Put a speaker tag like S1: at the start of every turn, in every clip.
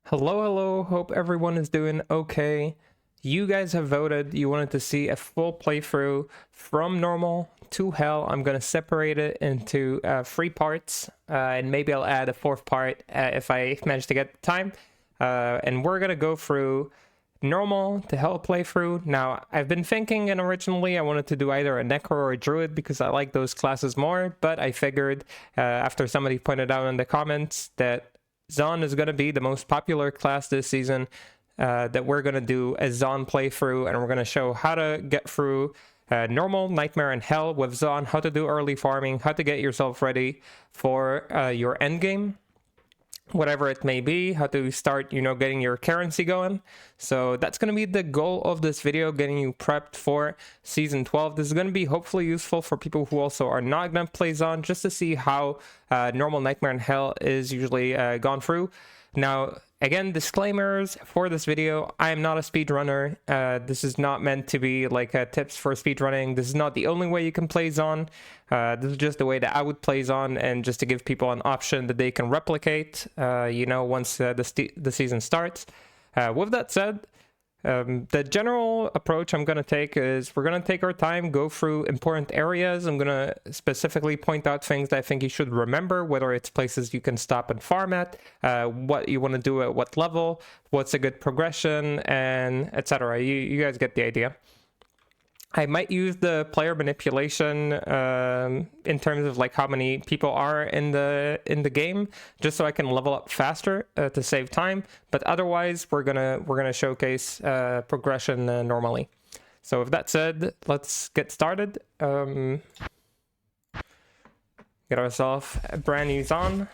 S1: Hello, hope everyone is doing okay. You guys have voted, you wanted to see a full playthrough from normal to hell. I'm going to separate it into 3 parts, and maybe I'll add a 4th part if I manage to get the time. And we're going to go through normal to hell playthrough. Now, I've been thinking, and originally I wanted to do either a necro or a druid because I like those classes more, but I figured after somebody pointed out in the comments that Zon is going to be the most popular class this season, that we're going to do a Zon playthrough, and we're going to show how to get through normal, nightmare, and hell with Zon, how to do early farming, how to get yourself ready for your endgame, whatever it may be, how to start, getting your currency going. So that's going to be the goal of this video, getting you prepped for Season 12. This is going to be hopefully useful for people who also are not going to play Zon, just to see how normal, nightmare, and hell is usually gone through. Now, again, disclaimers for this video: I am not a speedrunner. This is not meant to be like tips for speedrunning. This is not the only way you can play Zon. This is just the way that I would play Zon, and just to give people an option that they can replicate, once the season starts. With that said, the general approach I'm going to take is we're going to take our time, go through important areas. I'm going to specifically point out things that I think you should remember, whether it's places you can stop and farm at, what you want to do at what level, what's a good progression, and etc. You guys get the idea. I might use the player manipulation in terms of like how many people are in the game, just so I can level up faster to save time. But otherwise, we're gonna showcase progression normally. So with that said, let's get started. Get ourselves a brand new Zon,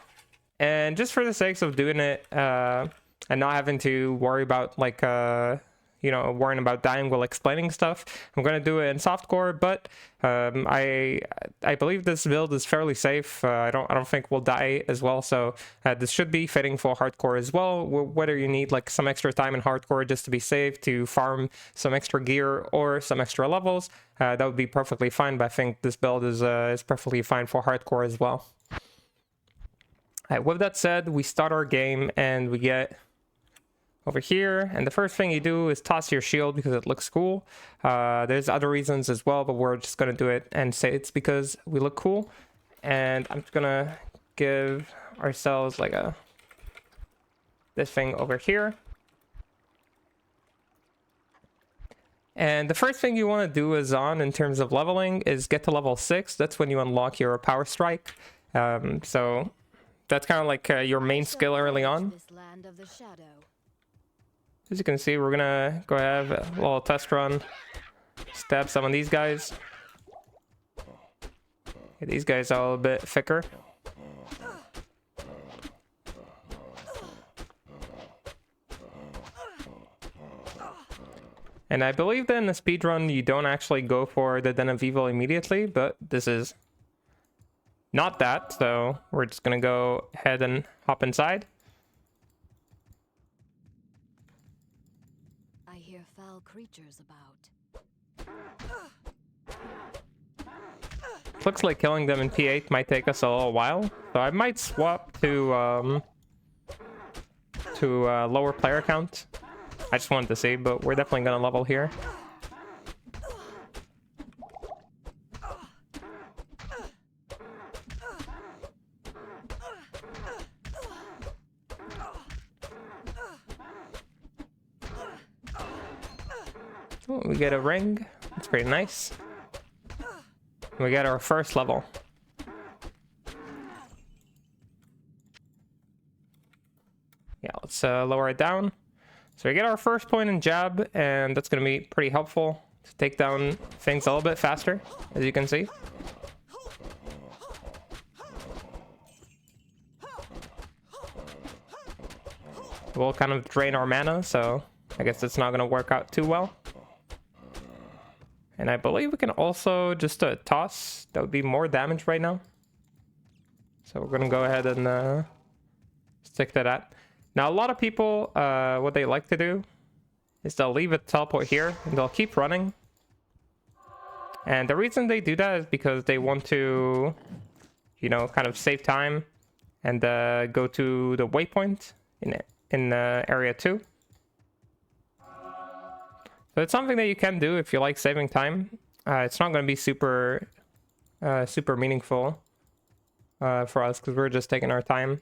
S1: and just for the sakes of doing it and not having to worry about like worrying about dying while explaining stuff, I'm going to do it in softcore, but I believe this build is fairly safe. I don't think we'll die as well, so this should be fitting for hardcore as well. Whether you need like some extra time in hardcore just to be safe, to farm some extra gear or some extra levels, that would be perfectly fine, but I think this build is perfectly fine for hardcore as well. With that said, we start our game and we get over here, and the first thing you do is toss your shield because it looks cool. There's other reasons as well, but we're just gonna do it and say it's because we look cool. And I'm just gonna give ourselves like this thing over here. And the first thing you want to do is in terms of leveling is get to level 6. That's when you unlock your power strike. So that's kind of like your main skill early on. As you can see, we're gonna go have a little test run, stab some of these guys. Yeah, these guys are a little bit thicker. And I believe that in the speedrun you don't actually go for the Den of Evil immediately, but this is not that, so we're just gonna go ahead and hop inside.
S2: Creatures about.
S1: Looks like killing them in P8 might take us a little while, so I might swap to lower player count. I just wanted to see, but we're definitely gonna level here. Oh, we get a ring. It's pretty nice. We get our first level. Yeah, let's lower it down. So we get our first point in jab, and that's going to be pretty helpful to take down things a little bit faster, as you can see. We'll kind of drain our mana, so I guess it's not going to work out too well. And I believe we can also just toss. That would be more damage right now. So we're going to go ahead and stick to that. Now, a lot of people, what they like to do is they'll leave a teleport here and they'll keep running. And the reason they do that is because they want to, kind of save time and go to the waypoint in area 2. So it's something that you can do if you like saving time. It's not going to be super meaningful for us because we're just taking our time.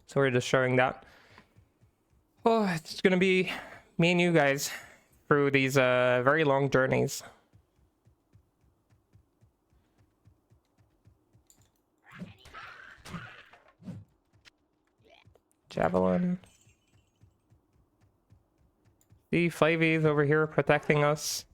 S1: So we're just showing that. Oh, it's gonna be me and you guys through these very long journeys. Javelin. The Flavies over here protecting us.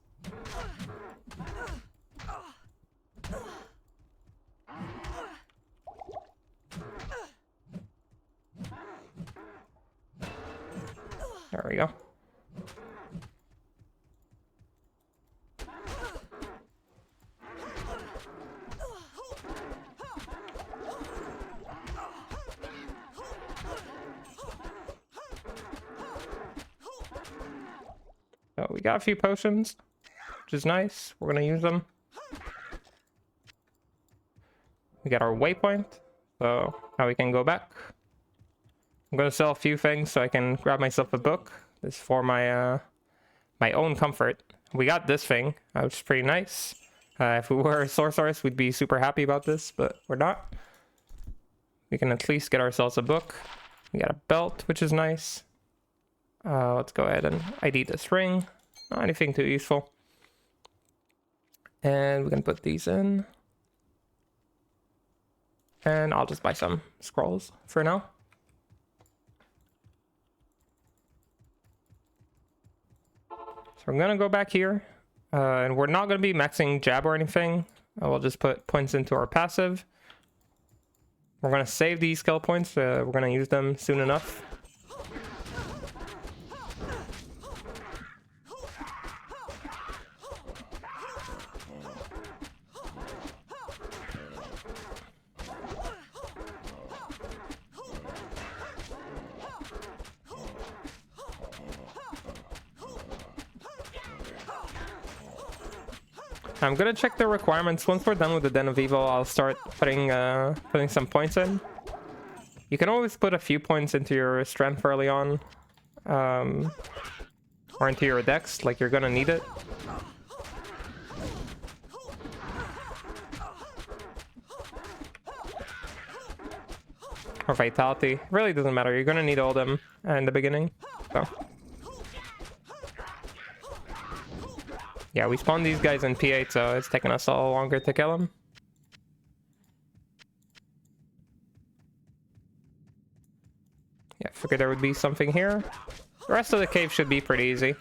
S1: There we go. So we got a few potions, which is nice. We're gonna use them. We got our waypoint, so now we can go back. I'm gonna sell a few things so I can grab myself a book. This is for my my own comfort. We got this thing, which is pretty nice. If we were a sorceress, we'd be super happy about this, but we're not. We can at least get ourselves a book. We got a belt, which is nice. Let's go ahead and ID this ring. Not anything too useful. And we can put these in. And I'll just buy some scrolls for now. So I'm gonna go back here. And we're not gonna be maxing jab or anything. We'll just put points into our passive. We're gonna save these skill points. We're gonna use them soon enough. I'm gonna check the requirements. Once we're done with the Den of Evil, I'll start putting some points in. You can always put a few points into your strength early on, or into your dex, like you're gonna need it. Or vitality. Really doesn't matter. You're gonna need all of them in the beginning. So. Yeah, we spawned these guys in P8, so it's taking us a little longer to kill them. Yeah, figured there would be something here. The rest of the cave should be pretty easy.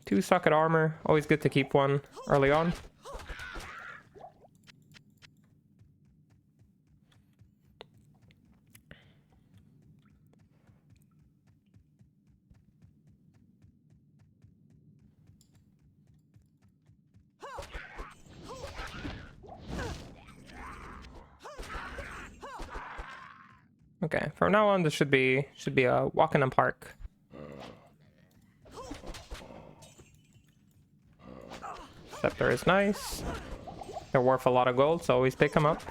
S1: Two socket armor, always good to keep one early on. Okay, from now on this should be a walk in the park. Scepter is nice. They're worth a lot of gold, so always pick them up.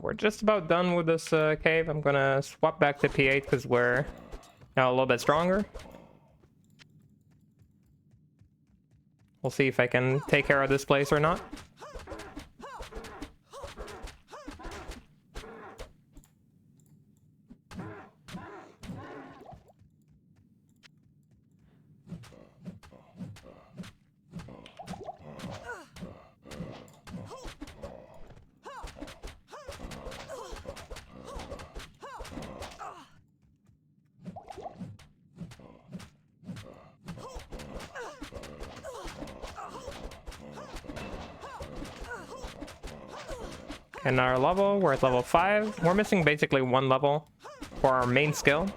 S1: We're just about done with this cave. I'm gonna swap back to P8 because we're now a little bit stronger. We'll see if I can take care of this place or not. And our level, we're at level 5. We're missing basically 1 level for our main skill.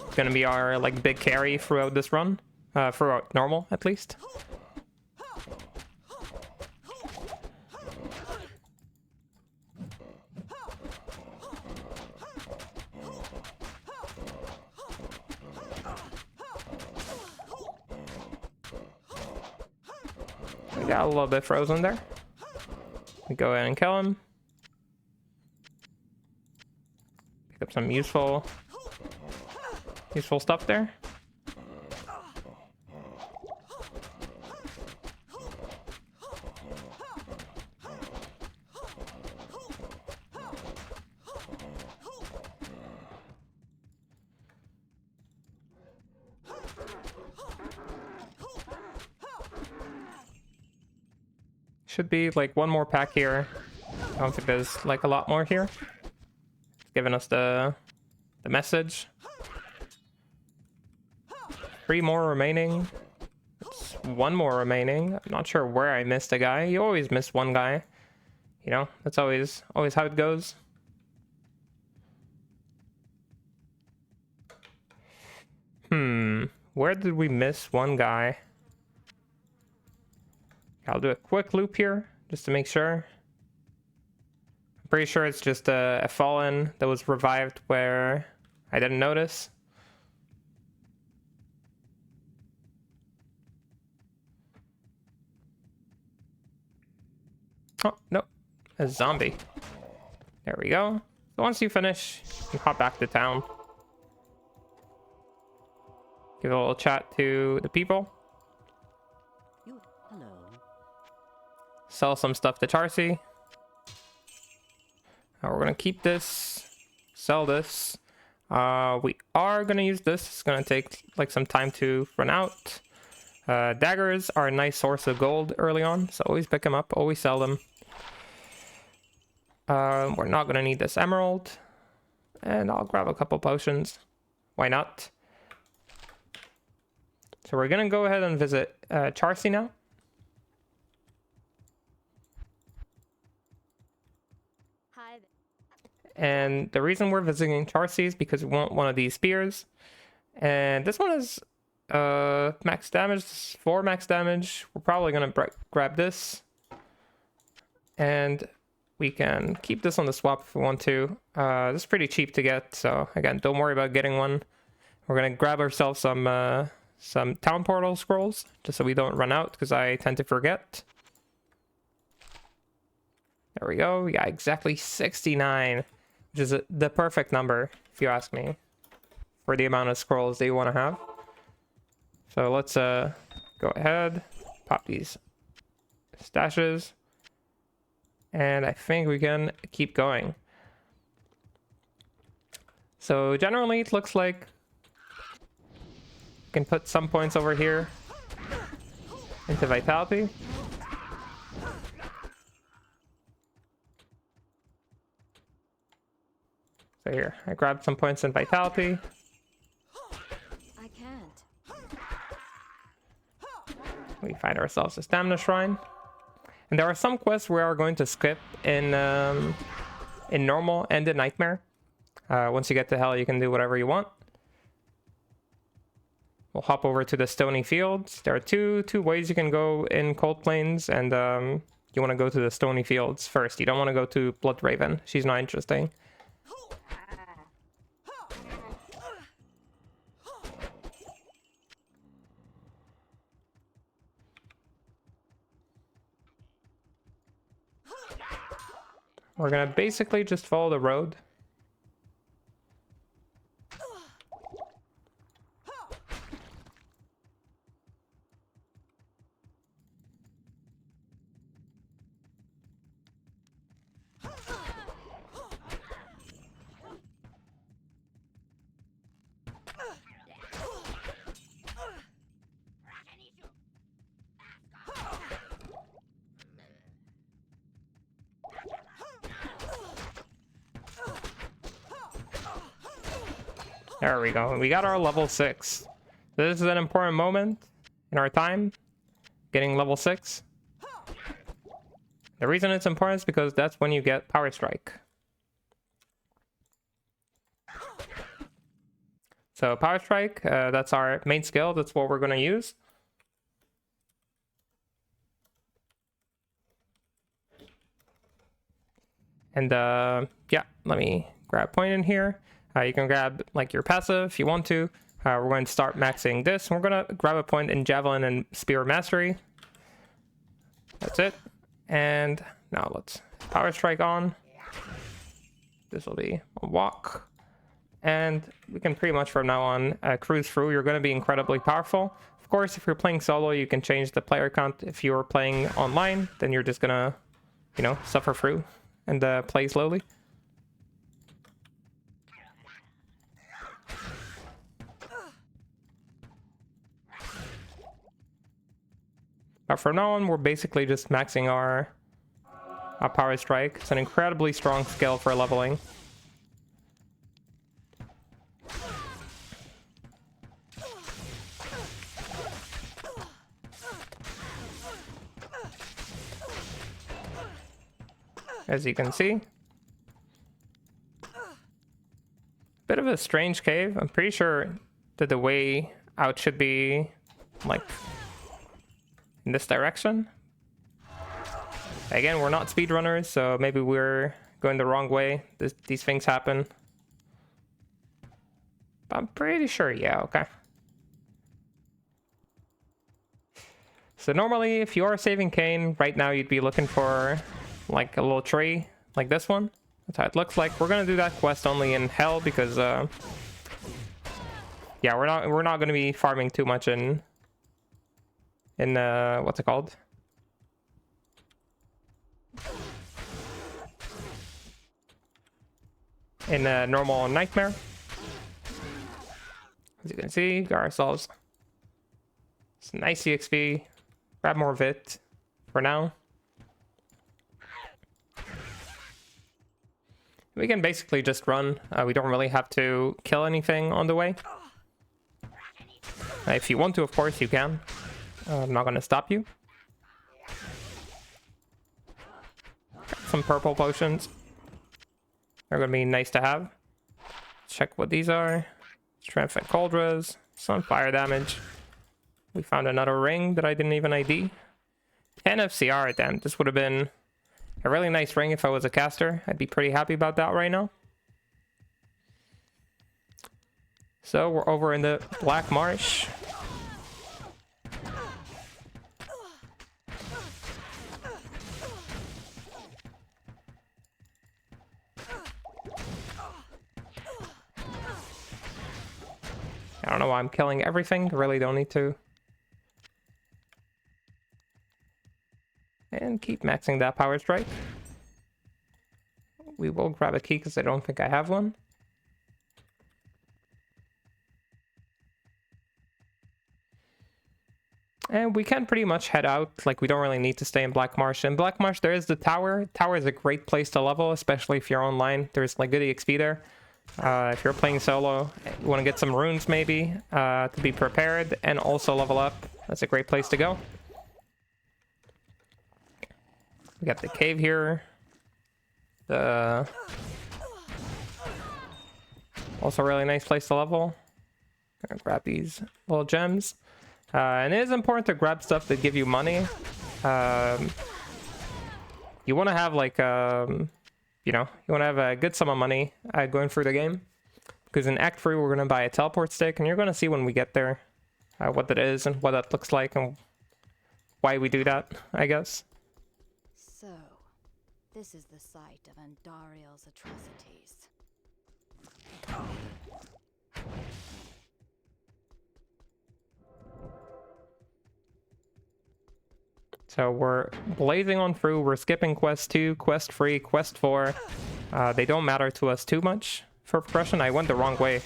S1: It's gonna be our like big carry throughout this run. Throughout normal, at least. We got a little bit frozen there. We go ahead and kill him. Pick up some useful stuff there. Should be like 1 more pack here. I don't think there's like a lot more here. It's giving us the message. 3 more remaining. It's 1 more remaining. I'm not sure where I missed a guy. You always miss 1 guy. You know, that's always how it goes. Where did we miss 1 guy? I'll do a quick loop here, just to make sure. I'm pretty sure it's just a fallen that was revived where I didn't notice. Oh, no. A zombie. There we go. So once you finish, you can hop back to town. Give a little chat to the people.
S2: Hello.
S1: Sell some stuff to Charcy. We're gonna keep this. Sell this. We are gonna use this. It's gonna take like some time to run out. Daggers are a nice source of gold early on, so always pick them up, always sell them. We're not gonna need this emerald. And I'll grab a couple potions. Why not? So we're gonna go ahead and visit Charcy now.
S2: Hi.
S1: And the reason we're visiting Charcy is because we want 1 of these spears. And this one is max damage, 4 max damage. We're probably gonna grab this. And we can keep this on the swap if we want to. This is pretty cheap to get, so again, don't worry about getting one. We're gonna grab ourselves some town portal scrolls, just so we don't run out, because I tend to forget. There we go. We got exactly 69, which is the perfect number, if you ask me, for the amount of scrolls that you want to have. So let's go ahead, pop these stashes, and I think we can keep going. So generally, it looks like can put some points over here into vitality. So here, I grabbed some points in vitality.
S2: I can't.
S1: We find ourselves a stamina shrine. And there are some quests we are going to skip in normal and in nightmare. Once you get to hell, you can do whatever you want. We'll hop over to the stony fields. There are two ways you can go in Cold Plains, and you want to go to the stony fields first. You don't want to go to Blood Raven. She's not interesting. We're gonna basically just follow the road. There we go. We got our level 6. This is an important moment in our time, getting level 6. The reason it's important is because that's when you get Power Strike. So Power Strike, that's our main skill. That's what we're going to use. And yeah, let me grab a point in here. You can grab like your passive if you want to. We're going to start maxing this. We're going to grab a point in Javelin and Spear Mastery. That's it. And now let's Power Strike on. This will be a walk. And we can pretty much from now on cruise through. You're going to be incredibly powerful. Of course, if you're playing solo, you can change the player count. If you're playing online, then you're just going to, you know, suffer through and play slowly. But from now on, we're basically just maxing our Power Strike. It's an incredibly strong skill for leveling. As you can see. Bit of a strange cave. I'm pretty sure that the way out should be like in this direction. Again, we're not speedrunners, so maybe we're going the wrong way. These things happen. But I'm pretty sure, yeah, okay. So normally, if you are saving Kane, right now you'd be looking for like a little tree, like this one. That's how it looks like. We're gonna do that quest only in Hell because, yeah, we're not gonna be farming too much in what's it called? In a normal Nightmare. As you can see, got ourselves some nice EXP. Grab more Vit for now. We can basically just run. We don't really have to kill anything on the way. If you want to, of course, you can. I'm not going to stop you. Got some purple potions. They're going to be nice to have. Check what these are. Strength and Cauldras. Some fire damage. We found another ring that I didn't even ID. 10 FCR, damn. This would have been a really nice ring if I was a caster. I'd be pretty happy about that right now. So we're over in the Black Marsh. I don't know why I'm killing everything. Really don't need to. And keep maxing that Power Strike. We will grab a key because I don't think I have one. And we can pretty much head out. Like, we don't really need to stay in Black Marsh. In Black Marsh, there is the tower. Tower is a great place to level, especially if you're online. There's like good EXP there. If you're playing solo, you want to get some runes maybe to be prepared and also level up. That's a great place to go. We got the cave here. Also a really nice place to level. Gonna grab these little gems. And it is important to grab stuff that give you money. You want to have like, you know, you want to have a good sum of money going through the game. Because in Act 3, we're going to buy a teleport stick. And you're going to see when we get there what that is and what that looks like and why we do that, I guess.
S2: So, this is the site of Andariel's atrocities.
S1: So we're blazing on through. We're skipping Quest 2, Quest 3, Quest 4. They don't matter to us too much for progression. I went the wrong way.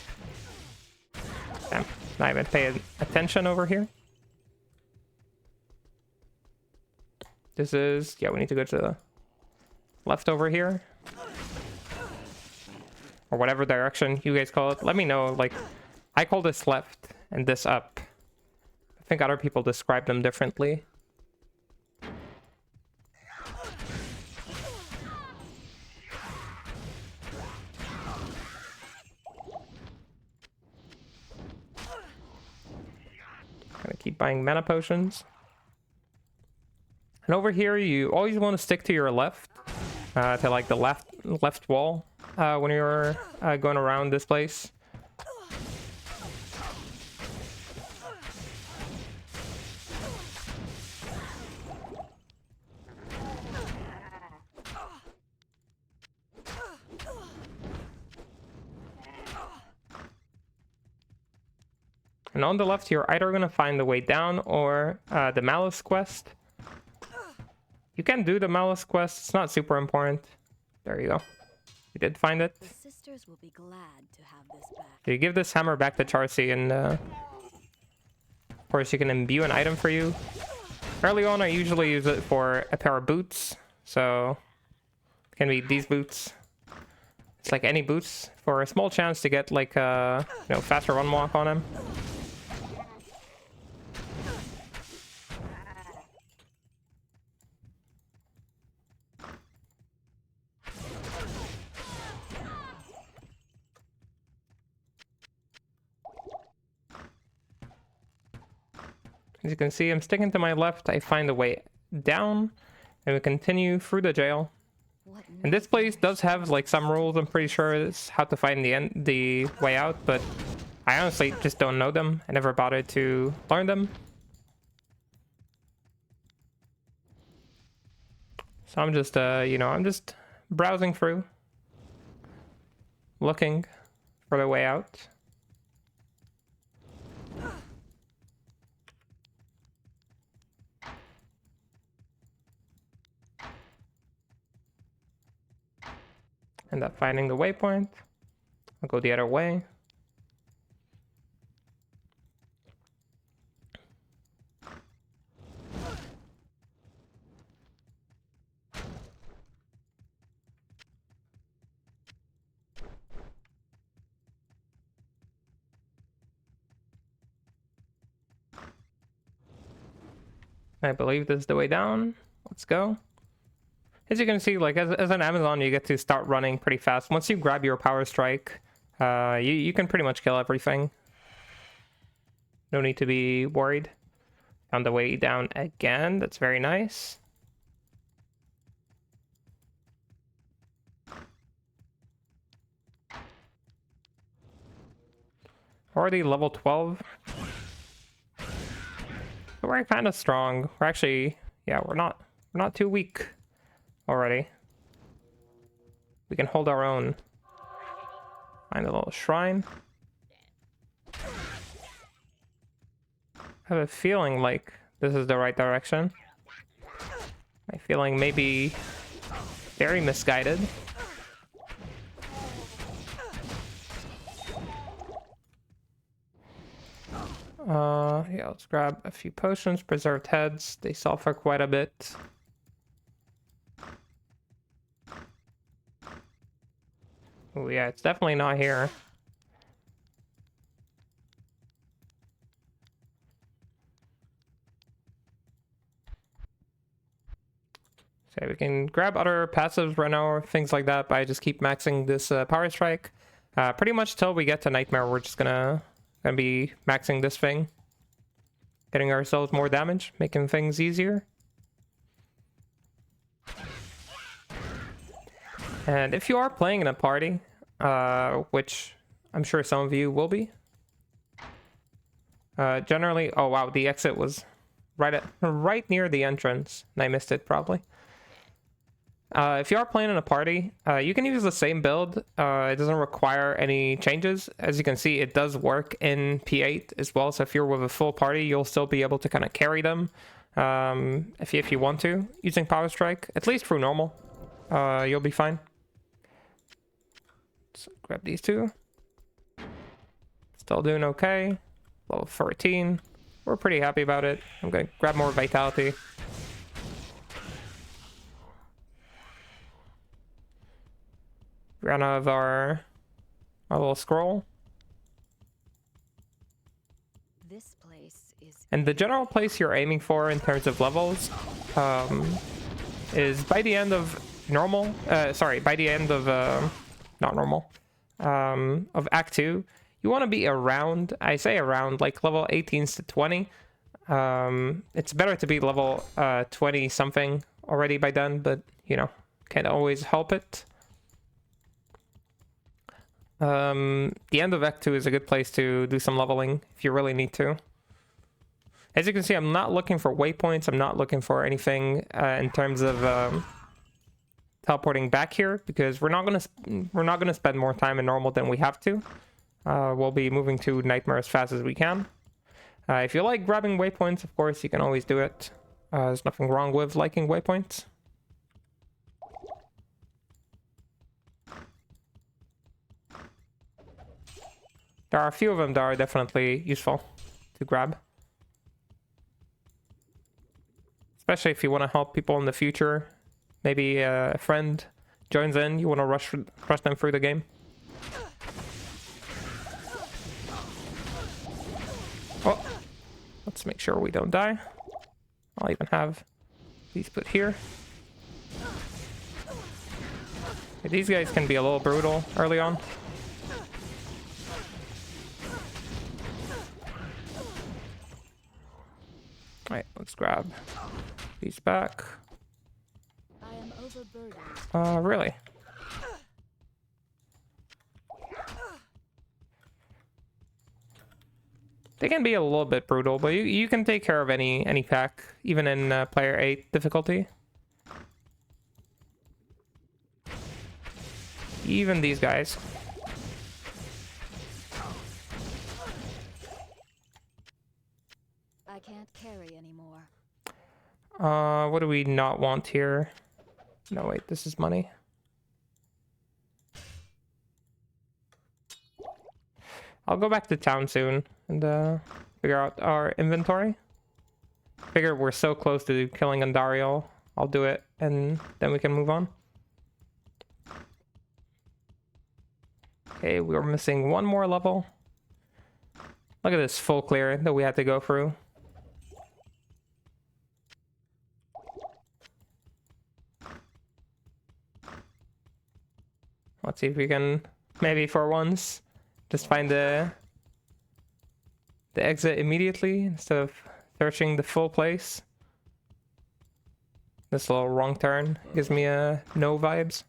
S1: Damn, not even paying attention over here. This is... yeah, we need to go to the left over here. Or whatever direction you guys call it. Let me know. Like, I call this left and this up. I think other people describe them differently. Keep buying mana potions. And over here, you always want to stick to your left, to like the left wall when you're going around this place. And on the left, you're either going to find the way down or the Malice quest. You can do the Malice quest. It's not super important. There you go. You did find it.
S2: The sisters will be glad to have this back.
S1: So you give this hammer back to Charcy, and of course you can imbue an item for you. Early on, I usually use it for a pair of boots. So it can be these boots. It's like any boots for a small chance to get like faster run walk on him. As you can see, I'm sticking to my left. I find the way down, and we continue through the jail. And this place does have like some rules. I'm pretty sure it's how to find the way out, but I honestly just don't know them. I never bothered to learn them. So I'm just I'm just browsing through, looking for the way out. End up finding the waypoint. I'll go the other way. I believe this is the way down. Let's go. As you can see, like as an Amazon, you get to start running pretty fast. Once you grab your power strike, you can pretty much kill everything. No need to be worried. On the way down again, that's very nice. Already level 12. We're kind of strong. We're actually, yeah, we're not too weak already. We can hold our own. Find a little shrine. I have a feeling like this is the right direction. My feeling may be very misguided. Yeah, let's grab a few potions. Preserved heads. They sell for quite a bit. Oh yeah, it's definitely not here. So we can grab other passives right now or things like that, but I just keep maxing this power strike. Pretty much till we get to Nightmare, we're just gonna be maxing this thing. Getting ourselves more damage, making things easier. And if you are playing in a party, which I'm sure some of you will be, generally, oh wow, the exit was right near the entrance, and I missed it probably. If you are playing in a party, you can use the same build. It doesn't require any changes. As you can see, it does work in P8 as well. So if you're with a full party, you'll still be able to kind of carry them if you want to, using Power Strike, at least through normal. You'll be fine. So grab these two. Still doing okay. Level 13. We're pretty happy about it. I'm going to grab more Vitality. Ran out of our little scroll.
S2: This place is...
S1: And the general place you're aiming for in terms of levels is by the end of normal. By the end of not normal. Of Act 2, you want to be around. I say around like level 18s to 20. It's better to be level 20 something already by then, but you know, can't always help it. The end of Act 2 is a good place to do some leveling if you really need to. As you can see, I'm not looking for waypoints. I'm not looking for anything in terms of teleporting back here, because we're not gonna spend more time in normal than we have to. We'll be moving to Nightmare as fast as we can. If you like grabbing waypoints, of course, you can always do it. There's nothing wrong with liking waypoints. There are a few of them that are definitely useful to grab. Especially if you want to help people in the future. Maybe a friend joins in, you want to rush them through the game. Oh, let's make sure we don't die. I'll even have these put here. These guys can be a little brutal early on. Alright, let's grab these back.
S2: I am overburdened.
S1: Really? They can be a little bit brutal, but you can take care of any pack, even in player 8 difficulty. Even these guys.
S2: I can't carry anymore.
S1: What do we not want here? No, wait, this is money. I'll go back to town soon and figure out our inventory. Figure we're so close to killing Andariel. I'll do it and then we can move on. Okay, we were missing one more level. Look at this full clear that we had to go through. Let's see if we can, maybe for once, just find the exit immediately instead of searching the full place. This little wrong turn gives me no vibes.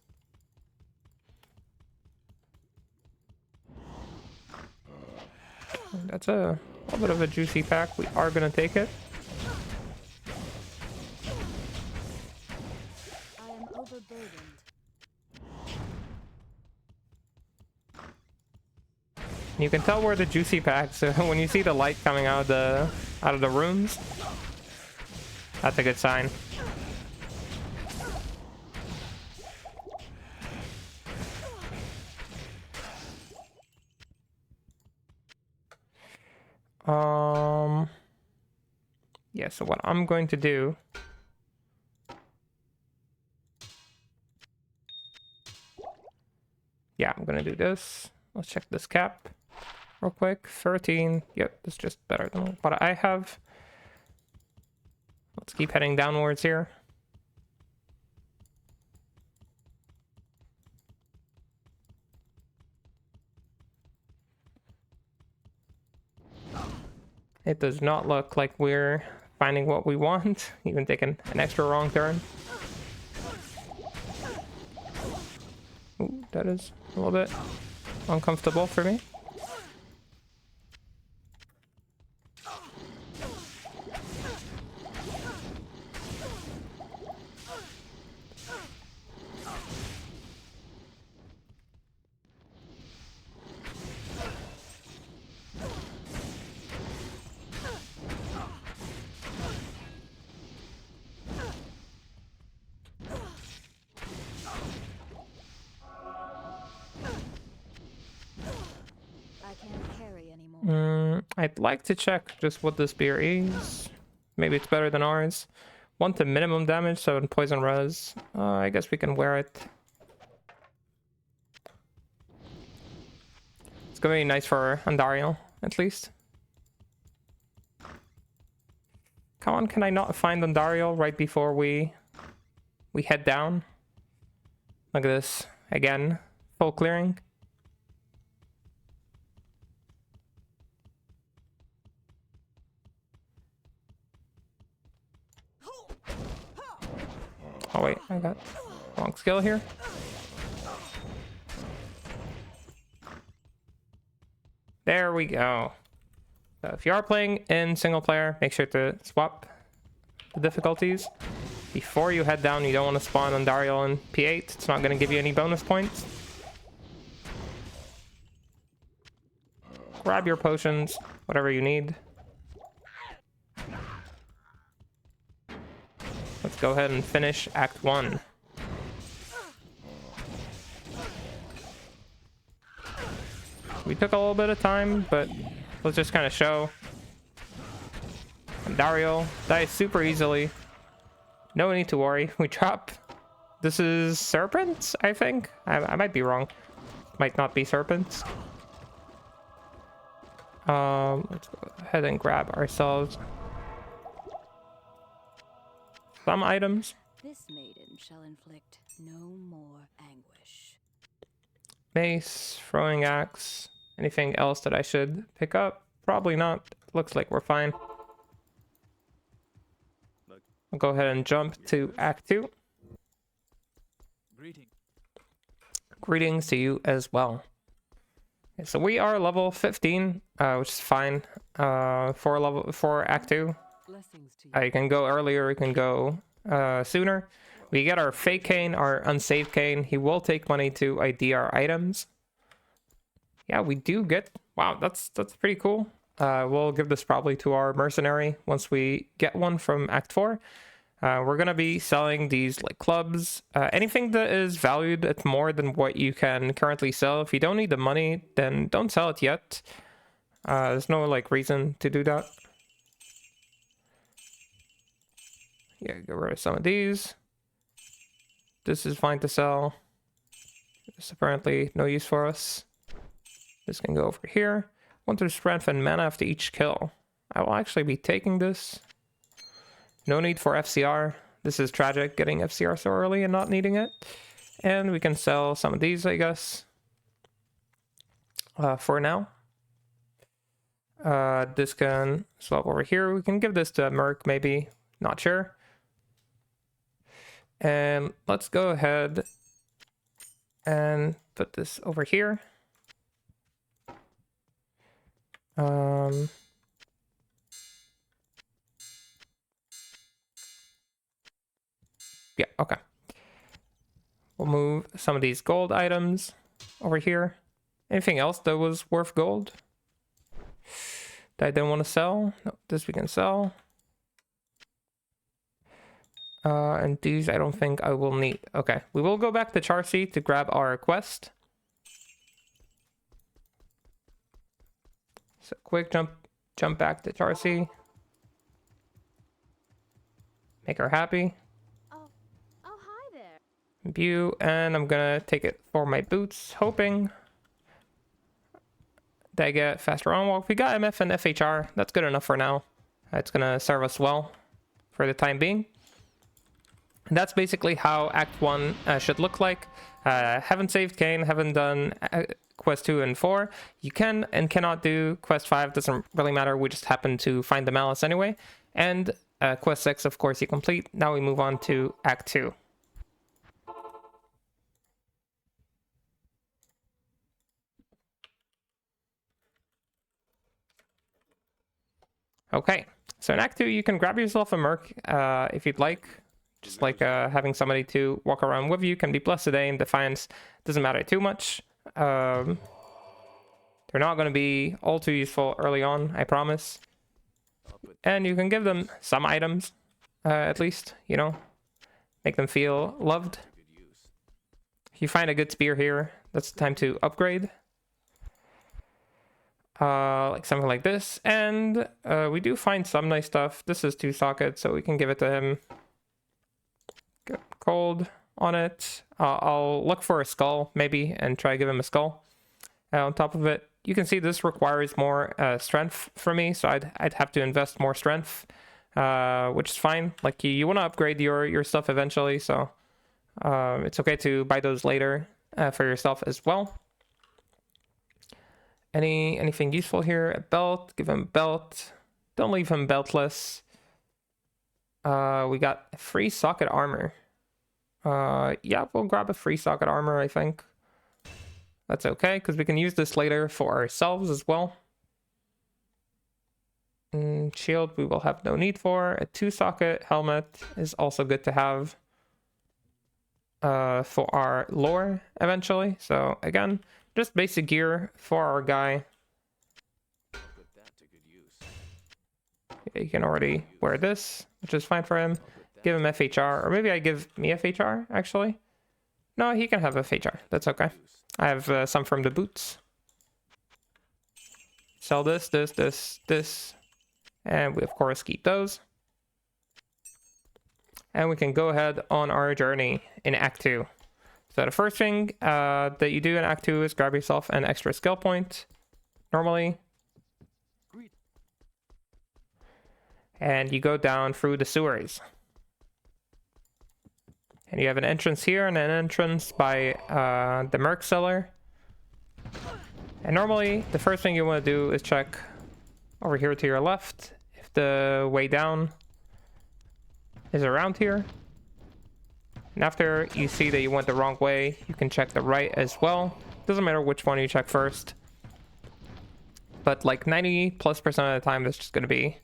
S1: That's a little bit of a juicy pack. We are gonna take it.
S2: I am overburdened.
S1: You can tell we're the juicy pack, so when you see the light coming out of the rooms, that's a good sign. Yeah, so what I'm going to do, yeah, I'm gonna do this. Let's check this cap real quick. 13. Yep, that's just better than what I have. Let's keep heading downwards here. It does not look like we're finding what we want, even taking an extra wrong turn. Ooh, that is a little bit uncomfortable for me. I'd like to check just what this beer is. Maybe it's better than ours. 1 to minimum damage, 7 poison res. I guess we can wear it. It's gonna be nice for Andariel, at least. Come on, can I not find Andariel right before we head down? Look at this. Again, full clearing. Oh wait, I got wrong skill here. There we go. So if you are playing in single player, make sure to swap the difficulties. Before you head down, you don't want to spawn on Duriel in P8. It's not going to give you any bonus points. Grab your potions, whatever you need. Let's go ahead and finish Act 1. We took a little bit of time, but let's just kind of show. Andariel dies super easily. No need to worry. We drop. This is serpents, I think. I might be wrong. Might not be serpents. Let's go ahead and grab ourselves some items.
S2: This maiden shall inflict no more anguish.
S1: Mace, throwing axe. Anything else that I should pick up? Probably not. Looks like we're fine. I'll go ahead and jump to Act 2. Greetings to you as well. Okay, so we are level 15, which is fine for Act 2. You can go earlier, you can go sooner. We get our fake cane, our unsaved cane. He will take money to ID our items. Yeah, we do get... Wow, that's pretty cool. We'll give this probably to our mercenary once we get one from Act 4. We're going to be selling these like clubs. Anything that is valued at more than what you can currently sell. If you don't need the money, then don't sell it yet. There's no like reason to do that. Yeah, get rid of some of these. This is fine to sell. It's apparently no use for us. This can go over here. 1 to strength and mana after each kill. I will actually be taking this. No need for FCR. This is tragic, getting FCR so early and not needing it. And we can sell some of these, I guess. For now. This can swap over here. We can give this to Merc, maybe. Not sure. And let's go ahead and put this over here. Yeah, okay. We'll move some of these gold items over here. Anything else that was worth gold that I didn't want to sell? No, this we can sell. And these I don't think I will need. Okay, we will go back to Charcy to grab our quest. So quick jump back to Charcy. Make her happy.
S2: Oh, hi there.
S1: View, and I'm gonna take it for my boots, hoping that I get faster on walk. We got MF and FHR. That's good enough for now. It's gonna serve us well for the time being. And that's basically how Act 1 should look like. Haven't saved Kane, haven't done Quest 2 and 4. You can and cannot do Quest 5, doesn't really matter. We just happen to find the Malice anyway. And Quest 6, of course, you complete. Now we move on to Act 2. Okay, so in Act 2, you can grab yourself a Merc if you'd like. Just like having somebody to walk around with you can be plus today in Defiance. Doesn't matter too much. They're not going to be all too useful early on, I promise. And you can give them some items, at least, you know. Make them feel loved. If you find a good spear here, that's the time to upgrade. Like something like this. And we do find some nice stuff. This is 2 sockets, so we can give it to him. Get cold on it. I'll look for a skull, maybe, and try to give him a skull. On top of it, you can see this requires more strength for me, so I'd have to invest more strength, which is fine. Like, you want to upgrade your stuff eventually, so it's okay to buy those later for yourself as well. Anything useful here? A belt. Give him a belt. Don't leave him beltless. We got free socket armor. Yeah, we'll grab a free socket armor, I think. That's okay, because we can use this later for ourselves as well. Shield we will have no need for. A 2-socket helmet is also good to have for our lore eventually. So again, just basic gear for our guy. You can already wear this, which is fine for him. Give him FHR, or maybe I give me FHR actually. No, he can have FHR. That's okay. I have some from the boots. Sell this, and we of course keep those. And we can go ahead on our journey in Act 2. So the first thing that you do in Act 2 is grab yourself an extra skill point, normally. And you go down through the sewers. And you have an entrance here and an entrance by the Merc Cellar. And normally, the first thing you want to do is check over here to your left if the way down is around here. And after you see that you went the wrong way, you can check the right as well. Doesn't matter which one you check first. But like 90+% of the time, it's just going to be,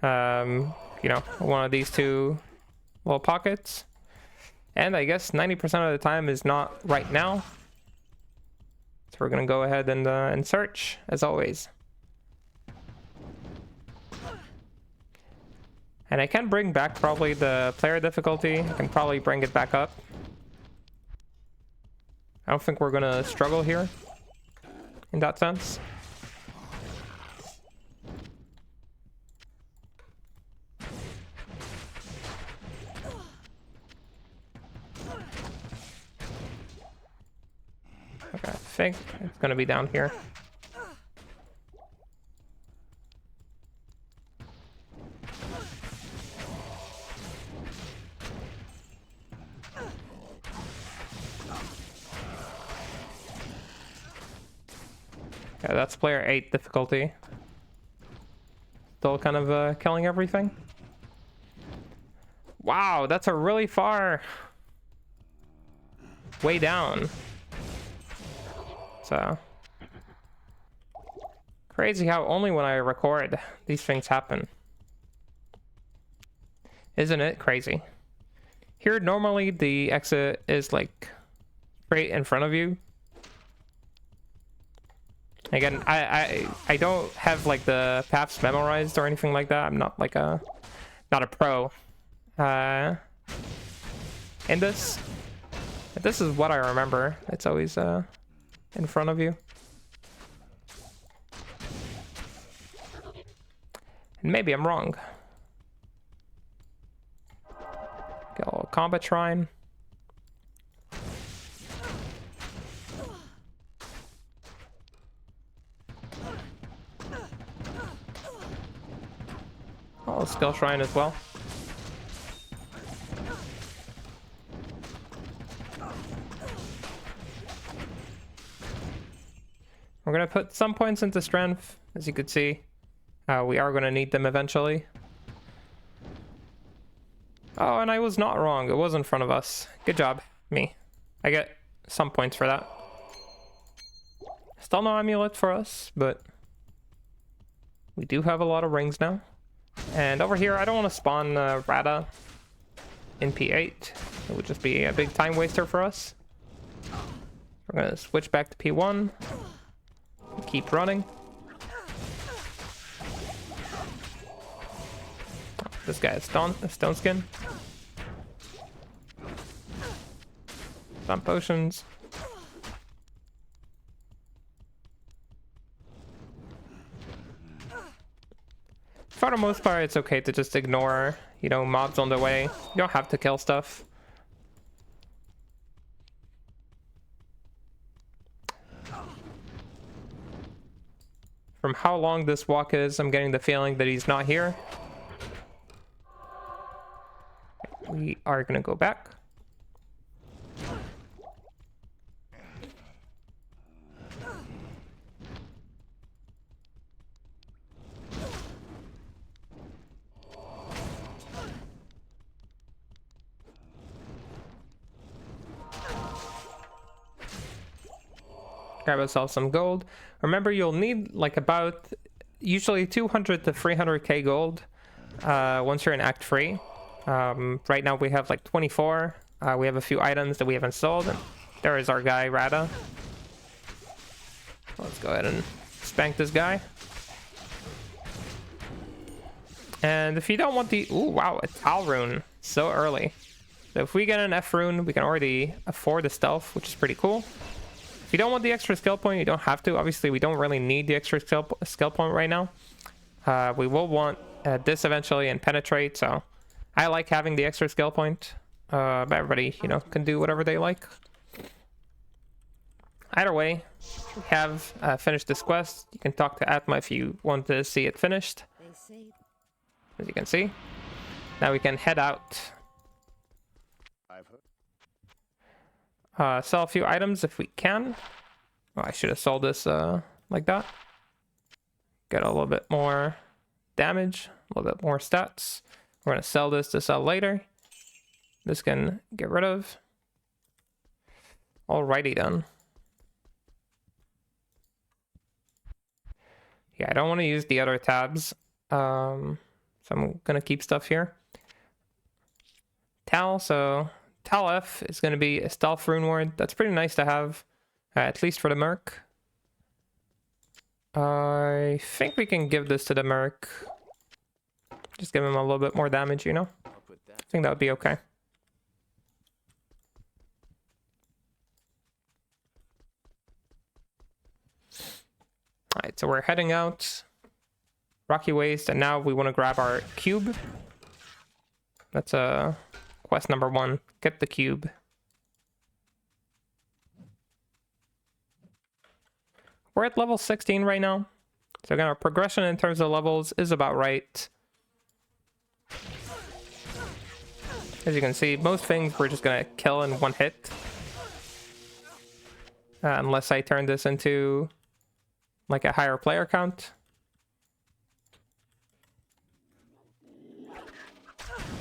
S1: you know, one of these two little pockets. And I guess 90% of the time is not right now. So we're going to go ahead and search, as always. And I can bring back probably the player difficulty. I can probably bring it back up. I don't think we're going to struggle here in that sense. Okay, I think it's going to be down here. Yeah, that's player 8 difficulty. Still kind of killing everything. Wow, that's a really far way down. So crazy how only when I record these things happen. Isn't it crazy? Here normally the exit is like straight in front of you. Again, I don't have like the paths memorized or anything like that. I'm not like not a pro in this. But this is what I remember. It's always in front of you. And maybe I'm wrong. Got a little combat shrine. Oh, skill shrine as well. We're gonna put some points into strength, as you could see. We are gonna need them eventually. Oh, and I was not wrong. It was in front of us. Good job, me. I get some points for that. Still no amulet for us, but we do have a lot of rings now. And over here, I don't want to spawn Rada in P8. It would just be a big time waster for us. We're going to switch back to P1. Keep running. This guy is stone skin. Some potions. For the most part, it's okay to just ignore, you know, mobs on the way. You don't have to kill stuff. From how long this walk is, I'm getting the feeling that he's not here. We are gonna go back. Grab ourselves some gold. Remember, you'll need like about usually 200 to 300k gold once you're in Act 3. Right now we have like 24. We have a few items that we haven't sold. And there is our guy, Rada. Let's go ahead and spank this guy. And if you don't want the... Ooh, wow, a Tal rune. So early. So if we get an F rune, we can already afford the stealth, which is pretty cool. If you don't want the extra skill point, you don't have to. Obviously, we don't really need the extra skill point right now. We will want this eventually and penetrate, so I like having the extra skill point. But everybody, you know, can do whatever they like. Either way, we have finished this quest. You can talk to Atma if you want to see it finished. As you can see. Now we can head out. Sell a few items if we can. Oh, I should have sold this like that. Get a little bit more damage, a little bit more stats. We're going to sell this to sell later. This can get rid of. Alrighty then. Yeah, I don't want to use the other tabs. So I'm going to keep stuff here. Tal, so Tal F is going to be a stealth rune ward. That's pretty nice to have, at least for the Merc. I think we can give this to the Merc. Just give him a little bit more damage, you know? I think that would be okay. Alright, so we're heading out. Rocky Waste, and now we want to grab our cube. That's quest number 1. Get the cube. We're at level 16 right now. So again, our progression in terms of levels is about right. As you can see, most things we're just gonna kill in one hit. Unless I turn this into like a higher player count.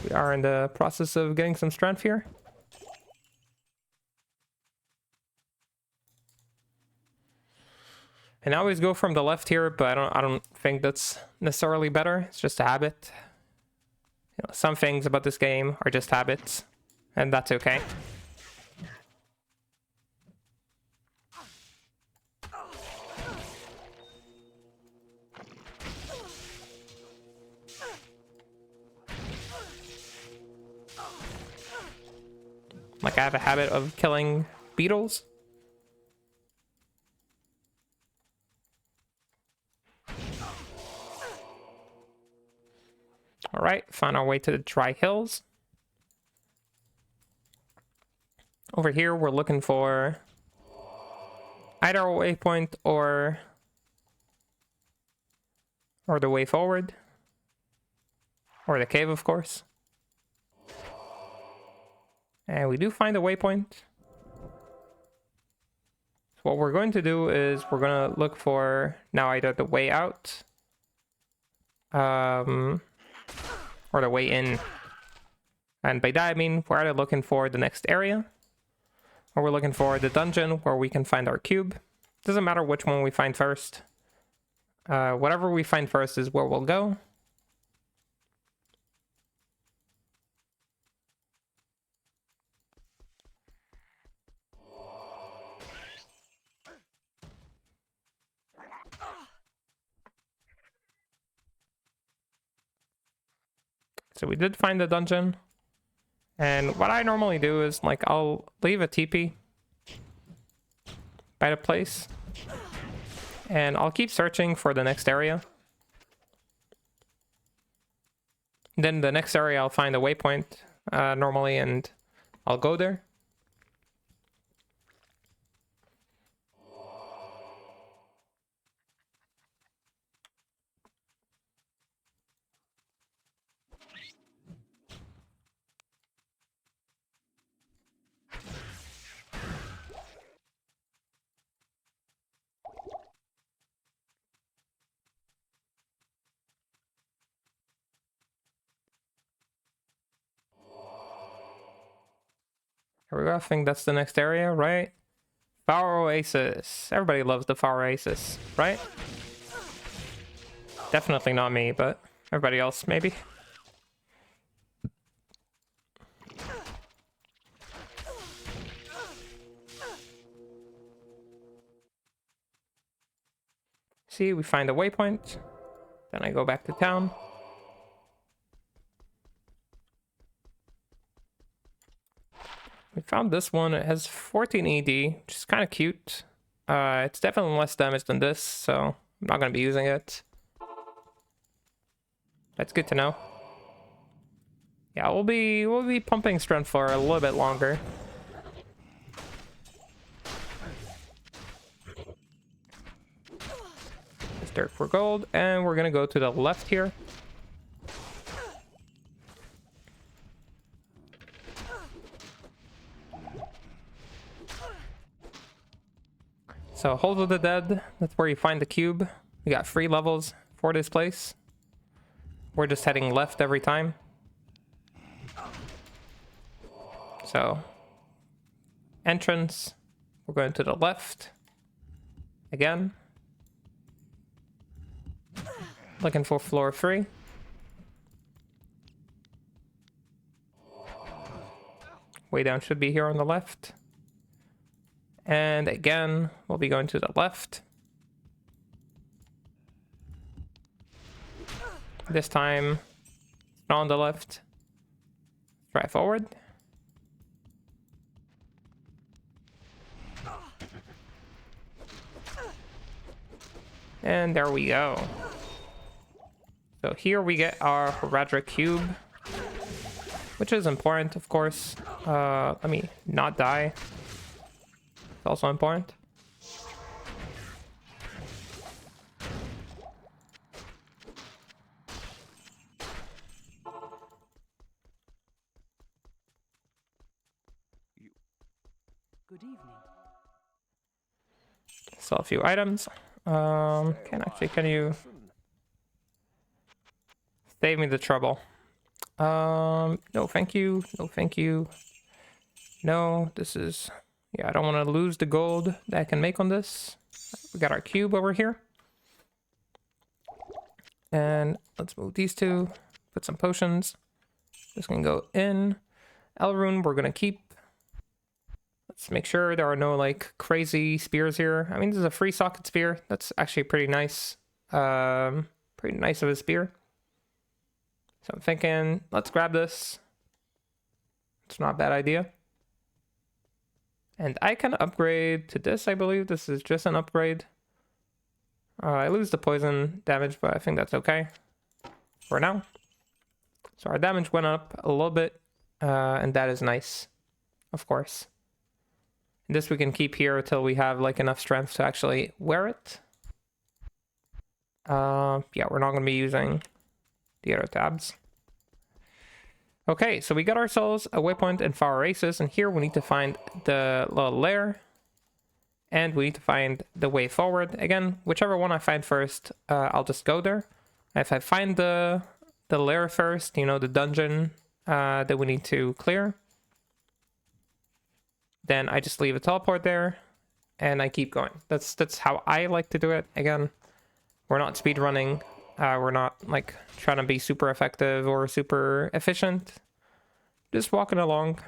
S1: We are in the process of getting some strength here. And I always go from the left here, but I don't think that's necessarily better. It's just a habit. You know, some things about this game are just habits, and that's okay. Like I have a habit of killing beetles. All right, found our way to the dry hills. Over here, we're looking for either a waypoint or the way forward, or the cave, of course. And we do find a waypoint. So what we're going to do is we're going to look for now either the way out, or the way in. And by that I mean we're either looking for the next area, or we're looking for the dungeon where we can find our cube. Doesn't matter which one we find first. Whatever we find first is where we'll go. So we did find the dungeon. And what I normally do is, like, I'll leave a TP by the place. And I'll keep searching for the next area. Then the next area I'll find a waypoint normally, and I'll go there. Here we go. I think that's the next area, right? Far Oasis. Everybody loves the Far Oasis, right? Definitely not me, but everybody else maybe. See, we find a waypoint. Then I go back to town. We found this one. It has 14 ED, which is kind of cute. It's definitely less damage than this, so I'm not going to be using it. That's good to know. Yeah, we'll be pumping strength for a little bit longer. It's dirt for gold, and we're gonna go to the left here. So Hold of the Dead, that's where you find the cube. We got 3 levels for this place. We're just heading left every time. So, entrance, we're going to the left. Again. Looking for floor 3. Way down should be here on the left. And again, we'll be going to the left. This time, it's not on the left. Drive forward. And there we go. So here we get our Horadric cube, which is important, of course. Let me not die. It's also important.
S3: Good evening.
S1: Sell a few items. Can you save me the trouble? No, thank you. No, thank you. No, this is... Yeah, I don't want to lose the gold that I can make on this. We got our cube over here. And let's move these two. Put some potions. This can go in. Elrune, we're going to keep. Let's make sure there are no, like, crazy spears here. I mean, this is a free socket spear. That's actually pretty nice. Pretty nice of a spear. So I'm thinking, let's grab this. It's not a bad idea. And I can upgrade to this, I believe. This is just an upgrade. I lose the poison damage, but I think that's okay for now. So our damage went up a little bit, and that is nice, of course. This we can keep here until we have like enough strength to actually wear it. Yeah, we're not going to be using the other tabs. Okay, so we got ourselves a waypoint in Far Oasis, and here we need to find the little lair. And we need to find the way forward. Again, whichever one I find first, I'll just go there. If I find the lair first, you know, the dungeon that we need to clear, then I just leave a teleport there, and I keep going. That's how I like to do it. Again, we're not speedrunning. We're not like trying to be super effective or super efficient. Just walking along.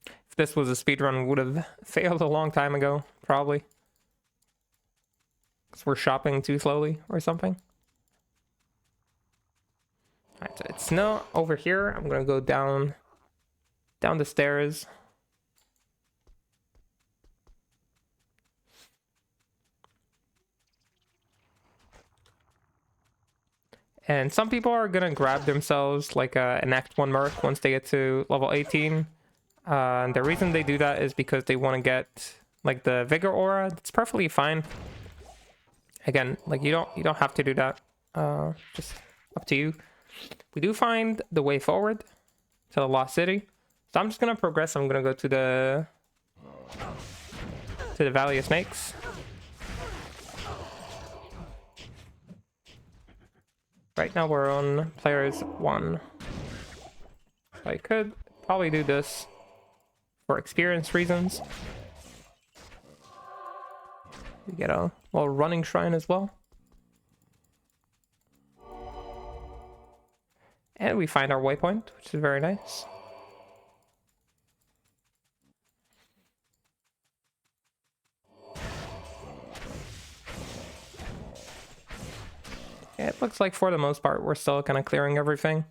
S1: If this was a speedrun, we would have failed a long time ago, probably. Because we're shopping too slowly or something. Alright, so it's snow over here. I'm gonna go down the stairs. And some people are gonna grab themselves like an Act 1 Merc once they get to level 18. And the reason they do that is because they want to get like the Vigor aura. It's perfectly fine. Again, like you don't have to do that. Just up to you. We do find the way forward to the Lost City. So I'm just gonna progress. I'm gonna go to the Valley of Snakes. Right now we're on players 1. So I could probably do this for experience reasons. We get a little running shrine as well. And we find our waypoint, which is very nice. Yeah, it looks like for the most part, we're still kind of clearing everything.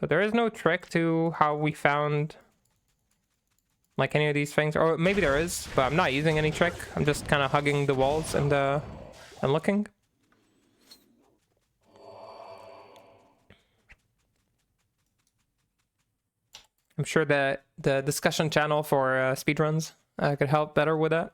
S1: So there is no trick to how we found like any of these things, or maybe there is, but I'm not using any trick. I'm just kind of hugging the walls and looking. I'm sure that the discussion channel for speedruns could help better with that.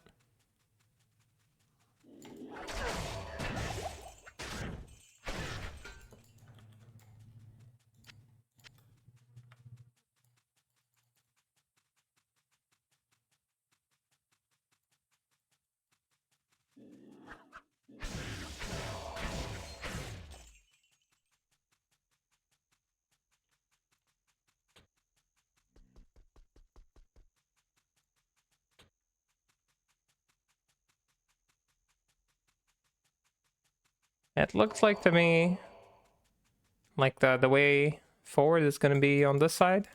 S1: It looks like to me like the way forward is going to be on this side.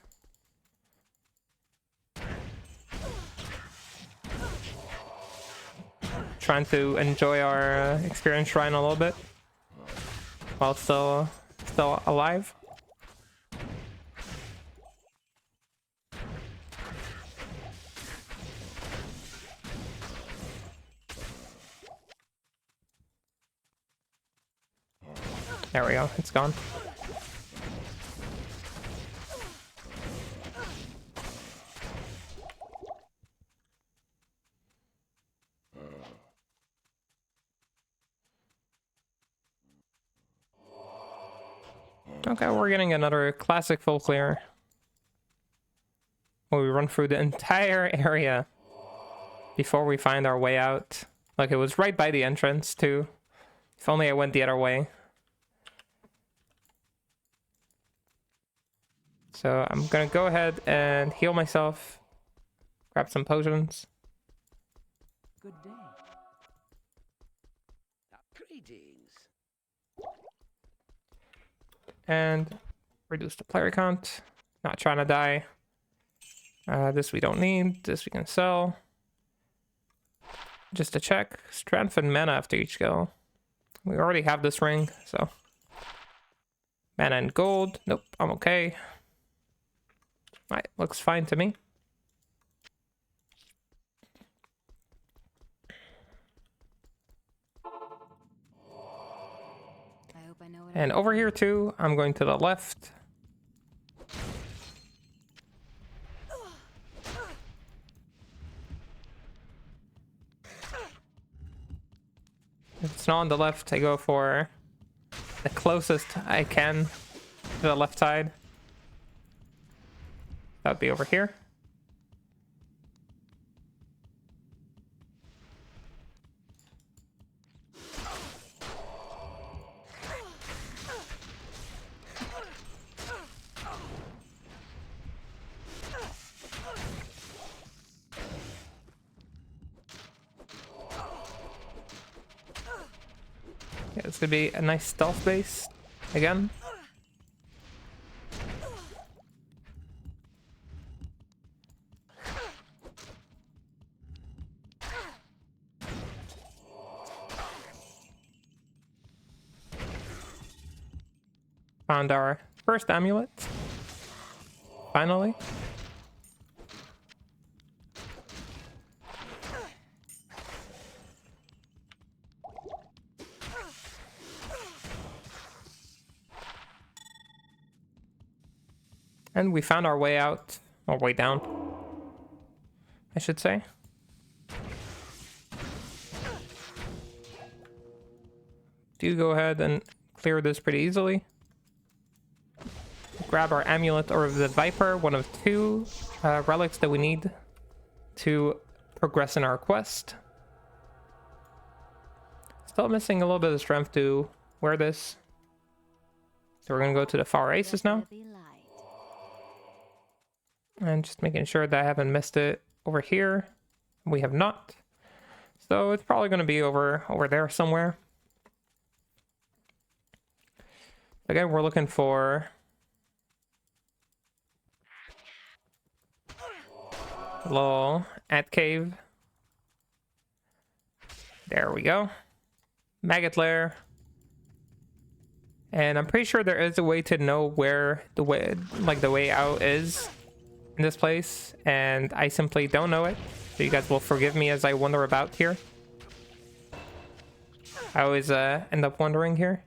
S1: Trying to enjoy our experience shrine a little bit while still alive. There we go, it's gone. Okay, we're getting another classic full clear. Where we run through the entire area before we find our way out. Like, it was right by the entrance, too. If only I went the other way. So I'm gonna go ahead and heal myself. Grab some potions.
S3: Good day.
S4: Greetings.
S1: And reduce the player count. Not trying to die. This we don't need. This we can sell. Just to check. Strength and mana after each go. We already have this ring, so. Mana and gold. Nope, I'm okay. Alright, looks fine to me.
S2: I hope I know what
S1: And over here too, I'm going to the left. If it's not on the left, I go for the closest I can to the left side. That would be over here. Yeah, it's gonna be a nice stealth base again. Found our first amulet. Finally. And we found our way out, or way down, I should say. Do go ahead and clear this pretty easily. Grab our amulet or the Viper, one of two relics that we need to progress in our quest. Still missing a little bit of strength to wear this. So we're gonna go to the far aces now.
S2: There be light.
S1: And just making sure that I haven't missed it over here. We have not. So it's probably gonna be over there somewhere. Again, we're looking for a little ant cave. There we go. Maggot lair. And I'm pretty sure there is a way to know where the way out is in this place, and I simply don't know it. So you guys will forgive me as I wander about here. I always end up wandering here.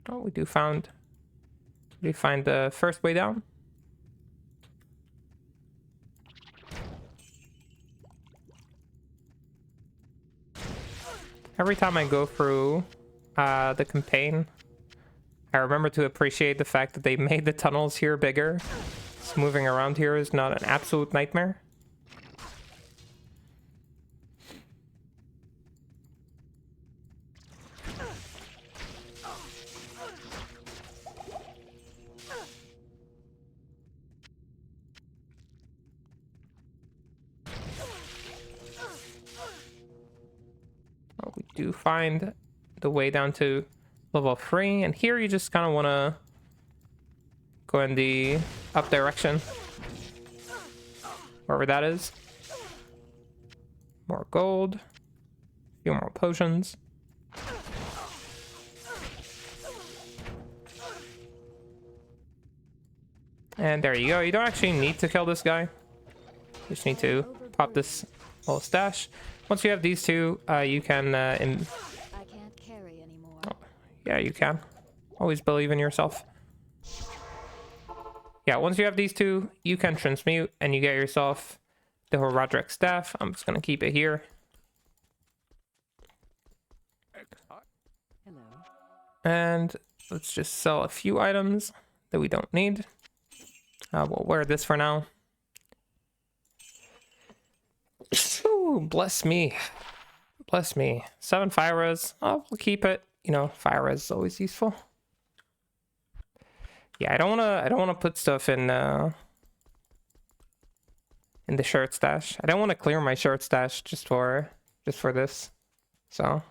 S1: Oh, we find the first way down. Every time I go through the campaign, I remember to appreciate the fact that they made the tunnels here bigger. So moving around here is not an absolute nightmare. We do find the way down to level 3, and here you just kind of want to go in the up direction, wherever that is. More gold, a few more potions. And there you go. You don't actually need to kill this guy. You just need to pop this little stash. Once you have these two, you can...
S2: I can't carry anymore.
S1: Oh, yeah, you can. Always believe in yourself. Yeah, once you have these two, you can transmute, and you get yourself the Horadric staff. I'm just going to keep it here.
S3: Hello.
S1: And let's just sell a few items that we don't need. We'll wear this for now. Ooh, bless me. Bless me. 7 fire res. Oh, we'll keep it. You know, fire res is always useful. Yeah, I don't wanna put stuff in the shirt stash. I don't want to clear my shirt stash just for this. So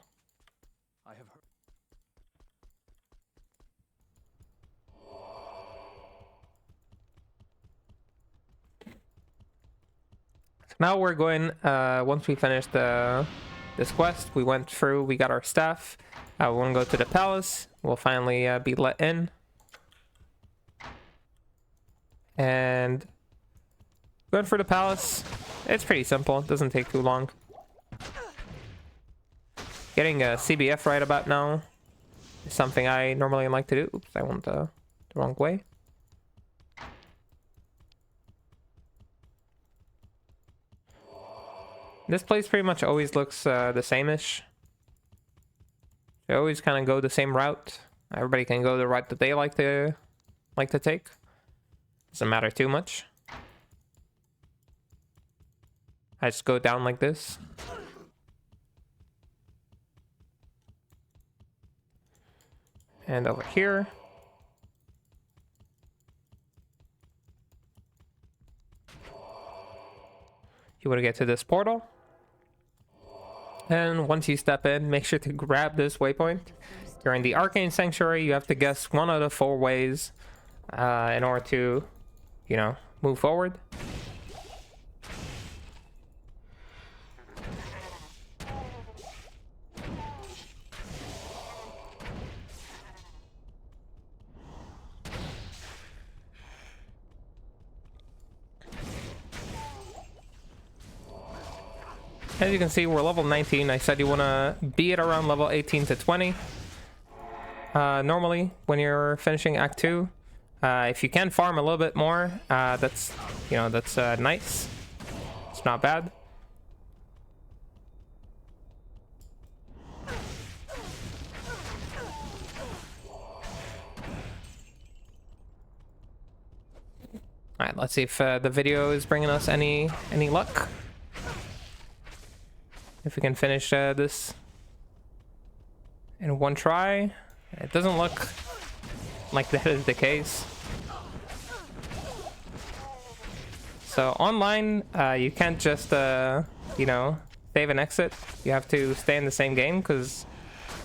S4: I have heard.
S1: now we're going, once we finished this quest, we went through, we got our staff. We want to go to the palace. We'll finally be let in. And going for the palace, it's pretty simple. It doesn't take too long. Getting a CBF right about now is something I normally like to do. Oops, I went the wrong way. This place pretty much always looks the same-ish. They always kind of go the same route. Everybody can go the route that they like to take. Doesn't matter too much. I just go down like this. And over here. You want to get to this portal. And once you step in, make sure to grab this waypoint. You're in the Arcane Sanctuary. You have to guess one of the 4 ways in order to, you know, move forward. As you can see, we're level 19. I said you want to be at around level 18 to 20. Normally, when you're finishing Act 2, if you can farm a little bit more, that's nice. It's not bad. All right, let's see if the video is bringing us any luck. If we can finish this in one try. It doesn't look like that is the case. So online, you can't just, you know, save and exit. You have to stay in the same game because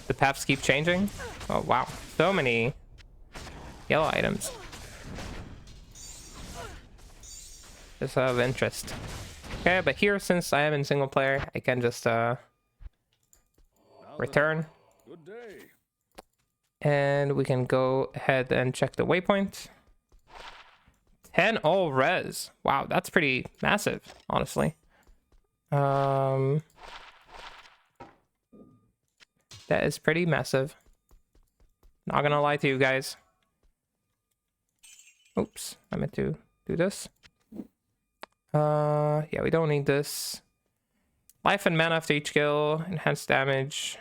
S1: the paths keep changing. Oh, wow. So many yellow items. Just out of interest. Okay, but here, since I am in single player, I can just return.
S4: Good day.
S1: And we can go ahead and check the waypoint. 10 all res. Wow, that's pretty massive, honestly. That is pretty massive. Not gonna lie to you guys. Oops, I meant to do this. Yeah, we don't need this. Life and mana after each kill, enhanced damage.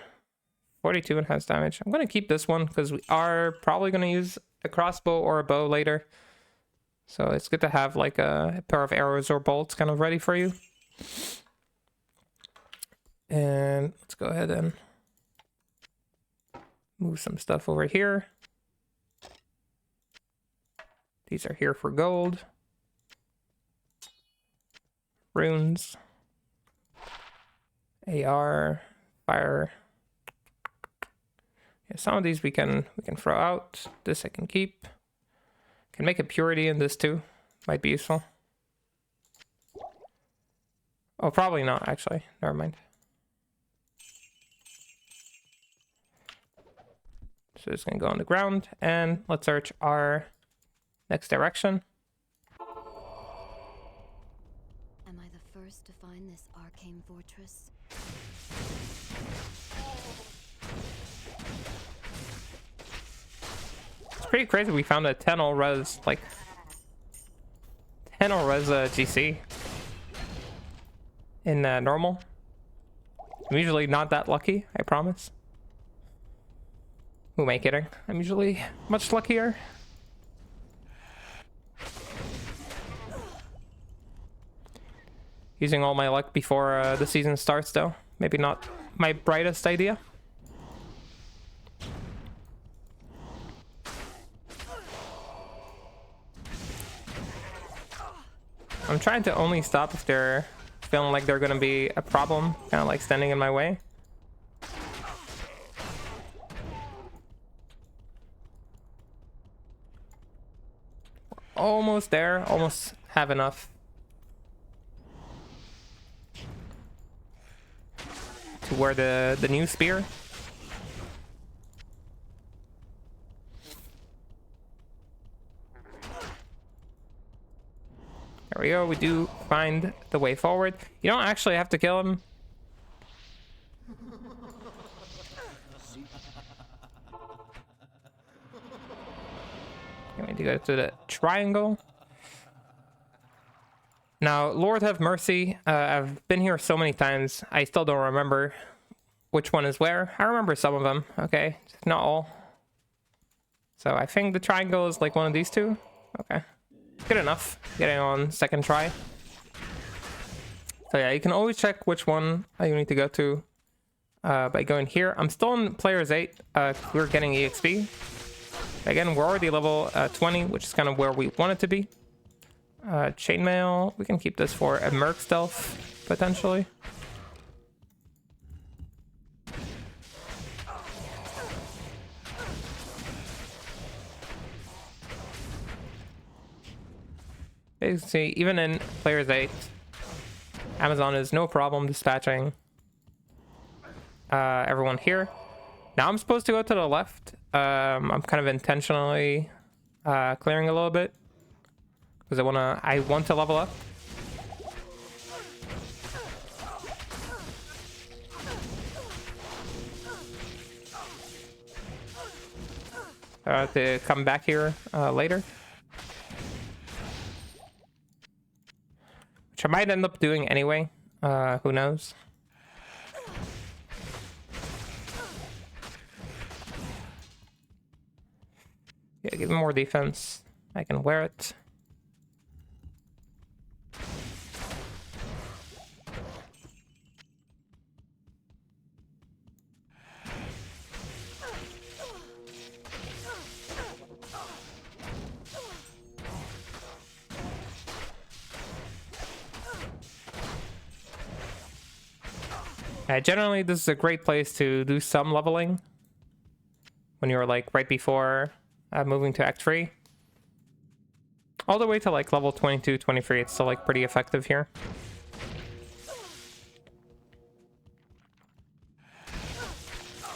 S1: 42 enhanced damage. I'm gonna keep this one because we are probably gonna use a crossbow or a bow later. So it's good to have like a pair of arrows or bolts kind of ready for you. And let's go ahead and move some stuff over here. These are here for gold. Runes. AR. Fire. Yeah, some of these we can throw out. This I can keep. Can make a purity in this too. Might be useful. Oh, probably not actually. Never mind. So it's gonna go on the ground and let's search our next direction.
S2: Am I the first to find this arcane fortress?
S1: It's pretty crazy we found a 10 all res, like 10 all res GC in normal. I'm usually not that lucky, I promise. Who am I kidding? I'm usually much luckier. Using all my luck before the season starts though. Maybe not my brightest idea. I'm trying to only stop if they're feeling like they're gonna be a problem, kind of like standing in my way. Almost there, almost have enough to wear the new spear. There we go, we do find the way forward. You don't actually have to kill him. You need to go to the triangle. Now, Lord have mercy. I've been here so many times. I still don't remember which one is where. I remember some of them, okay? Not all. So I think the triangle is like one of these two. Okay. Good enough. Getting on second try. So yeah, you can always check which one you need to go to by going here. I'm still in players 8. We're getting EXP. Again, we're already level 20, which is kind of where we want it to be. Chainmail, we can keep this for a merc stealth, potentially. As you can see, even in players 8, Amazon is no problem dispatching everyone here. Now I'm supposed to go to the left. I'm kind of intentionally clearing a little bit because I want to level up. To come back here later, which I might end up doing anyway. Who knows? Yeah, give him more defense. I can wear it. Generally, this is a great place to do some leveling when you're like right before moving to Act 3. All the way to like level 22, 23, it's still like pretty effective here.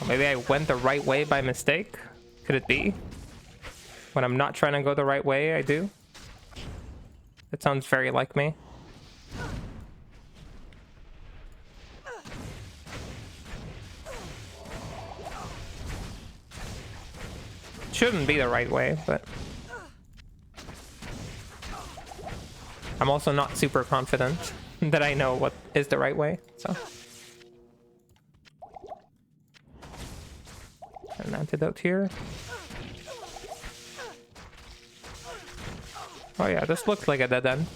S1: Maybe I went the right way by mistake. Could it be? When I'm not trying to go the right way, I do. That sounds very like me. Shouldn't be the right way, but I'm also not super confident that I know what is the right way, so. An antidote here. Oh yeah, this looks like a dead end.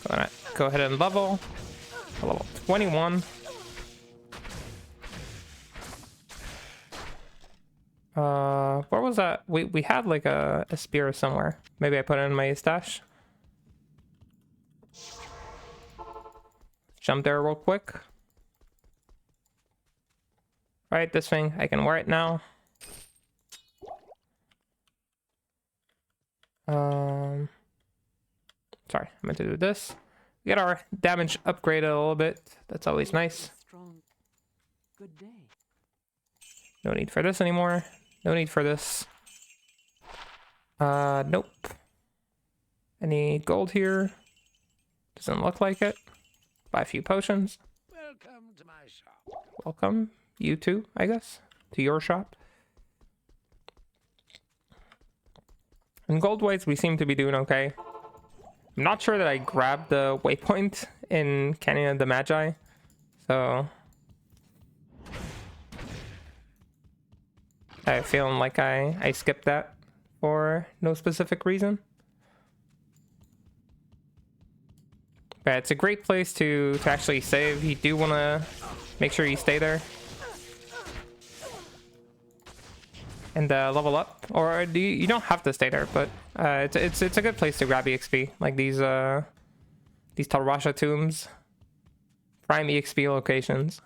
S1: Gonna go ahead and level 21. Where was that? We had like a spear somewhere. Maybe I put it in my stash. Jump there real quick. Right, this thing, I can wear it now. Sorry, I meant to do this. We get our damage upgraded a little bit. That's always nice.
S3: Strong. Good day.
S1: No need for this anymore. No need for this. Nope. Any gold here? Doesn't look like it. Buy a few potions.
S5: Welcome to my shop.
S1: Welcome, you too, I guess, to your shop. In gold weights, we seem to be doing okay. I'm not sure that I grabbed the waypoint in Canyon of the Magi, so I feel like I skipped that for no specific reason. But it's a great place to actually save. You do want to make sure you stay there and level up, or you don't have to stay there, but it's a good place to grab EXP, like these Talrasha tombs, prime EXP locations.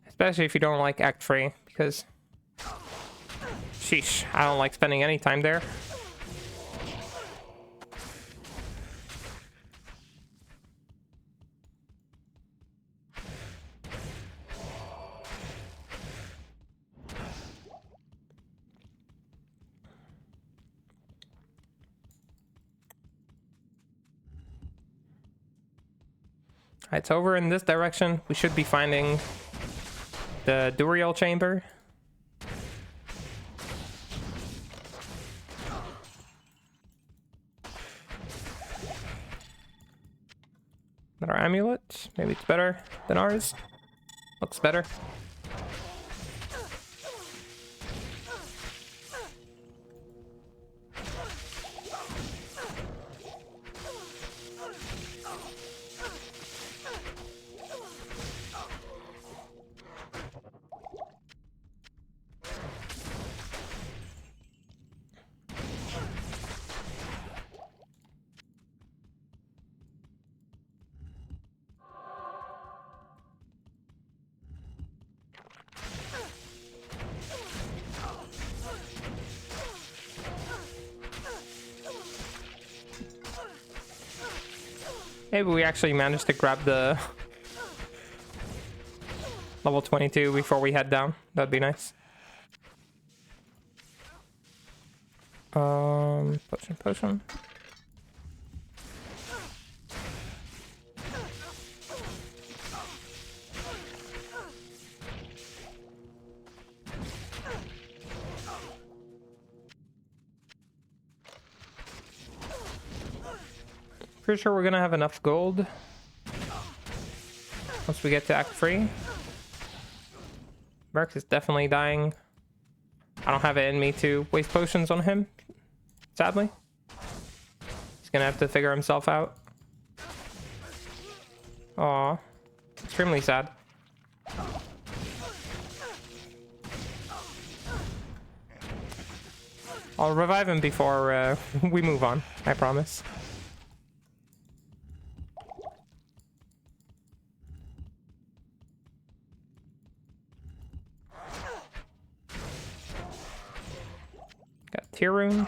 S1: Especially if you don't like Act 3, because sheesh, I don't like spending any time there. Alright, so over in this direction, we should be finding the Duriel chamber. Another amulet. Maybe it's better than ours. Looks better. Maybe we actually managed to grab the level 22 before we head down. That'd be nice. Potion. Pretty sure we're gonna have enough gold once we get to Act 3. Mark is definitely dying. I don't have it in me to waste potions on him, sadly. He's gonna have to figure himself out. Aw, extremely sad. I'll revive him before we move on, I promise. Got Tier Rune.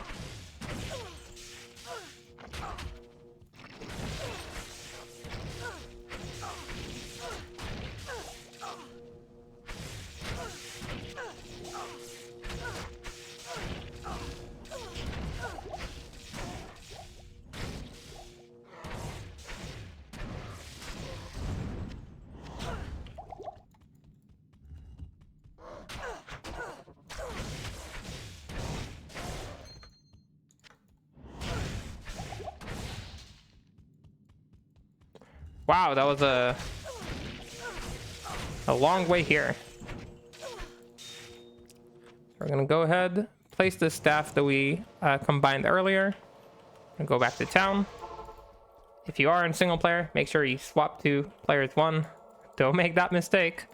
S1: Wow, that was a long way here. We're gonna go ahead, place the staff that we combined earlier, and go back to town. If you are in single player, make sure you swap to players 1. Don't make that mistake.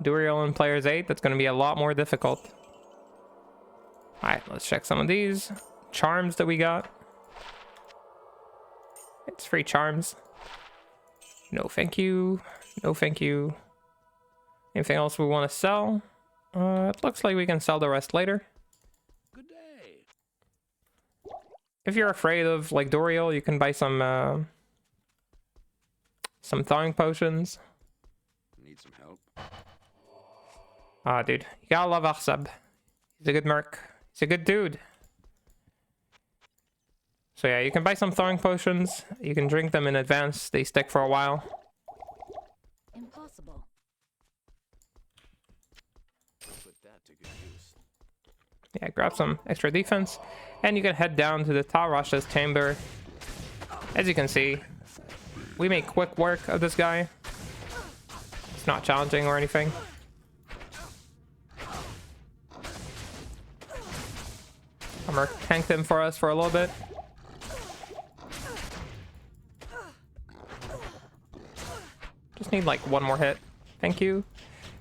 S1: Duriel in players 8, that's gonna be a lot more difficult. Alright, let's check some of these charms that we got. It's free charms. No thank you. No thank you. Anything else we want to sell? It looks like we can sell the rest later.
S5: Good day.
S1: If you're afraid of like Duriel, you can buy some thawing potions.
S5: Need some help?
S1: Ah, dude, you gotta love Arsab. He's a good merc. He's a good dude. So yeah, you can buy some thawing potions. You can drink them in advance. They stick for a while.
S2: Impossible.
S4: Put that to good use.
S1: Yeah, grab some extra defense. And you can head down to the Tarash's chamber. As you can see, we make quick work of this guy. It's not challenging or anything. Merc tanked him for us for a little bit. Just need like one more hit. Thank you.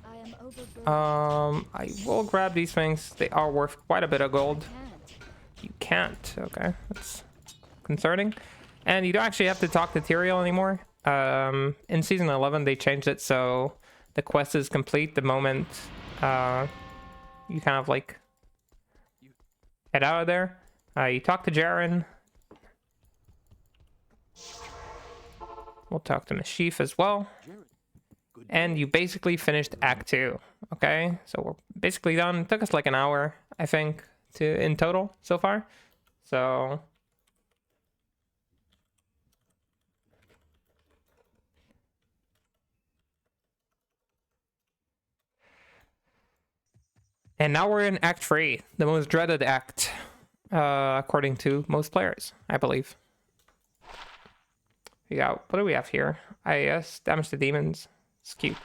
S2: I am overburdened.
S1: I will grab these things. They are worth quite a bit of gold.
S2: Can't.
S1: You can't. Okay, that's concerning. And you don't actually have to talk to Duriel anymore. In season 11, they changed it so the quest is complete the moment you kind of like head out of there. You talk to Jaren. We'll talk to Mephisto as well. And you basically finished Act 2. Okay, so we're basically done. It took us like an hour, I think, in total so far. So and now we're in Act 3, the most dreaded act, according to most players, I believe. We got, what do we have here? IAS, damage to demons. It's cute.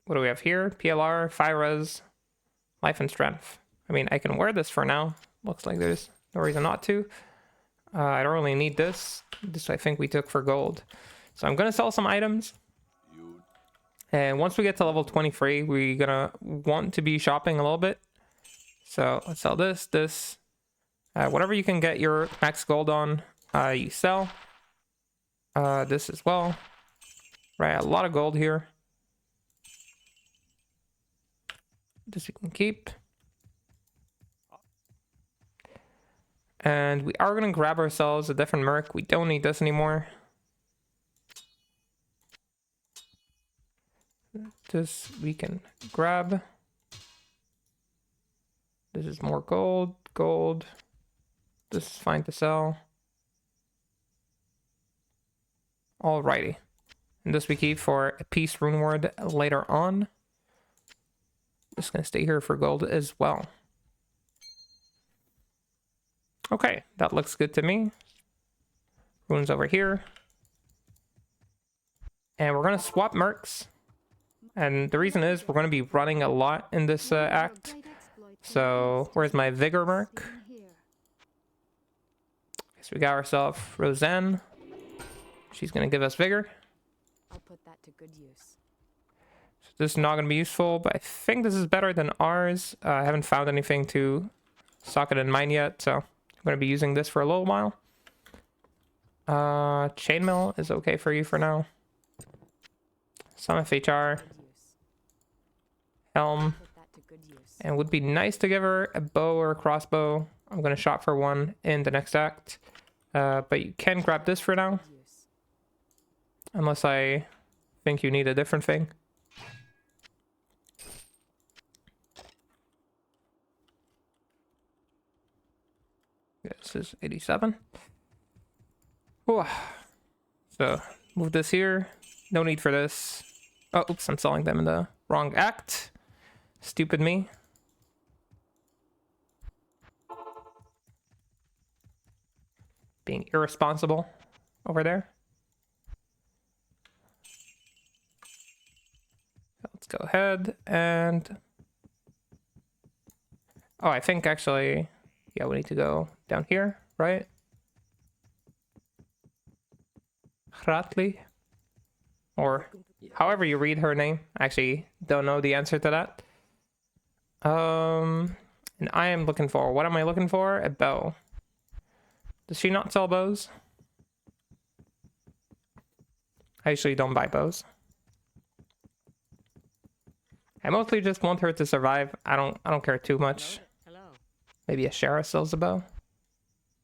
S1: What do we have here? PLR, Fyra's, life and strength. I mean, I can wear this for now. Looks like there's no reason not to. I don't really need this. This I think we took for gold. So I'm gonna sell some items. And once we get to level 23, we're gonna want to be shopping a little bit. So let's sell this, this. Whatever you can get your max gold on, you sell. This as well. Right, a lot of gold here. This we can keep. And we are gonna grab ourselves a different merc. We don't need this anymore. This we can grab. This is more gold, gold. This is fine to sell. Alrighty. And this we keep for a peace rune word later on. Just gonna stay here for gold as well. Okay, that looks good to me. Runes over here. And we're gonna swap mercs. And the reason is we're gonna be running a lot in this act. So where's my vigor merc? So we got ourselves Roseanne. She's gonna give us vigor.
S2: I'll put that to good use.
S1: So this is not gonna be useful, but I think this is better than ours. I haven't found anything to socket in mine yet, so I'm going to be using this for a little while. Chainmail is okay for you for now. Some FHR.
S2: Good use.
S1: Helm.
S2: Put that to good use.
S1: And would be nice to give her a bow or a crossbow. I'm going to shop for one in the next act. But you can grab this for now.
S2: Good use.
S1: Unless I think you need a different thing. This is 87. Whew. So move this here. No need for this. Oh, oops, I'm selling them in the wrong act. Stupid me. Being irresponsible over there. Let's go ahead and... Oh, I think actually... Yeah, we need to go down here, right? Hratli? Or however you read her name. I actually don't know the answer to that. And I am looking for... What am I looking for? A bow. Does she not sell bows? I usually don't buy bows. I mostly just want her to survive. I don't care too much. Maybe a Shara sells a bow.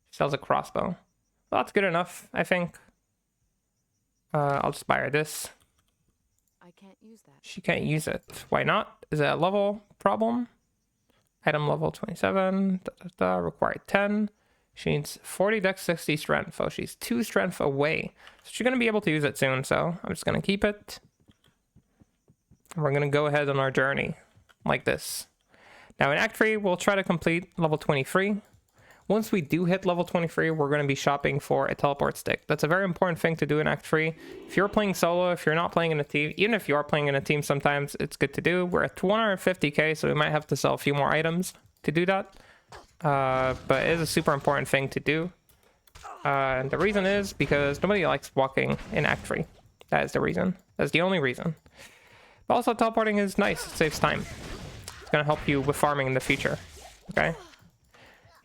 S1: She sells a crossbow. Well, that's good enough, I think. I'll just buy her this.
S2: I can't use that.
S1: She can't use it. Why not? Is it a level problem? Item level 27. Required 10. She needs 40 dex, 60 strength. Oh, she's 2 strength away. So she's going to be able to use it soon, so I'm just going to keep it. And we're going to go ahead on our journey like this. Now in Act 3, we'll try to complete level 23. Once we do hit level 23, we're going to be shopping for a teleport stick. That's a very important thing to do in Act 3. If you're playing solo, if you're not playing in a team, even if you are playing in a team sometimes, it's good to do. We're at 150k, so we might have to sell a few more items to do that. But it is a super important thing to do. And the reason is because nobody likes walking in Act 3. That is the reason. That's the only reason. But also teleporting is nice. It saves time. It's going to help you with farming in the future. Okay?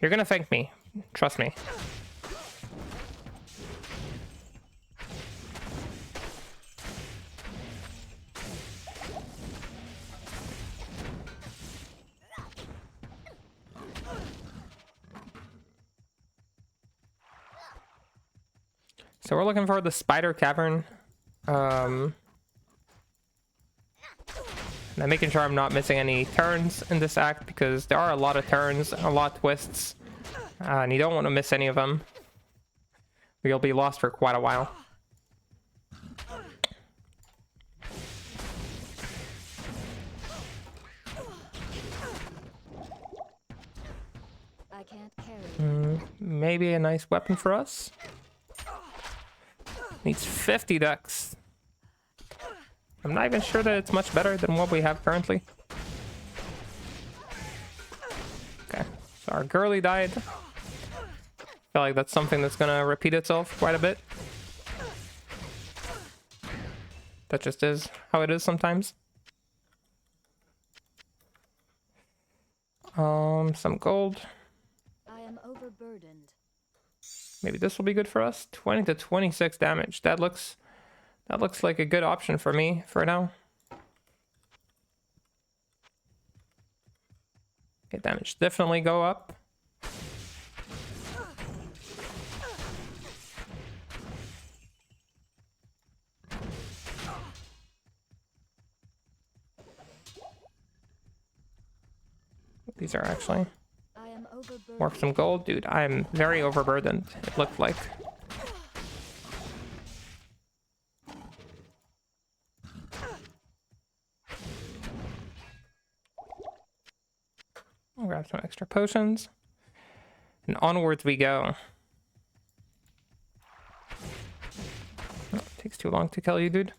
S1: You're going to thank me. Trust me. So we're looking for the spider cavern. And I'm making sure I'm not missing any turns in this act because there are a lot of turns and a lot of twists. And you don't want to miss any of them. Or you'll be lost for quite a while.
S2: I can't carry.
S1: Maybe a nice weapon for us. Needs 50 dex. I'm not even sure that it's much better than what we have currently. Okay, so our girly died. I feel like that's something that's gonna repeat itself quite a bit. That just is how it is sometimes. Some gold.
S2: I am overburdened.
S1: Maybe this will be good for us. 20 to 26 damage. That looks like a good option for me for now. Okay, damage definitely go up. These are actually
S2: I am overburdened.
S1: worth some gold. Dude, I'm very overburdened, it looked like. I'll grab some extra potions. And onwards we go. Oh, it takes too long to kill you, dude.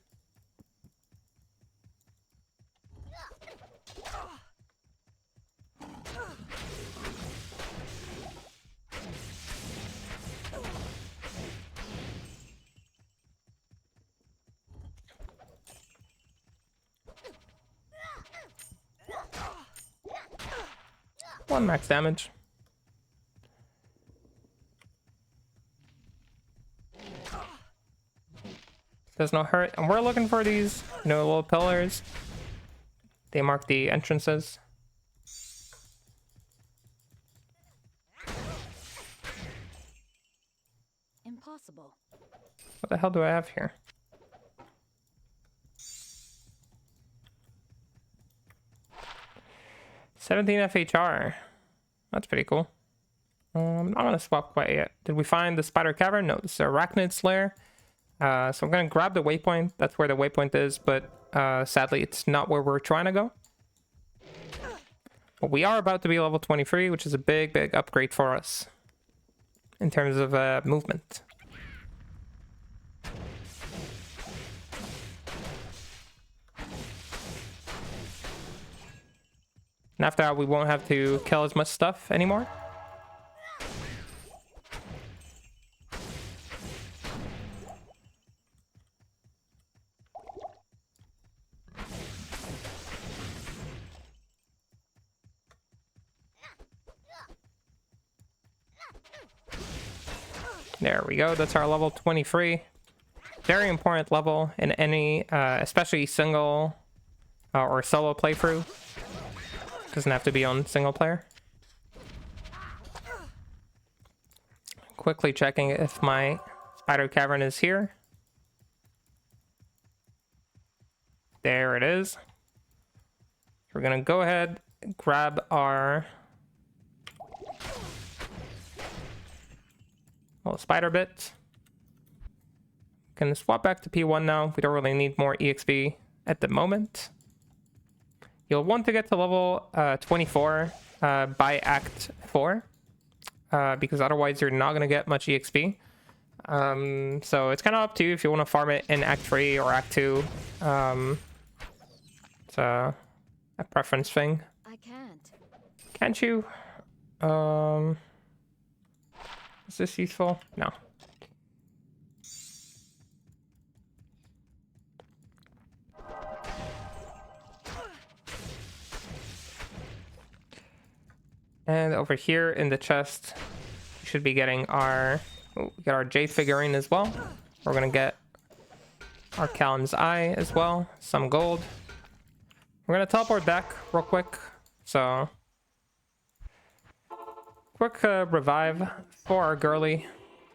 S1: One max damage. does not hurt. And we're looking for these, you know, little pillars. They mark the entrances.
S2: Impossible.
S1: What the hell do I have here? $17 FHR. That's pretty cool. I'm not gonna swap quite yet. Did we find the spider cavern? No, this is Arachnid's lair. So I'm gonna grab the waypoint. That's where the waypoint is, but sadly it's not where we're trying to go. But we are about to be level 23, which is a big upgrade for us in terms of movement. And after that, we won't have to kill as much stuff anymore. There we go. That's our level 23. Very important level in any, especially single or solo playthrough. Doesn't have to be on single player. Quickly checking if my spider cavern is here. There it is. We're gonna go ahead, grab our little spider bit. Can swap back to P1 now. We don't really need more EXP at the moment. You'll want to get to level 24 by Act 4, because otherwise you're not going to get much EXP. So it's kind of up to you if you want to farm it in Act 3 or Act 2. It's a preference thing.
S2: I can't.
S1: Can't you? Is this useful? No. And over here in the chest, we should be getting our... Oh, we got our Jade figurine as well. We're gonna get our Callum's Eye as well. Some gold. We're gonna teleport back real quick. So... Quick revive for our girly.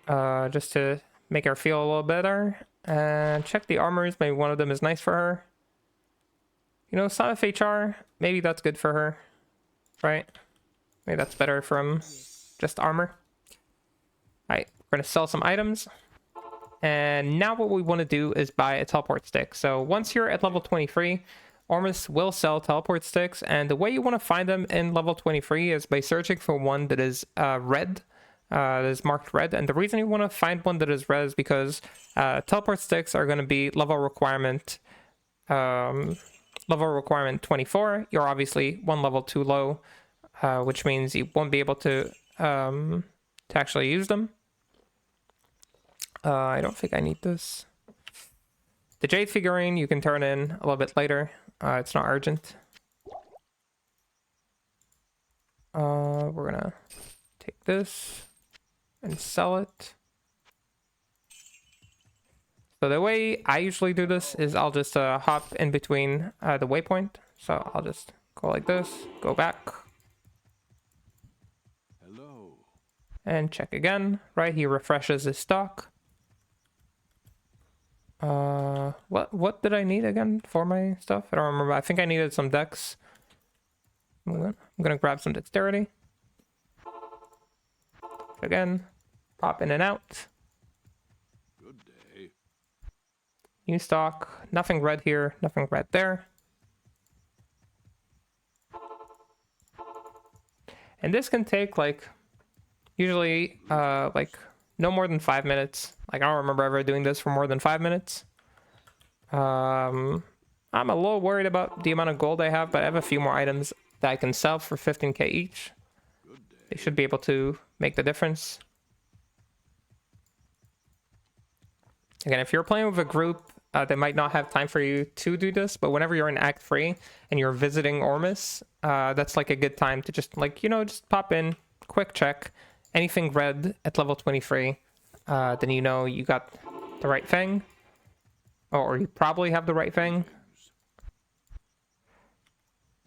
S1: Just to make her feel a little better. And check the armors. Maybe one of them is nice for her. You know, some FHR. Maybe that's good for her. Right? Maybe that's better from just armor. Alright, we're going to sell some items. And now what we want to do is buy a teleport stick. So once you're at level 23, Ormus will sell teleport sticks. And the way you want to find them in level 23 is by searching for one that is red. That is marked red. And the reason you want to find one that is red is because teleport sticks are going to be level requirement 24. You're obviously one level too low. Which means you won't be able to actually use them. I don't think I need this. The Jade figurine you can turn in a little bit later. It's not urgent. We're gonna take this and sell it. So the way I usually do this is I'll just hop in between the waypoint. So I'll just go like this, go back. And check again. Right, he refreshes his stock. What did I need again for my stuff? I don't remember. I think I needed some dex. I'm gonna grab some dexterity. Again, pop in and out.
S5: Good day.
S1: New stock. Nothing red here. Nothing red there. And this can take like... Usually, like, no more than 5 minutes. Like, I don't remember ever doing this for more than 5 minutes. I'm a little worried about the amount of gold I have, but I have a few more items that I can sell for 15k each. They should be able to make the difference. Again, if you're playing with a group, they might not have time for you to do this, but whenever you're in Act 3 and you're visiting Ormus, that's like a good time to just, like, you know, just pop in, quick check. Anything red at level 23, then you know you got the right thing. or you probably have the right thing.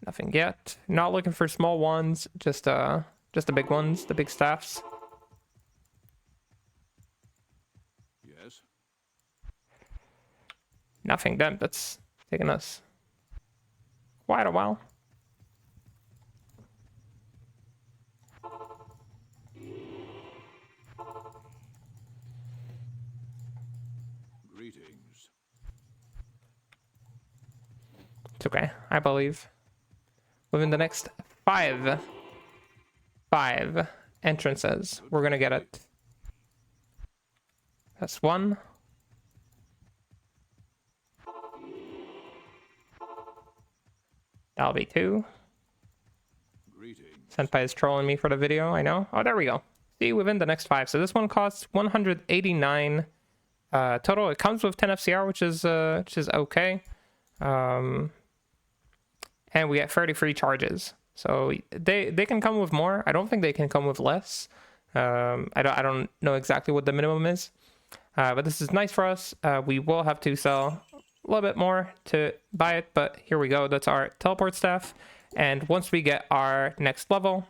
S1: Nothing yet. Not looking for small ones, just the big ones, the big staffs.
S5: Yes.
S1: Nothing then. That's taken us quite a while.
S5: Greetings.
S1: It's okay. I believe within the next five entrances, we're gonna get it. That's one. That'll be two.
S5: Greetings.
S1: Senpai is trolling me for the video, I know. Oh, there we go. See, within the next 5. So this one costs 189 total. It comes with 10 FCR, which is okay. And we get 33 charges. So they can come with more. I don't think they can come with less. I don't know exactly what the minimum is. But this is nice for us. We will have to sell a little bit more to buy it, but here we go. That's our teleport staff. And once we get our next level,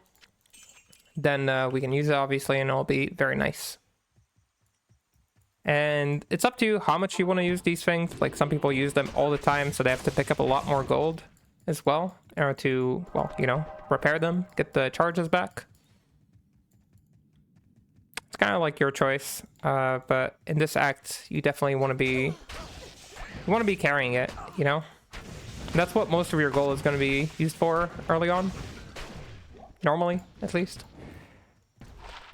S1: then we can use it, obviously, and it'll be very nice. And it's up to you how much you want to use these things. Like, some people use them all the time, so they have to pick up a lot more gold as well, or to, well, you know, repair them, get the charges back. It's kind of like your choice, but in this act, you definitely want to be carrying it, you know? And that's what most of your gold is going to be used for early on. Normally, at least.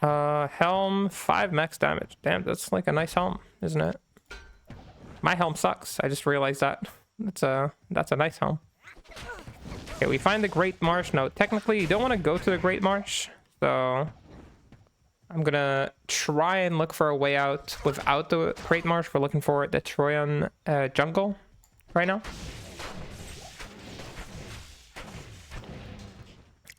S1: Helm, 5 max damage. Damn, that's like a nice helm, isn't it? My helm sucks. I just realized that. That's a nice helm. Okay, we find the Great Marsh. No, technically, you don't want to go to the Great Marsh. So I'm gonna try and look for a way out without the Great Marsh. We're looking for the Troyan jungle right now.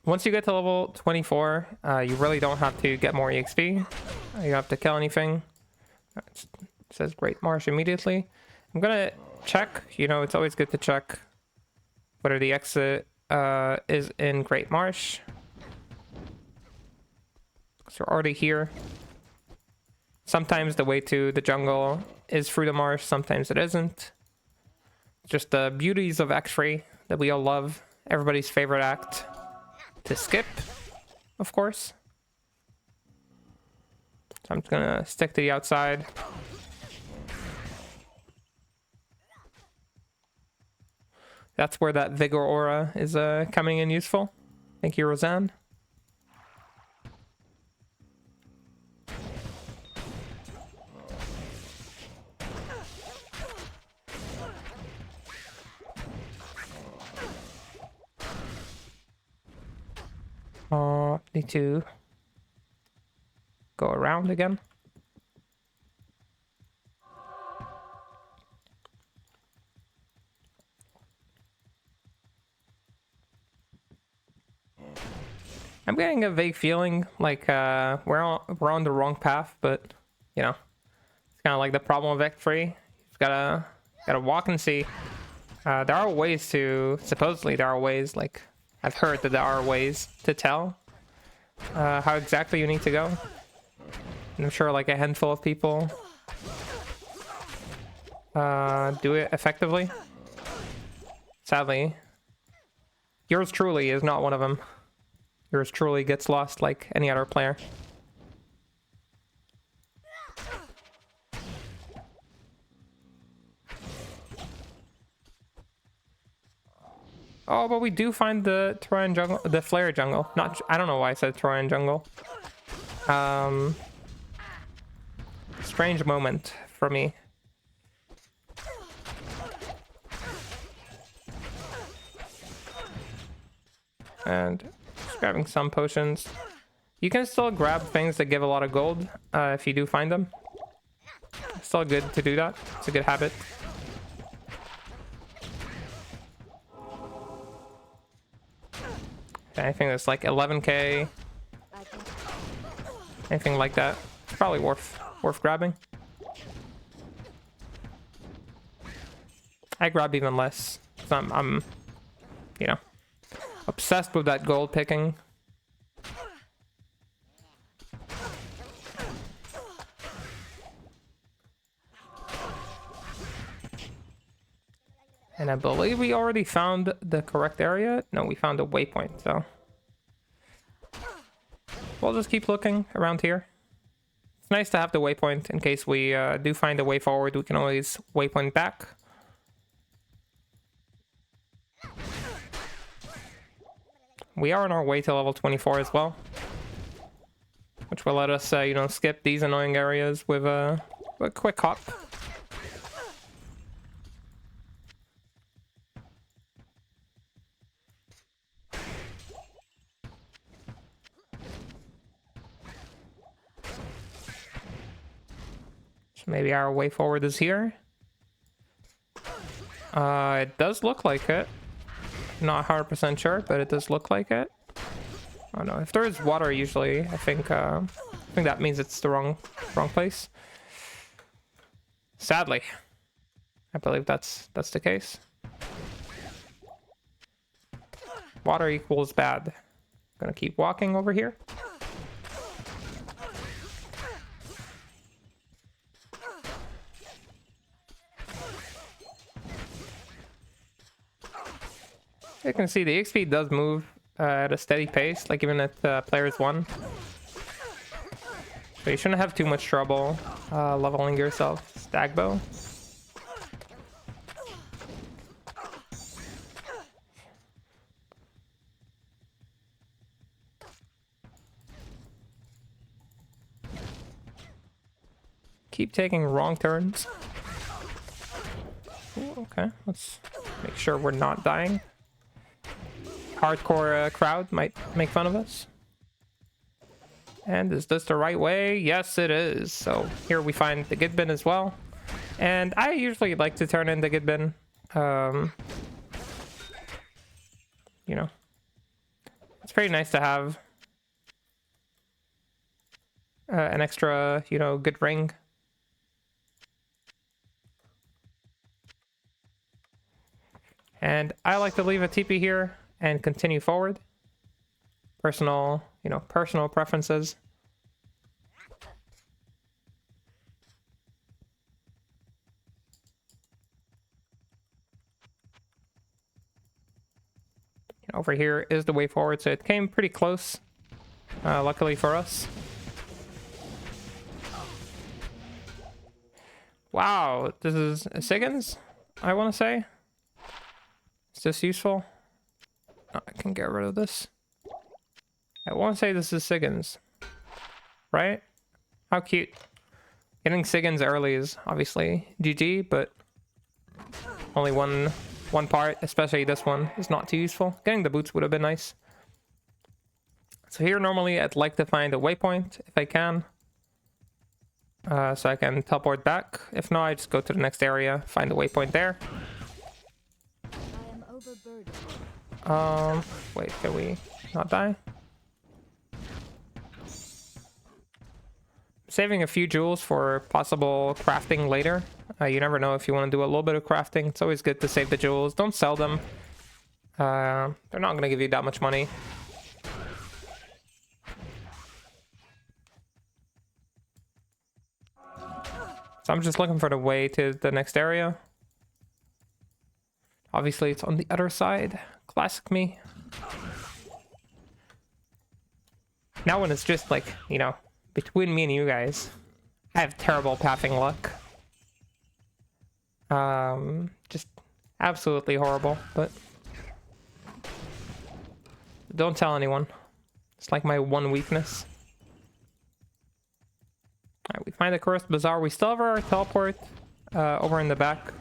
S1: Once you get to level 24, you really don't have to get more EXP. You have to kill anything. It says Great Marsh immediately. I'm gonna check. You know, it's always good to check whether the exit is in Great Marsh. So we're already here. Sometimes the way to the jungle is through the marsh, sometimes it isn't. Just the beauties of Act 3 that we all love. Everybody's favorite act to skip, of course. So I'm just gonna stick to the outside. That's where that Vigor aura is coming in useful. Thank you, Roseanne. Need to go around again. I'm getting a vague feeling like we're on the wrong path, but you know, it's kind of like the problem of Act 3. You've gotta walk and see. There are ways to, supposedly there are ways, like I've heard that there are ways to tell how exactly you need to go. And I'm sure like a handful of people do it effectively. Sadly, yours truly is not one of them. Yours truly gets lost like any other player. Oh, but we do find the Troyan jungle, the Flayer jungle. Not, I don't know why I said Troyan jungle. Strange moment for me. And just grabbing some potions. You can still grab things that give a lot of gold if you do find them. It's still good to do that. It's a good habit. Anything that's like 11k, anything like that, it's probably worth grabbing. I grab even less. So I'm, you know, obsessed with that gold picking. And I believe we already found the correct area. No, we found a waypoint, so we'll just keep looking around here. It's nice to have the waypoint in case we do find a way forward. We can always waypoint back. We are on our way to level 24 as well, which will let us, you know, skip these annoying areas with a quick hop. Maybe our way forward is here. It does look like it. Not 100% sure, but it does look like it. Oh no, if there is water usually, I think that means it's the wrong place. Sadly, I believe that's the case. Water equals bad. Gonna keep walking over here. You can see the XP does move at a steady pace, like even at players 1. So you shouldn't have too much trouble leveling yourself. Stag bow. Keep taking wrong turns. Ooh, okay, let's make sure we're not dying. Hardcore crowd might make fun of us. And is this the right way? Yes, it is. So here we find the good bin as well. And I usually like to turn in the good bin. You know, it's pretty nice to have an extra, you know, good ring. And I like to leave a TP here and continue forward. Personal, you know, personal preferences. Over here is the way forward, so it came pretty close, luckily for us. Wow, this is Siggins, I want to say. Is this useful? Oh, I can get rid of this. I want to say this is Siggins, right? How cute. Getting Siggins early is obviously GG, but only one part, especially this one, is not too useful. Getting the boots would have been nice. So here normally I'd like to find a waypoint if I can. So I can teleport back. If not, I just go to the next area, find the waypoint there. Wait, can we not die? Saving a few jewels for possible crafting later. You never know if you want to do a little bit of crafting. It's always good to save the jewels. Don't sell them. They're not going to give you that much money. So I'm just looking for the way to the next area. Obviously, it's on the other side. Classic me. Now when it's just like, you know, between me and you guys, I have terrible pathing luck. Just absolutely horrible, but don't tell anyone. It's like my one weakness. Alright, we find the Cursed Bazaar. We still have our teleport over in the back.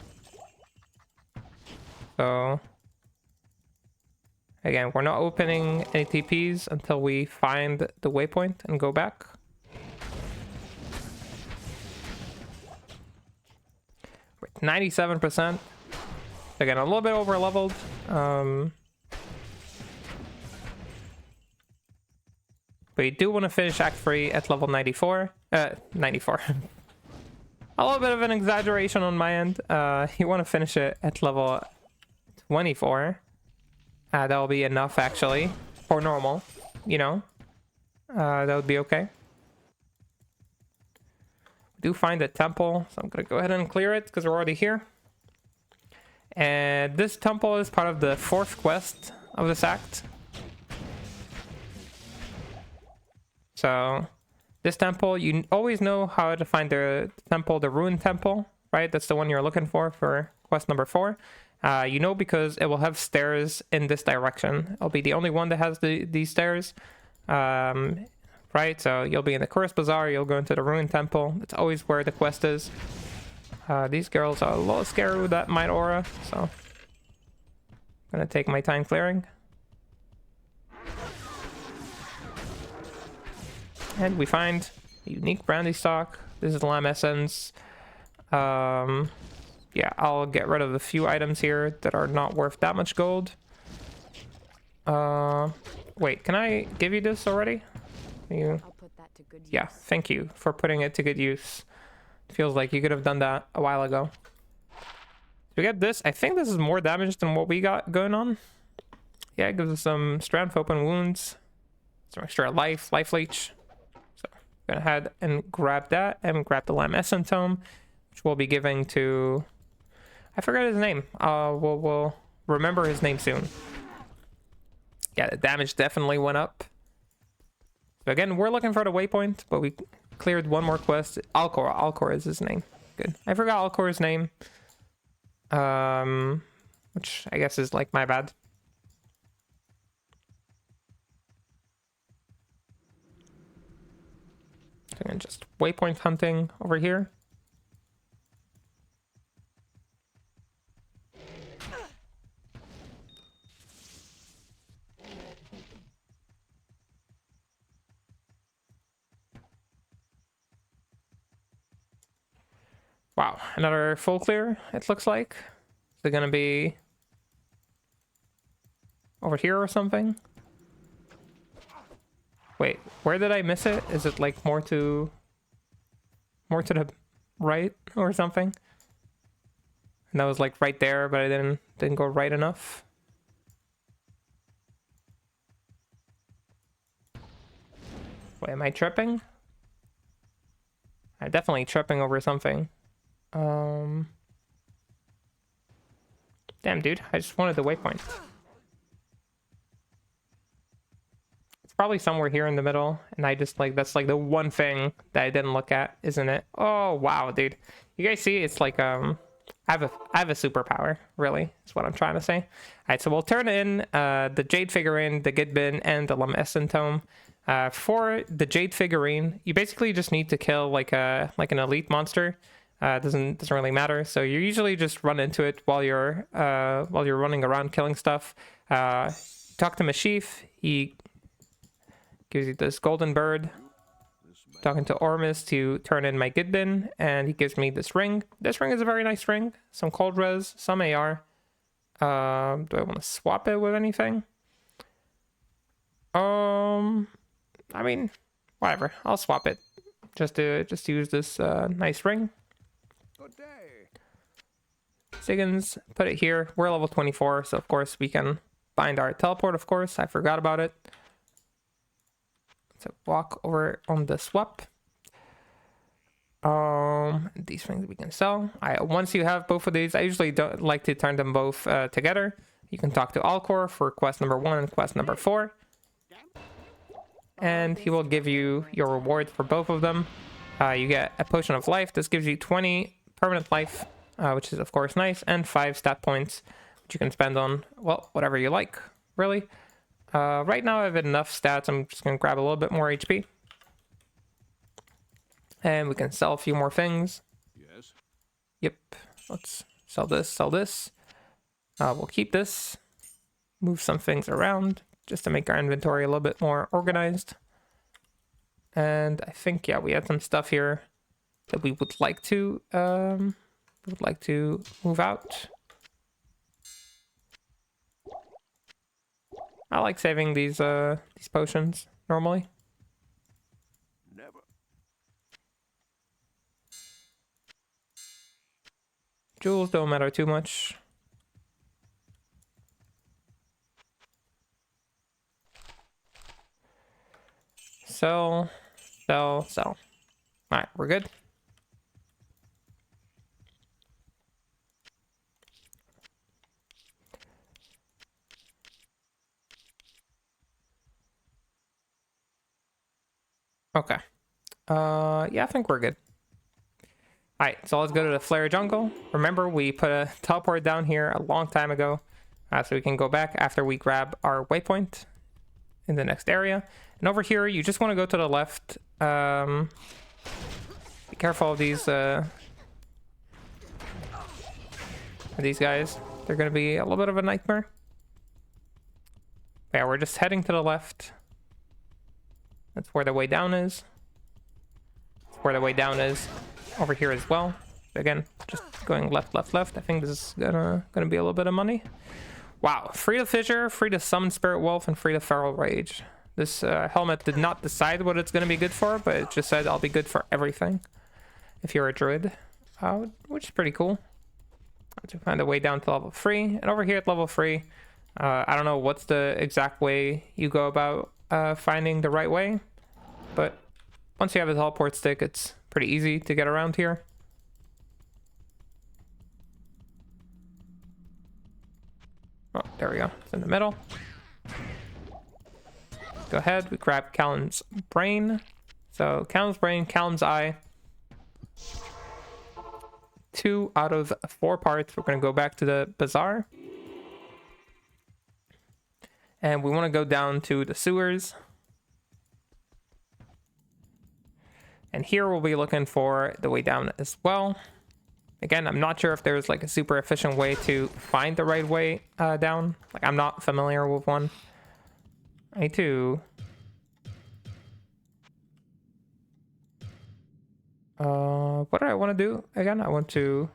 S1: So again, we're not opening any TPs until we find the waypoint and go back. We're at 97%. Again, a little bit over leveled. But you do want to finish Act 3 at level 94. 94. a little bit of an exaggeration on my end. You want to finish it at level 24. That'll be enough, actually, for normal, you know. That would be okay. We do find a temple, so I'm going to go ahead and clear it because we're already here. And this temple is part of the 4th quest of this act. So this temple, you always know how to find the temple, the ruined temple, right? That's the one you're looking for quest number 4. You know, because it will have stairs in this direction. It'll be the only one that has these stairs. Right, so you'll be in the Cursed Bazaar, you'll go into the ruined temple. It's always where the quest is. These girls are a little scary with that Might Aura, so I'm gonna take my time clearing. And we find a unique brandy stock. This is Lamb Essence. Yeah, I'll get rid of a few items here that are not worth that much gold. Wait, can I give you this already?
S2: I'll put that to good use.
S1: Yeah, thank you for putting it to good use. Feels like you could have done that a while ago. We get this. I think this is more damage than what we got going on. Yeah, it gives us some strength, open wounds, some extra life leech. So I'm gonna head and grab that and grab the Lamb Essence Tome, which we'll be giving to... I forgot his name. We'll remember his name soon. Yeah, the damage definitely went up. So again, we're looking for the waypoint, but we cleared one more quest. Alcor is his name. Good. I forgot Alcor's name. Which I guess is like my bad. So again, just waypoint hunting over here. Wow, another full clear, it looks like. Is it gonna be over here or something? Wait, where did I miss it? Is it like more to the right or something? And that was like right there, but I didn't go right enough. Wait, am I tripping? I'm definitely tripping over something. Damn, dude, I just wanted the waypoint. It's probably somewhere here in the middle, and I just like, that's like the one thing that I didn't look at, isn't it? Oh wow, dude, you guys see? It's like I have a superpower, really, is what I'm trying to say. All right, so we'll turn in the Jade figurine, the Gidbin, and the Lamb Essence Tome. For the Jade figurine, you basically just need to kill like an elite monster. Doesn't really matter. So you usually just run into it while you're running around killing stuff. Talk to Mashif. He gives you this golden bird. Talking to Ormus to turn in my Gidbin, and he gives me this ring. This ring is a very nice ring. Some cold res, some AR. Do I want to swap it with anything? I mean, whatever. I'll swap it. Just to use this nice ring.
S5: Good day.
S1: Siggins, put it here. We're level 24, so of course we can bind our teleport, of course. I forgot about it. So walk over on the swap. These things we can sell. Once you have both of these, I usually don't like to turn them both together. You can talk to Alcor for quest number 1 and quest number 4. And he will give you your reward for both of them. You get a potion of life. This gives you 20 permanent life, which is of course nice, and 5 stat points, which you can spend on, well, whatever you like, really. Right now I have enough stats. I'm just gonna grab a little bit more HP. And we can sell a few more things.
S5: Yes.
S1: Yep, let's sell this. We'll keep this, move some things around, just to make our inventory a little bit more organized. And I think, yeah, we had some stuff here that we would like to move out. I like saving these potions normally.
S5: Never.
S1: Jewels don't matter too much. Sell, sell, sell. All right, we're good. Okay. Yeah, I think we're good. All right, so let's go to the Flayer jungle. Remember, we put a teleport down here a long time ago, so we can go back after we grab our waypoint in the next area. And over here, you just want to go to the left. Be careful of these guys. They're going to be a little bit of a nightmare. Yeah, we're just heading to the left. That's where the way down is. That's where the way down is. Over here as well. Again, just going left, left, left. I think this is gonna be a little bit of money. Wow, free to Fissure, free to Summon Spirit Wolf, and free to Feral Rage. This helmet did not decide what it's gonna be good for, but it just said I'll be good for everything. If you're a druid, which is pretty cool. To find a way down to level 3, and over here at level 3, I don't know what's the exact way you go about finding the right way, but once you have a teleport stick, it's pretty easy to get around here. Oh, there we go. It's in the middle. Go ahead. We grab Callum's brain. So Callum's brain, Callum's eye. 2 out of 4 parts. We're going to go back to the bazaar. And we want to go down to the sewers. And here we'll be looking for the way down as well. Again, I'm not sure if there's like a super efficient way to find the right way down. Like, I'm not familiar with one. I need to... what do I want to do? Again, I want to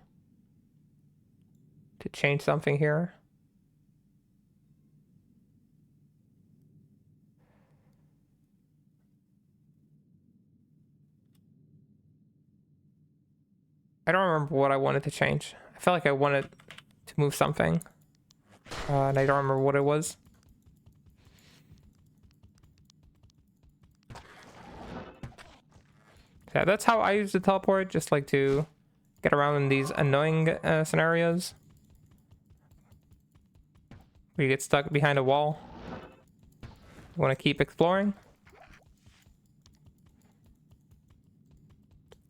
S1: change something here. I don't remember what I wanted to change. I felt like I wanted to move something. And I don't remember what it was. Yeah, that's how I use the teleport, just like to get around in these annoying scenarios. Where you get stuck behind a wall. You want to keep exploring.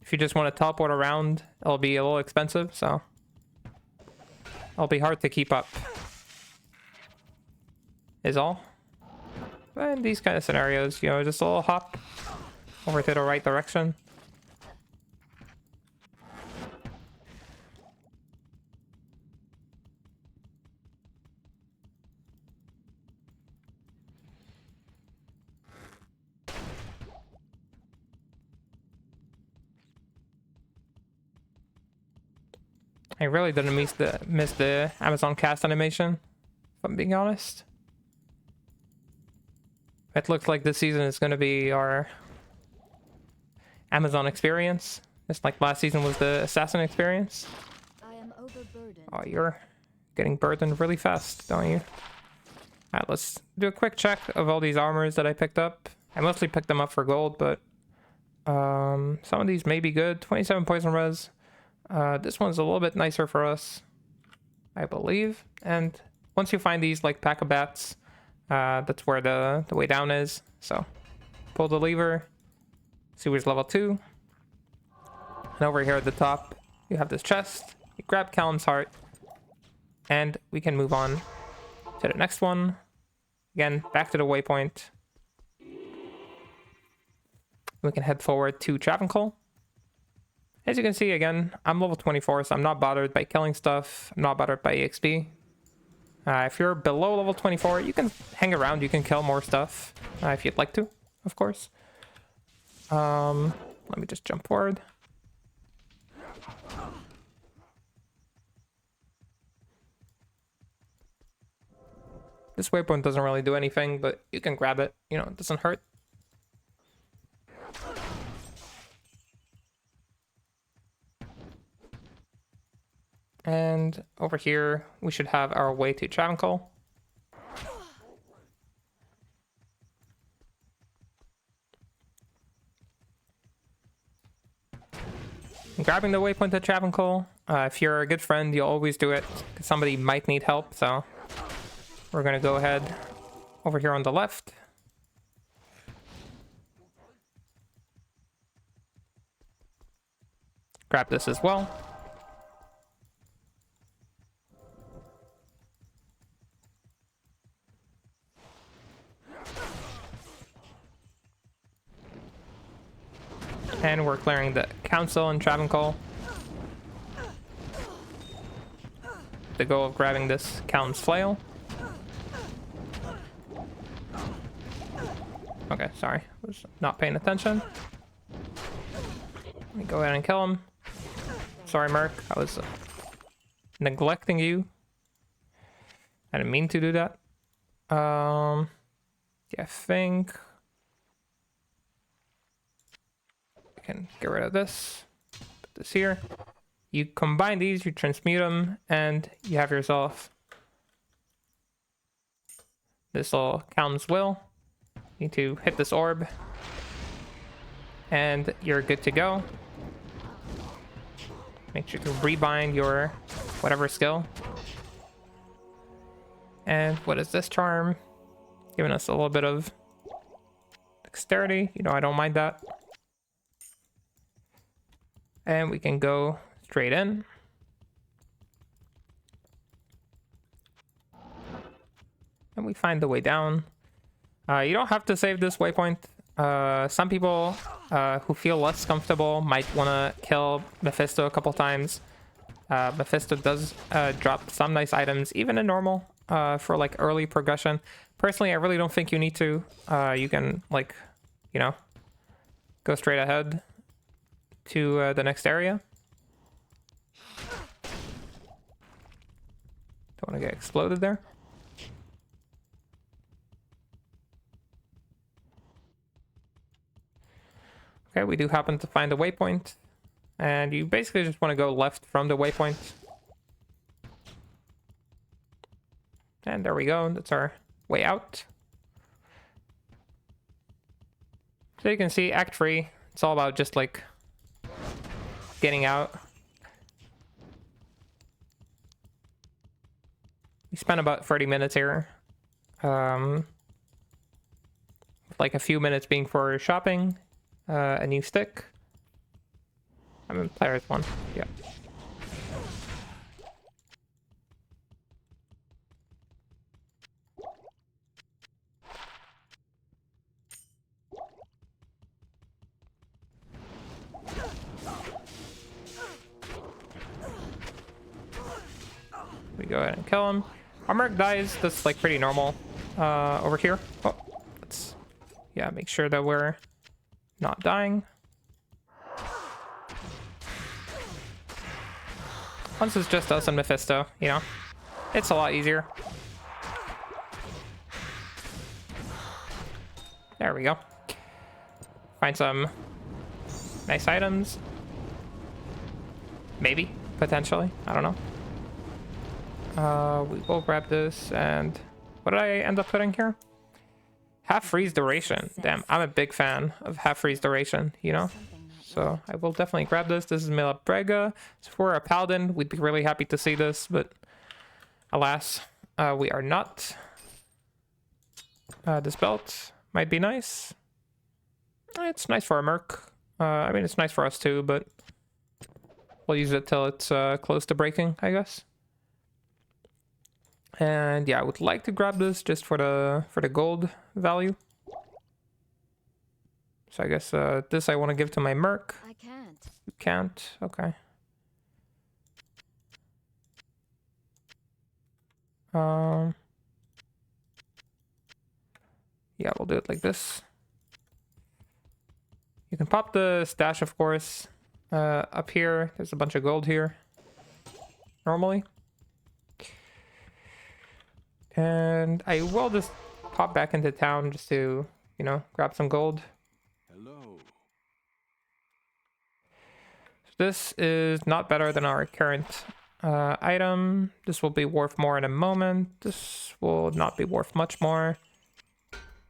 S1: If you just want to teleport around, it'll be a little expensive, so it'll be hard to keep up. Is all. But in these kind of scenarios, you know, just a little hop over to the right direction. I really didn't miss the Amazon cast animation, if I'm being honest. It looks like this season is going to be our Amazon experience. Just like last season was the Assassin experience.
S2: I am overburdened.
S1: Oh, you're getting burdened really fast, don't you? Alright, let's do a quick check of all these armors that I picked up. I mostly picked them up for gold, but some of these may be good. 27 poison res. This one's a little bit nicer for us, I believe. And once you find these like pack of bats, that's where the way down is. So pull the lever. Sewer's level 2. And over here at the top, you have this chest. You grab Callum's heart, and we can move on to the next one. Again, back to the waypoint. We can head forward to Travincal. As you can see, again, I'm level 24, so I'm not bothered by killing stuff. I'm not bothered by EXP. If you're below level 24, you can hang around. You can kill more stuff if you'd like to, of course. Let me just jump forward. This waypoint doesn't really do anything, but you can grab it. You know, it doesn't hurt. And over here, we should have our way to Travincal. Grabbing the waypoint at Travincal. If you're a good friend, you'll always do it, because somebody might need help, so we're gonna go ahead over here on the left. Grab this as well. And we're clearing the council in Travincal. The goal of grabbing this Count's Flail. Okay, sorry. Was not paying attention. Let me go ahead and kill him. Sorry, Merc. I was neglecting you. I didn't mean to do that. Yeah, I think I can get rid of this. Put this here. You combine these, you transmute them, and you have yourself this little Count's Will. You need to hit this orb, and you're good to go. Make sure to rebind your whatever skill. And what is this charm? Giving us a little bit of dexterity. You know, I don't mind that. And we can go straight in. And we find the way down. You don't have to save this waypoint. Some people who feel less comfortable might want to kill Mephisto a couple times. Mephisto does drop some nice items, even in normal, for like early progression. Personally, I really don't think you need to. You can, like, you know, go straight ahead to the next area. Don't want to get exploded there. Okay, we do happen to find a waypoint, and you basically just want to go left from the waypoint. And there we go, that's our way out. So you can see, Act 3, it's all about just like getting out. We spent about 30 minutes here. Like a few minutes being for shopping. A new stick. I'm in players 1. Yeah. We go ahead and kill him. Our Merc dies. That's like pretty normal. Over here. Oh, let's make sure that we're not dying. Once it's just us and Mephisto, you know, it's a lot easier. There we go. Find some nice items. Maybe, potentially, I don't know. We will grab this, and what did I end up putting here? Half freeze duration. Damn, I'm a big fan of half freeze duration, you know? So I will definitely grab this. This is Mila Brega. So for a paladin, we'd be really happy to see this, but alas, we are not. This belt might be nice. It's nice for a merc. I mean, it's nice for us too, but we'll use it till it's close to breaking, I guess. And yeah, I would like to grab this just for the gold value. So I guess this I want to give to my merc.
S2: I can't.
S1: You can't? Okay. Yeah, we'll do it like this. You can pop the stash, of course, up here. There's a bunch of gold here. Normally. And I will just pop back into town just to, you know, grab some gold.
S5: Hello.
S1: This is not better than our current Item. This will be worth more in a moment. This will not be worth much more.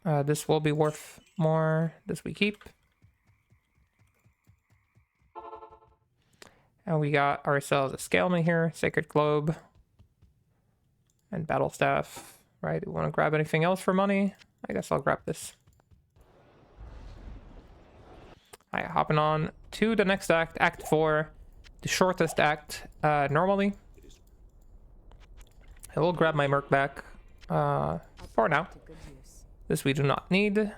S1: This will be worth more. This we keep. And we got ourselves a Scaleman here, Sacred Globe, and Battle Staff. Right, do we want to grab anything else for money? I guess I'll grab this. Alright, hopping on to the next act, Act 4. The shortest act, normally. I will grab my Merc back, for now. This we do not need.
S5: The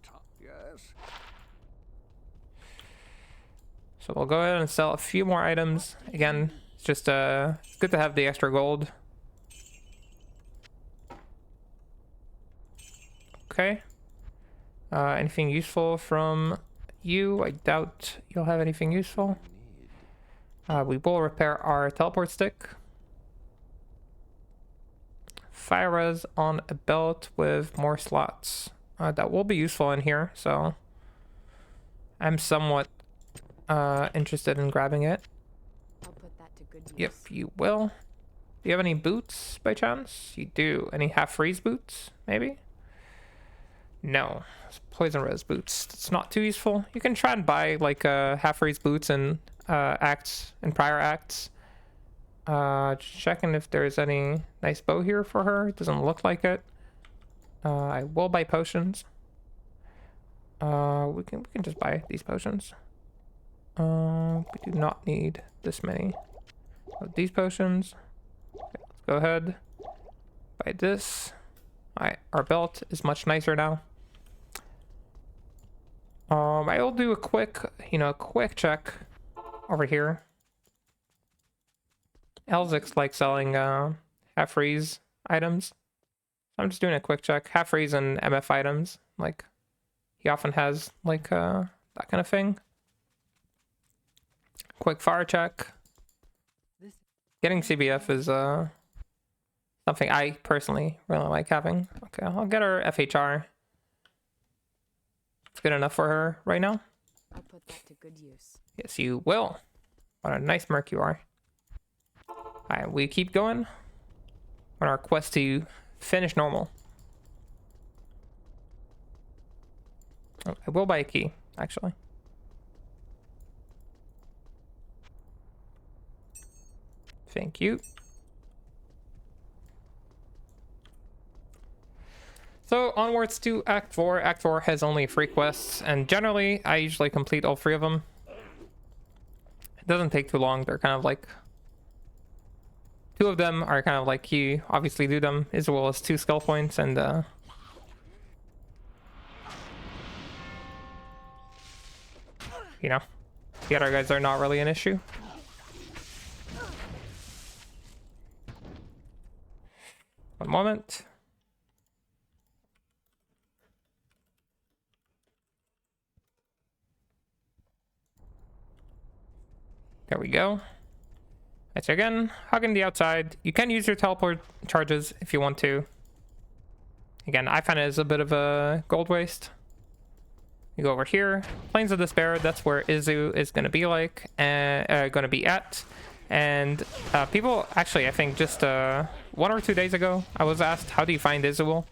S5: top, yes.
S1: So we'll go ahead and sell a few more items. Again, it's just good to have the extra gold. Okay. Anything useful from you? I doubt you'll have anything useful. We will repair our teleport stick. Fire res on a belt with more slots. That will be useful in here, so I'm somewhat interested in grabbing it.
S2: I'll put that to good use.
S1: Yep, you will. Do you have any boots by chance? You do. Any half freeze boots, maybe? No. It's poison res boots. It's not too useful. You can try and buy like half freeze boots in acts and prior acts. Just checking if there's any nice bow here for her. It doesn't look like it. I will buy potions. We can just buy these potions. We do not need this many of these potions. Okay, let's go ahead. Buy this. Alright, our belt is much nicer now. I will do a quick check over here. Lv6 likes selling half freeze items. I'm just doing a quick check. Half freeze and MF items. Like, he often has like that kind of thing. Quick fire check. Getting CBF is something I personally really like having. Okay, I'll get her FHR. It's good enough for her right now.
S2: I'll put that to good use.
S1: Yes, you will. What a nice merc you are. Alright, we keep going on our quest to finish normal. Oh, I will buy a key, actually. Thank you. So onwards to Act 4. Act 4 has only 3 quests, and generally I usually complete all 3 of them. It doesn't take too long. They're kind of like... 2 of them are kind of like you obviously do them. Izual has 2 skill points, and you know, the other guys are not really an issue. One moment. There we go. Let's again, hugging the outside. You can use your teleport charges if you want to. Again, I find it as a bit of a gold waste. You go over here, Plains of Despair. That's where Izu is going to be like, and going to be at. And people actually, I think just 1 or 2 days ago, I was asked, how do you find Izual?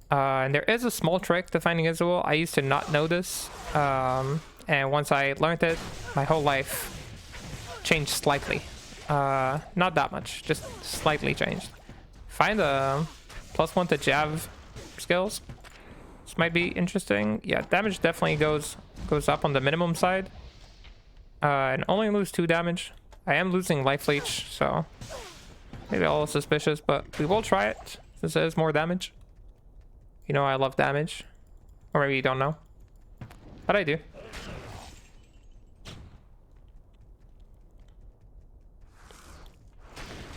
S1: And there is a small trick to finding Izual. I used to not know this, and once I learned it, my whole life changed slightly. Not that much, just slightly changed. Find a +1 to Jav skills. This might be interesting. Yeah, damage definitely goes up on the minimum side. And only lose 2 damage. I am losing life leech, so maybe a little suspicious, but we will try it since it is more damage. You know I love damage. Or maybe you don't know. But I do.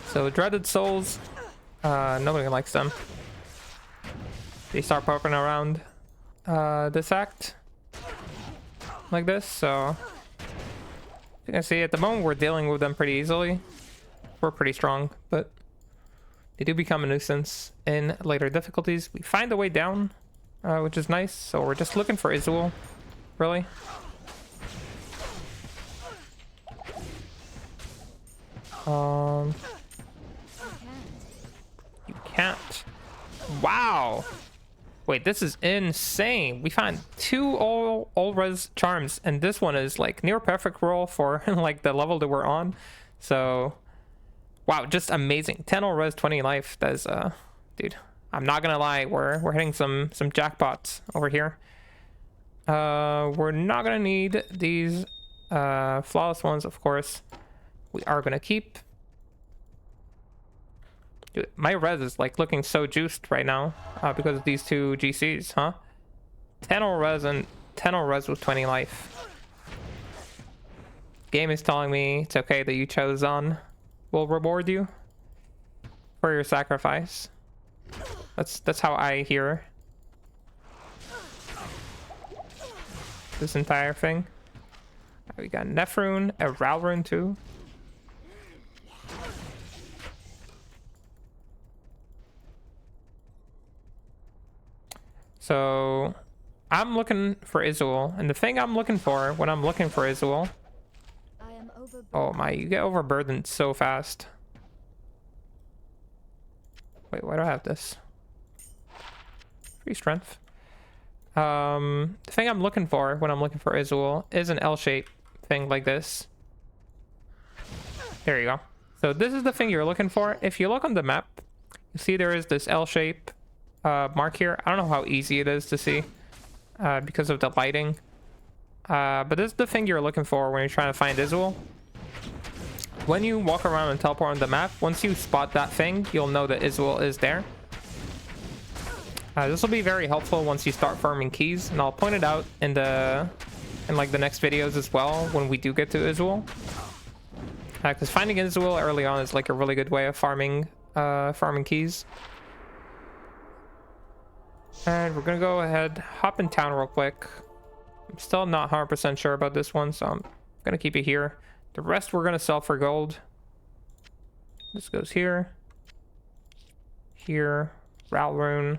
S1: So Dreaded Souls, nobody likes them. They start popping around this act like this, so you can see at the moment we're dealing with them pretty easily. We're pretty strong, but they do become a nuisance in later difficulties. We find a way down, which is nice, so we're just looking for Izual, really. Um,
S2: I can't.
S1: you can't. Wow. Wait, this is insane. We found 2 all res charms, and this one is like near perfect roll for like the level that we're on. So, wow, just amazing. 10 all res, 20 life. That is, dude. I'm not gonna lie, we're hitting some jackpots over here. We're not gonna need these flawless ones, of course. We are gonna keep. Dude, my res is like looking so juiced right now because of these 2 GCs, huh? 10 ul res and 10 ul res with 20 life. Game is telling me it's okay that you chose on. We'll reward you for your sacrifice. That's how I hear this entire thing. We got Nephrune, a Ralrune too. So I'm looking for Izual, and the thing I'm looking for when I'm looking for Izual,
S2: I am overburdened.
S1: oh my, you get overburdened so fast. Wait, why do I have this? Free strength. The thing I'm looking for when I'm looking for Izual is an L-shape thing like this. There you go. So this is the thing you're looking for. If you look on the map, you see there is this L-shape mark here. I don't know how easy it is to see because of the lighting. But this is the thing you're looking for when you're trying to find Izual. When you walk around and teleport on the map, once you spot that thing, you'll know that Izual is there. This will be very helpful once you start farming keys, and I'll point it out in like the next videos as well when we do get to Izual. Because finding Izual early on is like a really good way of farming keys. And we're gonna go ahead, hop in town real quick. I'm still not 100% sure about this one, so I'm gonna keep it here. The rest we're gonna sell for gold. This goes here. Here. Ralrune.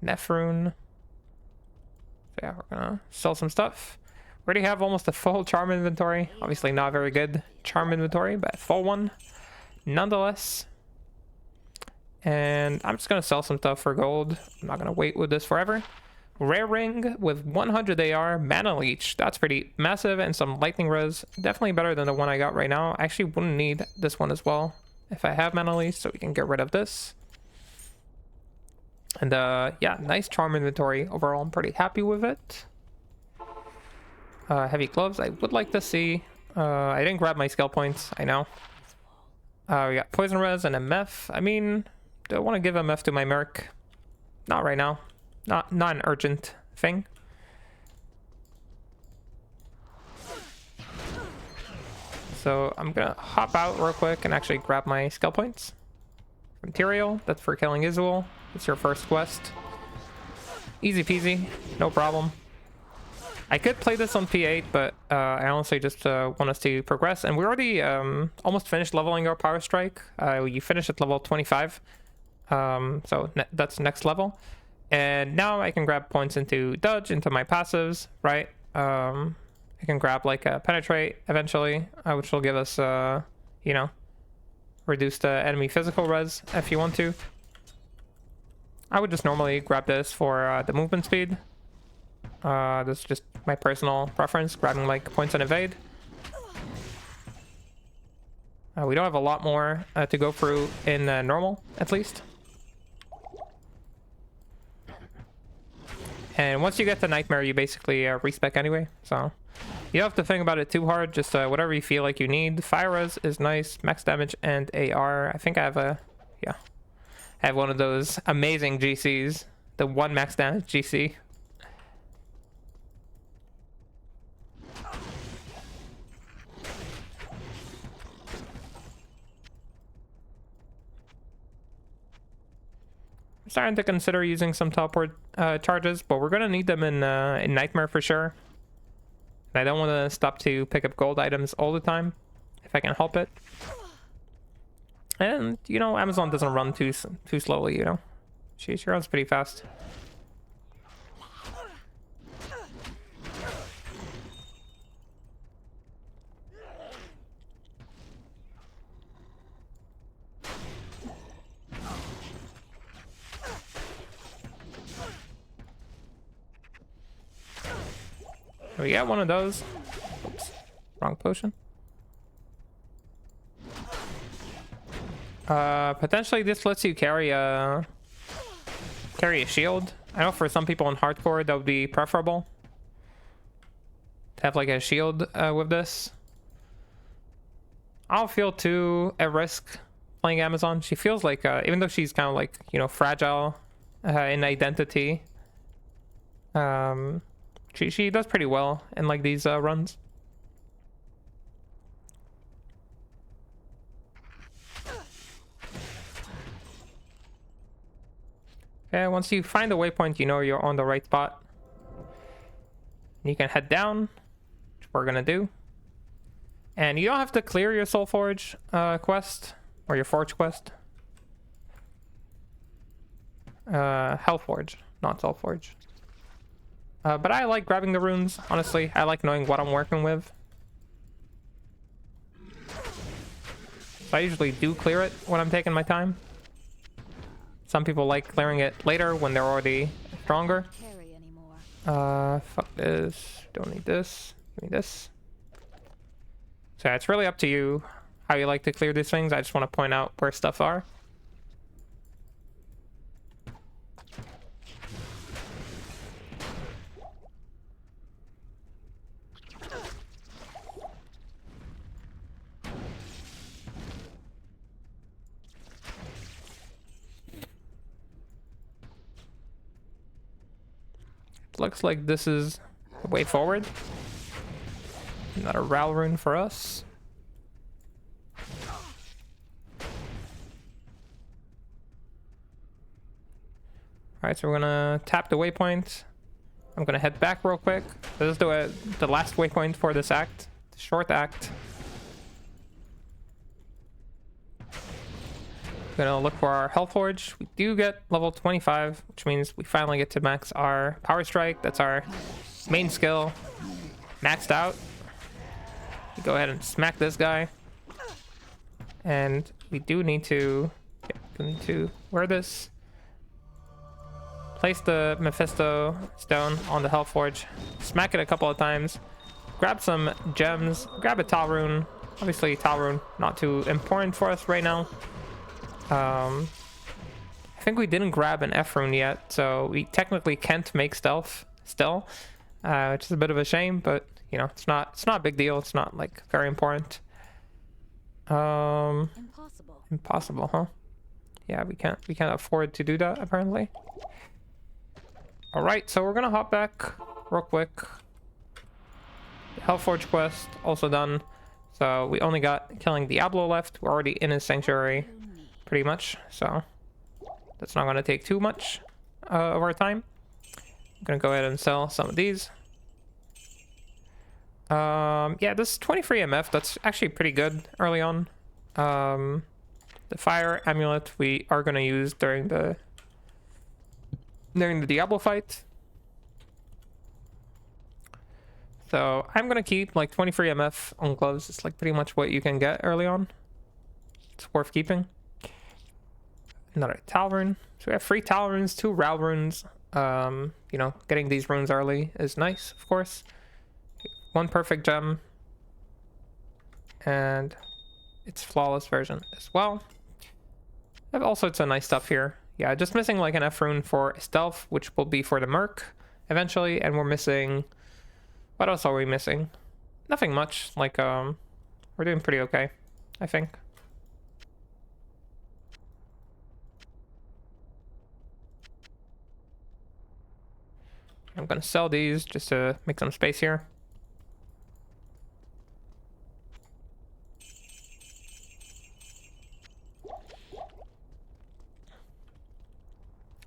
S1: Nephrune. So yeah, we're gonna sell some stuff. We already have almost a full charm inventory. Obviously not very good charm inventory, but full one nonetheless. And I'm just gonna sell some stuff for gold. I'm not gonna wait with this forever. Rare ring with 100 AR, mana leech. That's pretty massive, and some lightning res. Definitely better than the one I got right now. I actually wouldn't need this one as well if I have mana leech, so we can get rid of this. And yeah, nice charm inventory overall. I'm pretty happy with it. Heavy gloves. I would like to see. I didn't grab my skill points. I know. We got poison res and MF. I mean, do I want to give MF to my merc? Not right now. Not an urgent thing. So I'm gonna hop out real quick and actually grab my skill points. From Duriel, that's for killing Izual. It's your first quest. Easy peasy, no problem. I could play this on P8, but I honestly just want us to progress. And we already almost finished leveling our Power Strike. You finish at level 25. So that's next level. And now I can grab points into dodge, into my passives, right? I can grab like a penetrate eventually, which will give us, you know, reduced enemy physical res if you want to. I would just normally grab this for the movement speed. This is just my personal preference, grabbing like points on evade. We don't have a lot more to go through in normal, at least. And once you get the nightmare, you basically respec anyway, so you don't have to think about it too hard. Just whatever you feel like you need. Fire res is nice, max damage and AR. I think I have a, yeah, I have one of those amazing GCs, the 1 max damage GC. I'm starting to consider using some teleport charges, but we're gonna need them in Nightmare for sure. And I don't want to stop to pick up gold items all the time, if I can help it. And you know, Amazon doesn't run too slowly, you know. She runs pretty fast. We get one of those. Oops, wrong potion. Potentially this lets you carry a shield. I know for some people in hardcore that would be preferable to have like a shield with this. I don't feel too at risk playing Amazon. She feels like even though she's kind of like, you know, fragile in identity, she does pretty well in like these runs. Okay, once you find the waypoint, you know you're on the right spot. You can head down, which we're gonna do. And you don't have to clear your SoulForge quest, or your Forge quest. HellForge, not SoulForge. But I like grabbing the runes, honestly. I like knowing what I'm working with. So I usually do clear it when I'm taking my time. Some people like clearing it later when they're already stronger.
S2: Carry anymore.
S1: Fuck this. Don't need this. Give me this. So yeah, it's really up to you how you like to clear these things. I just want to point out where stuff are. Looks like this is the way forward. Not a Ral rune for us. Alright, so we're gonna tap the waypoint. I'm gonna head back real quick. This is the last waypoint for this act. The short act. Gonna look for our HellForge. We do get level 25, which means we finally get to max our Power Strike. That's our main skill. Maxed out. We go ahead and smack this guy. And we do need to wear this. Place the Mephisto stone on the HellForge. Smack it a couple of times. Grab some gems. Grab a Tal rune. Obviously Tal rune not too important for us right now. I think we didn't grab an F rune yet, so we technically can't make stealth still, which is a bit of a shame, but you know, it's not a big deal. It's not like very important. Impossible, huh? Yeah, we can't afford to do that apparently. All right, so we're gonna hop back real quick. HellForge Quest also done, so we only got killing Diablo left. We're already in his sanctuary pretty much, so that's not going to take too much of our time. I'm going to go ahead and sell some of these. Yeah, this 23 MF, that's actually pretty good early on. The fire amulet we are going to use during the Diablo fight. So I'm going to keep like 23 MF on gloves. It's like pretty much what you can get early on. It's worth keeping. Another Tal rune. So we have 3 Tal runes, 2 Ral runes. You know, getting these runes early is nice, of course. 1 perfect gem. And its flawless version as well. I have all sorts of nice stuff here. Yeah, just missing like an F rune for stealth, which will be for the Merc eventually. And we're missing... What else are we missing? Nothing much. Like, we're doing pretty okay, I think. I'm gonna sell these just to make some space here.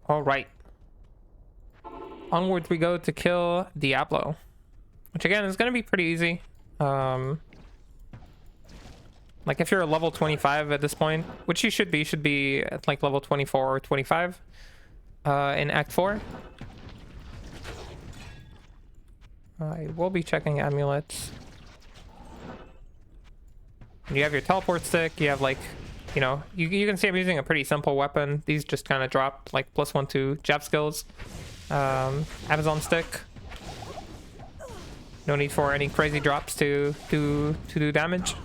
S1: All right. Onwards we go to kill Diablo, which again is gonna be pretty easy. Like if you're a level 25 at this point, which you should be at like level 24 or 25 in Act 4. I will be checking amulets. You have your teleport stick, you have like, you know, you can see I'm using a pretty simple weapon. These just kind of drop like +1 to jab skills. Amazon stick. No need for any crazy drops to do damage.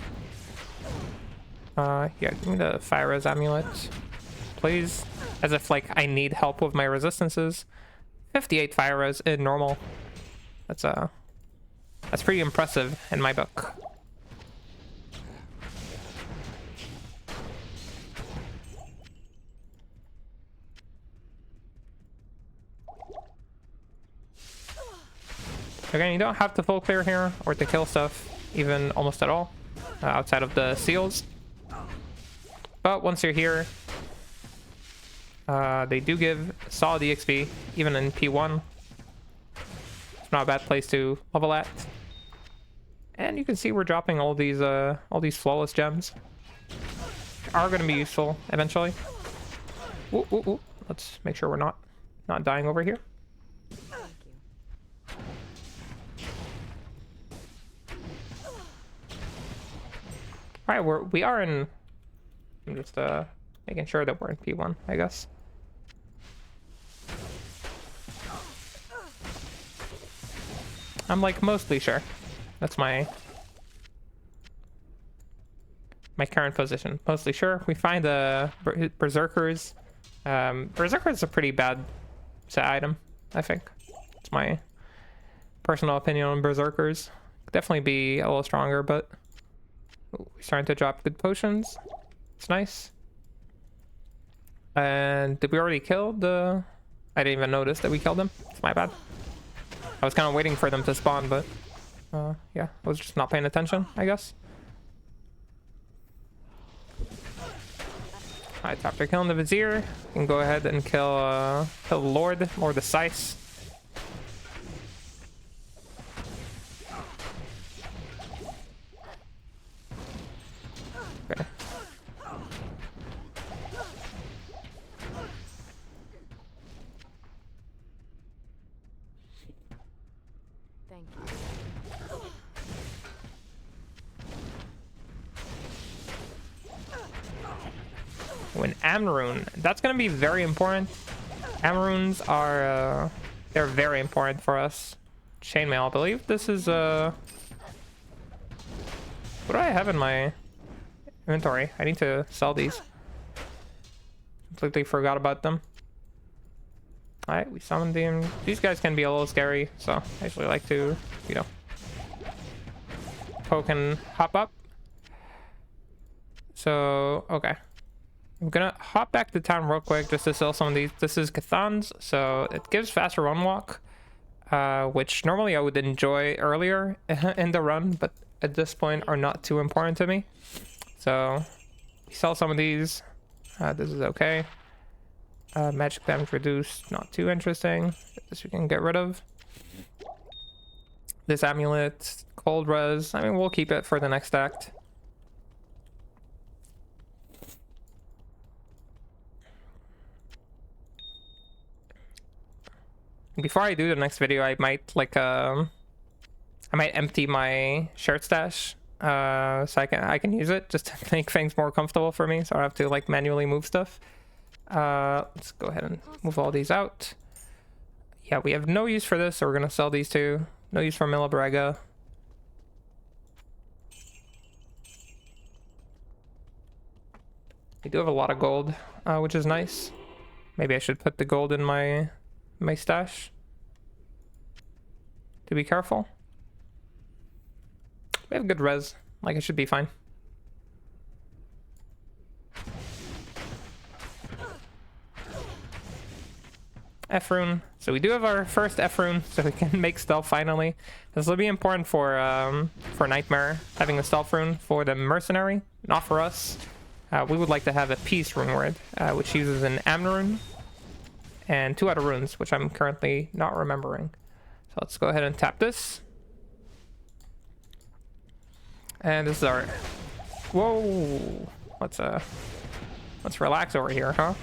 S1: Yeah, give me the fire res amulet, please. As if like I need help with my resistances. 58 fire res in normal. That's pretty impressive in my book. Again, you don't have to full clear here or to kill stuff even almost at all outside of the seals. But once you're here, they do give solid EXP even in P1. It's not a bad place to level at. And you can see we're dropping all these flawless gems. Are going to be useful eventually. Ooh, ooh, ooh. Let's make sure we're not dying over here. All right, we are in. I'm just making sure that we're in P1, I guess. I'm like mostly sure. That's my current position. Mostly sure. We find berserkers. Berserkers is a pretty bad set item, I think. It's my personal opinion on berserkers. Could definitely be a little stronger, but ooh, we're starting to drop good potions. It's nice. And did we already kill the... I didn't even notice that we killed them. It's my bad. I was kind of waiting for them to spawn, but yeah, I was just not paying attention, I guess. Alright, after killing the Vizier, you can go ahead and kill the Lord or the Scythe. Okay.
S2: Thank you.
S1: When Amarune, that's gonna be very important. Amarunes are they're very important for us. Chainmail, I believe this is what do I have in my inventory? I need to sell these. Completely forgot about them. Alright, we summoned them. These guys can be a little scary, so I usually like to, you know, poke and hop up. So, okay. I'm gonna hop back to town real quick just to sell some of these. This is Cathan's, so it gives faster run walk, which normally I would enjoy earlier in the run, but at this point are not too important to me. So we sell some of these. This is okay. Magic damage reduced, not too interesting. This we can get rid of. This amulet, cold res. I mean, we'll keep it for the next act. Before I do the next video, I might like I might empty my shirt stash so I can use it just to make things more comfortable for me, so I don't have to like manually move stuff. Let's go ahead and move all these out. Yeah, we have no use for this, so we're gonna sell these two. No use for Milabrega. We do have a lot of gold, which is nice. Maybe I should put the gold in my stash to be careful. We have good res, like it should be fine. F rune. So we do have our first F rune, so we can make stealth finally. This will be important for Nightmare, having a stealth rune. For the mercenary, not for us. We would like to have a peace rune word, which uses an Amna rune and 2 other runes, which I'm currently not remembering. So let's go ahead and tap this. And this is our... Whoa! Let's relax over here, huh?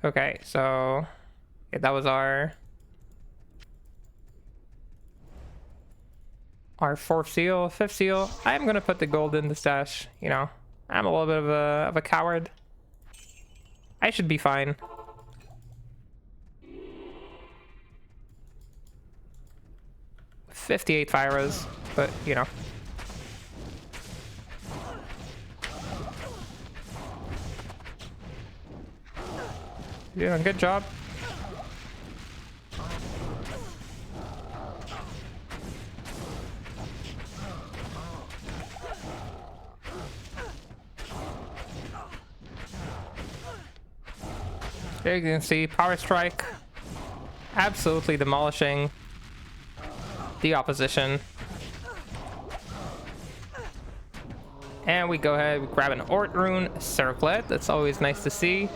S1: Okay, so... Yeah, that was our 4th seal, 5th seal. I'm gonna put the gold in the stash, you know. I'm a little bit of a coward. I should be fine. 58 fire res, but you know. Doing a good job. There you can see power strike absolutely demolishing the opposition. And we go ahead, we grab an Ort Rune Circlet. That's always nice to see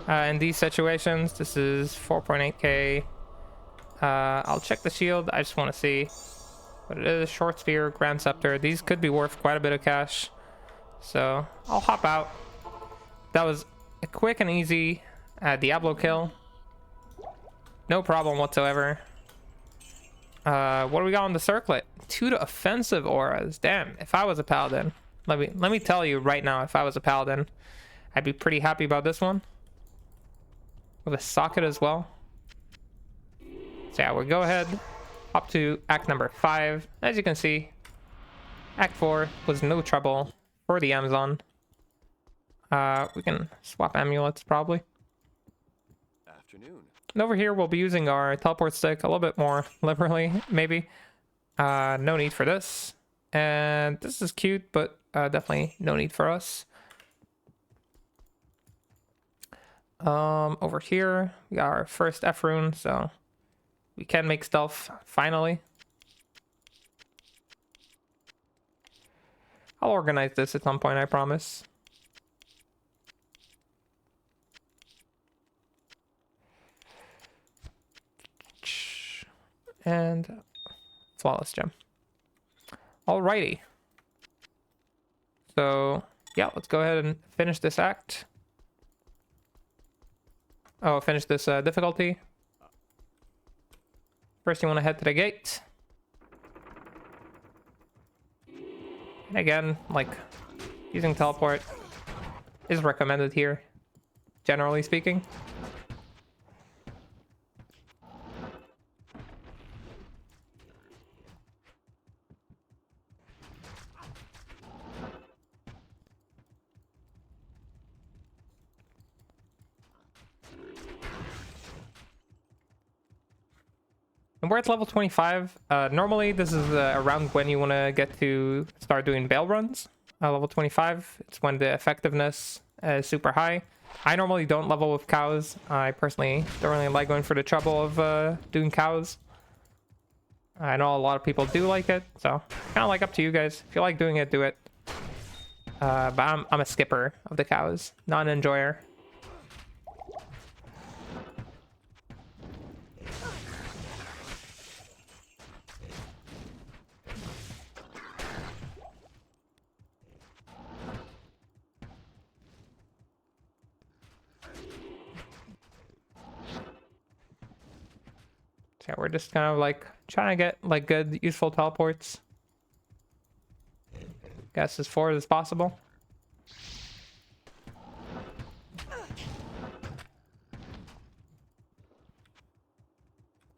S1: in these situations. This is 4.8k. I'll check the shield. I just want to see what it is. Short Spear, Grand Scepter. These could be worth quite a bit of cash. So I'll hop out. That was a quick and easy Diablo kill. No problem whatsoever. What do we got on the circlet? 2 to offensive auras. Damn, if I was a paladin, let me tell you right now, if I was a paladin, I'd be pretty happy about this one. With a socket as well. So yeah, we'll go ahead up to act number 5. As you can see, act 4 was no trouble for the Amazon. We can swap amulets probably.
S4: Afternoon.
S1: And over here, we'll be using our teleport stick a little bit more liberally, maybe. No need for this. And this is cute, but definitely no need for us. Over here, we got our first F rune, so we can make stealth finally. I'll organize this at some point, I promise. And flawless gem. Alrighty. So yeah, let's go ahead and finish this act. Oh, finish this difficulty. First, you want to head to the gate. And again, like, using teleport is recommended here, generally speaking. And we're at level 25. Normally, this is around when you want to get to start doing bail runs. Level 25, it's when the effectiveness is super high. I normally don't level with cows. I personally don't really like going for the trouble of doing cows. I know a lot of people do like it, so kind of like up to you guys. If you like doing it, do it. But I'm a skipper of the cows, not an enjoyer. Yeah, we're just kind of like trying to get like good, useful teleports. Guess as forward as possible.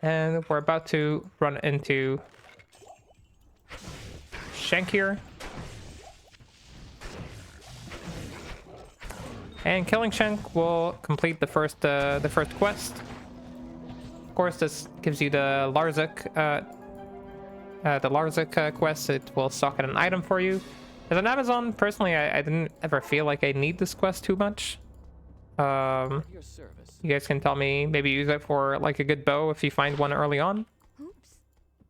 S1: And we're about to run into Shank here. And killing Shank will complete the first quest. Of course, this gives you the Larzik quest. It will socket an item for you. As an Amazon, personally, I didn't ever feel like I need this quest too much.
S4: Your service.
S1: You guys can tell me, maybe use it for like a good bow if you find one early on.
S2: Oops.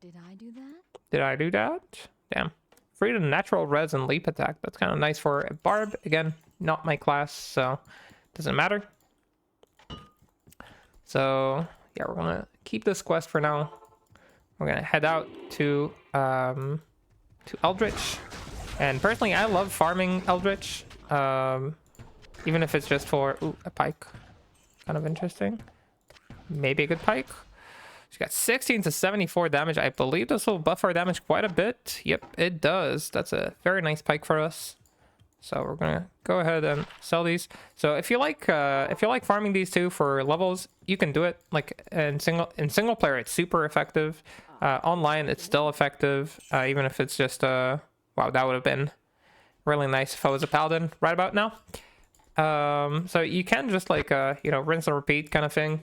S2: Did I do that?
S1: Did I do that? Damn. Free to natural res and leap attack. That's kind of nice for a barb. Again, not my class, so doesn't matter. So yeah, we're gonna keep this quest for now. We're gonna head out to Eldritch. And personally, I love farming Eldritch. Even if it's just for a pike. Kind of interesting. Maybe a good pike. She's got 16 to 74 damage. I believe this will buff our damage quite a bit. Yep, it does. That's a very nice pike for us. So we're gonna go ahead and sell these. So if you like farming these two for levels, you can do it. Like in single player, it's super effective. Online, it's still effective, even if it's just wow, that would have been really nice if I was a paladin right about now. So you can just like you know, rinse and repeat kind of thing.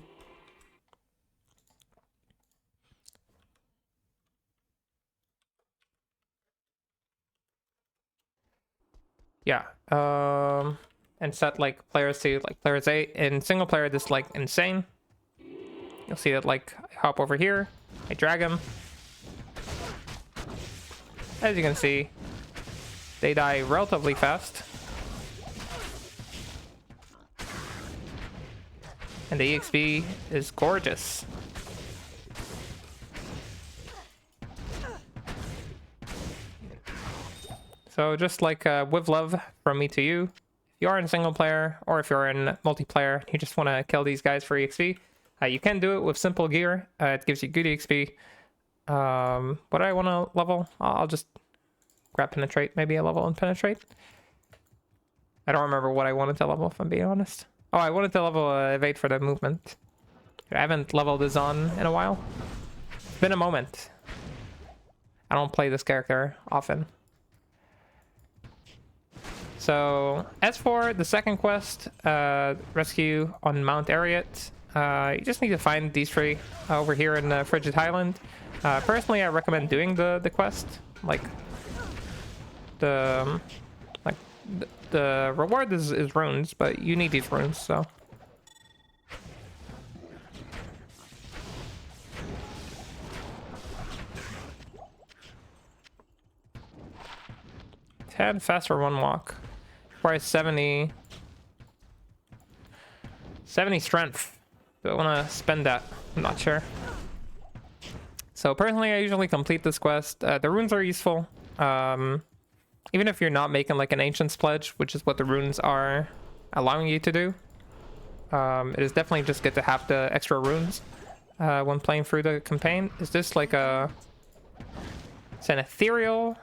S1: Yeah. And set like players to like players 8. In single player, this is like insane. You'll see that like I hop over here, I drag him. As you can see, they die relatively fast. And the EXP is gorgeous. So just like with love from me to you, if you are in single player or if you're in multiplayer, you just want to kill these guys for EXP, you can do it with simple gear. It gives you good EXP. What do I want to level? I'll just grab penetrate, maybe a level in penetrate. I don't remember what I wanted to level, if I'm being honest. Oh, I wanted to level evade for the movement. I haven't leveled this on in a while. It's been a moment. I don't play this character often. So, as for the second quest, rescue on Mount Ariat, you just need to find these three over here in Frigid Highland. Personally, I recommend doing the quest. Like, the reward is runes, but you need these runes, so. Tad faster one walk. Requires 70 strength. Do I want to spend that? I'm not sure. So personally, I usually complete this quest. The runes are useful. Even if you're not making like an Ancient's Pledge, which is what the runes are allowing you to do. It is definitely just good to have the extra runes when playing through the campaign. Is this like a... It's an ethereal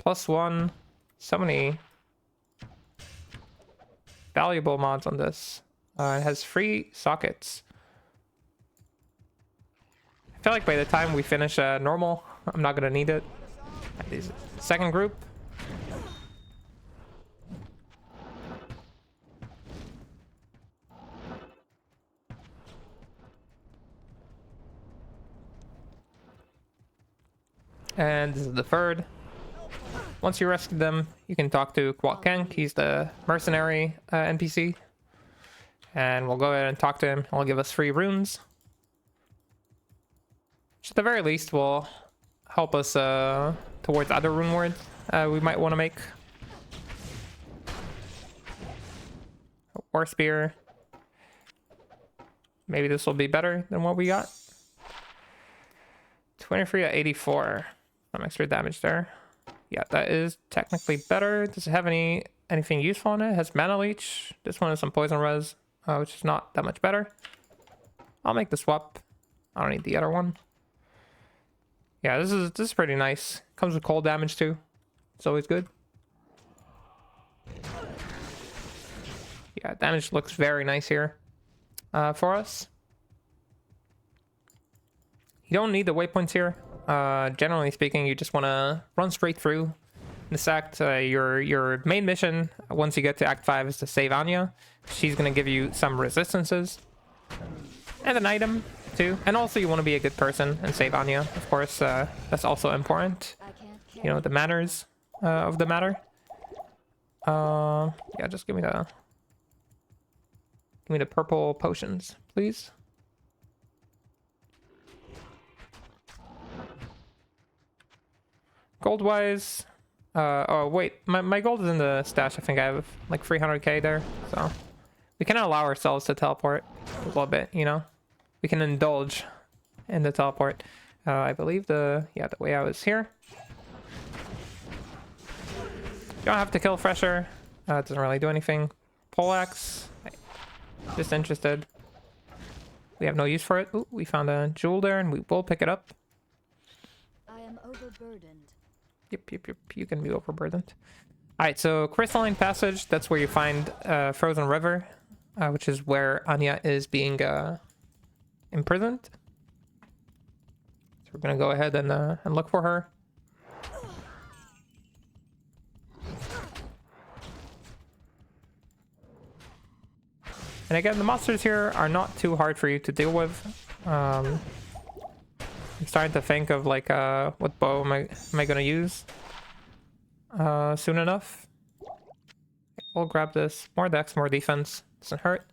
S1: +1. So many valuable mods on this. It has 3 sockets. I feel like by the time we finish normal, I'm not gonna need it. Second group. And this is the third. Once you rescue them, you can talk to Kwok Kank. He's the mercenary NPC. And we'll go ahead and talk to him. He'll give us 3 runes. Which at the very least will help us towards other rune words we might want to make. A War Spear. Maybe this will be better than what we got. 23 at 84. Some extra damage there. Yeah, that is technically better. Does it have anything useful on it? It has mana leech. This one has some poison res, which is not that much better. I'll make the swap. I don't need the other one. Yeah, this is pretty nice. Comes with cold damage too. It's always good. Yeah, damage looks very nice here for us. You don't need the waypoints here. Generally speaking, you just want to run straight through this act. Your main mission, once you get to Act 5, is to save Anya. She's going to give you some resistances. And an item, too. And also, you want to be a good person and save Anya. Of course, that's also important. You know, the manners of the matter. Yeah, just give me the purple potions, please. Gold wise, oh wait, my gold is in the stash. I think I have like 300k there, so we can allow ourselves to teleport a little bit, you know. We can indulge in the teleport. I believe the way out is here. You don't have to kill Fresher. It doesn't really do anything. Poleaxe, just interested. We have no use for it. Ooh, we found a jewel there, and we will pick it up.
S2: I am overburdened.
S1: Yep, you can be overburdened. Alright, so Crystalline Passage, that's where you find Frozen River, which is where Anya is being imprisoned. It's we're gonna go ahead and look for her. And again, the monsters here are not too hard for you to deal with. I'm starting to think of like what bow am I gonna use soon enough. We'll grab this. More dex, more defense. Doesn't hurt.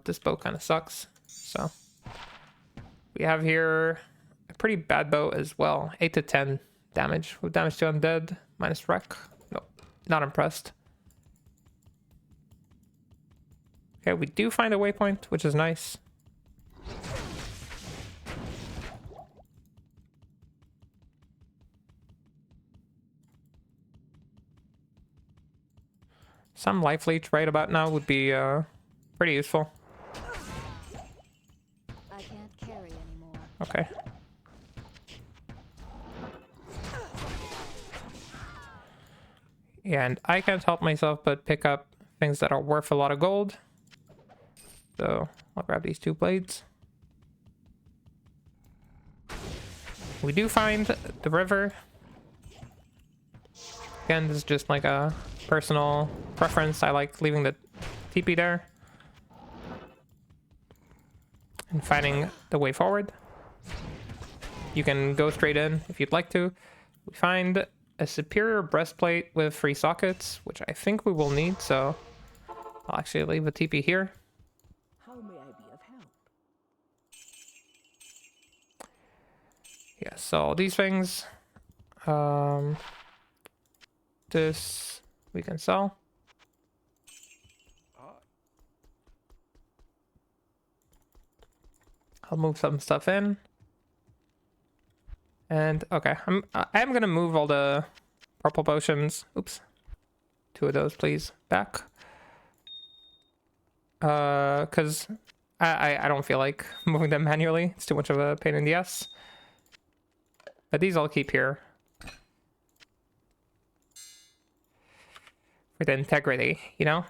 S1: This bow kind of sucks. So we have here a pretty bad bow as well. 8 to 10 damage. With damage to undead, minus wreck. Nope, not impressed. Okay, we do find a waypoint, which is nice. Some life leech right about now would be pretty useful.
S2: I can't carry anymore.
S1: Okay. Yeah, and I can't help myself but pick up things that are worth a lot of gold. So I'll grab these 2 blades. We do find the river. Again, this is just like a personal preference. I like leaving the TP there and finding the way forward. You can go straight in if you'd like to. We find a superior breastplate with 3 sockets, which I think we will need, so I'll actually leave a TP here.
S3: How may I be of help?
S1: Yeah, so these things, this we can sell. I'll move some stuff in. And okay, I'm gonna move all the purple potions. Oops. 2 of those, please. Back. Cause I don't feel like moving them manually. It's too much of a pain in the ass. But these I'll keep here. For the integrity, you know?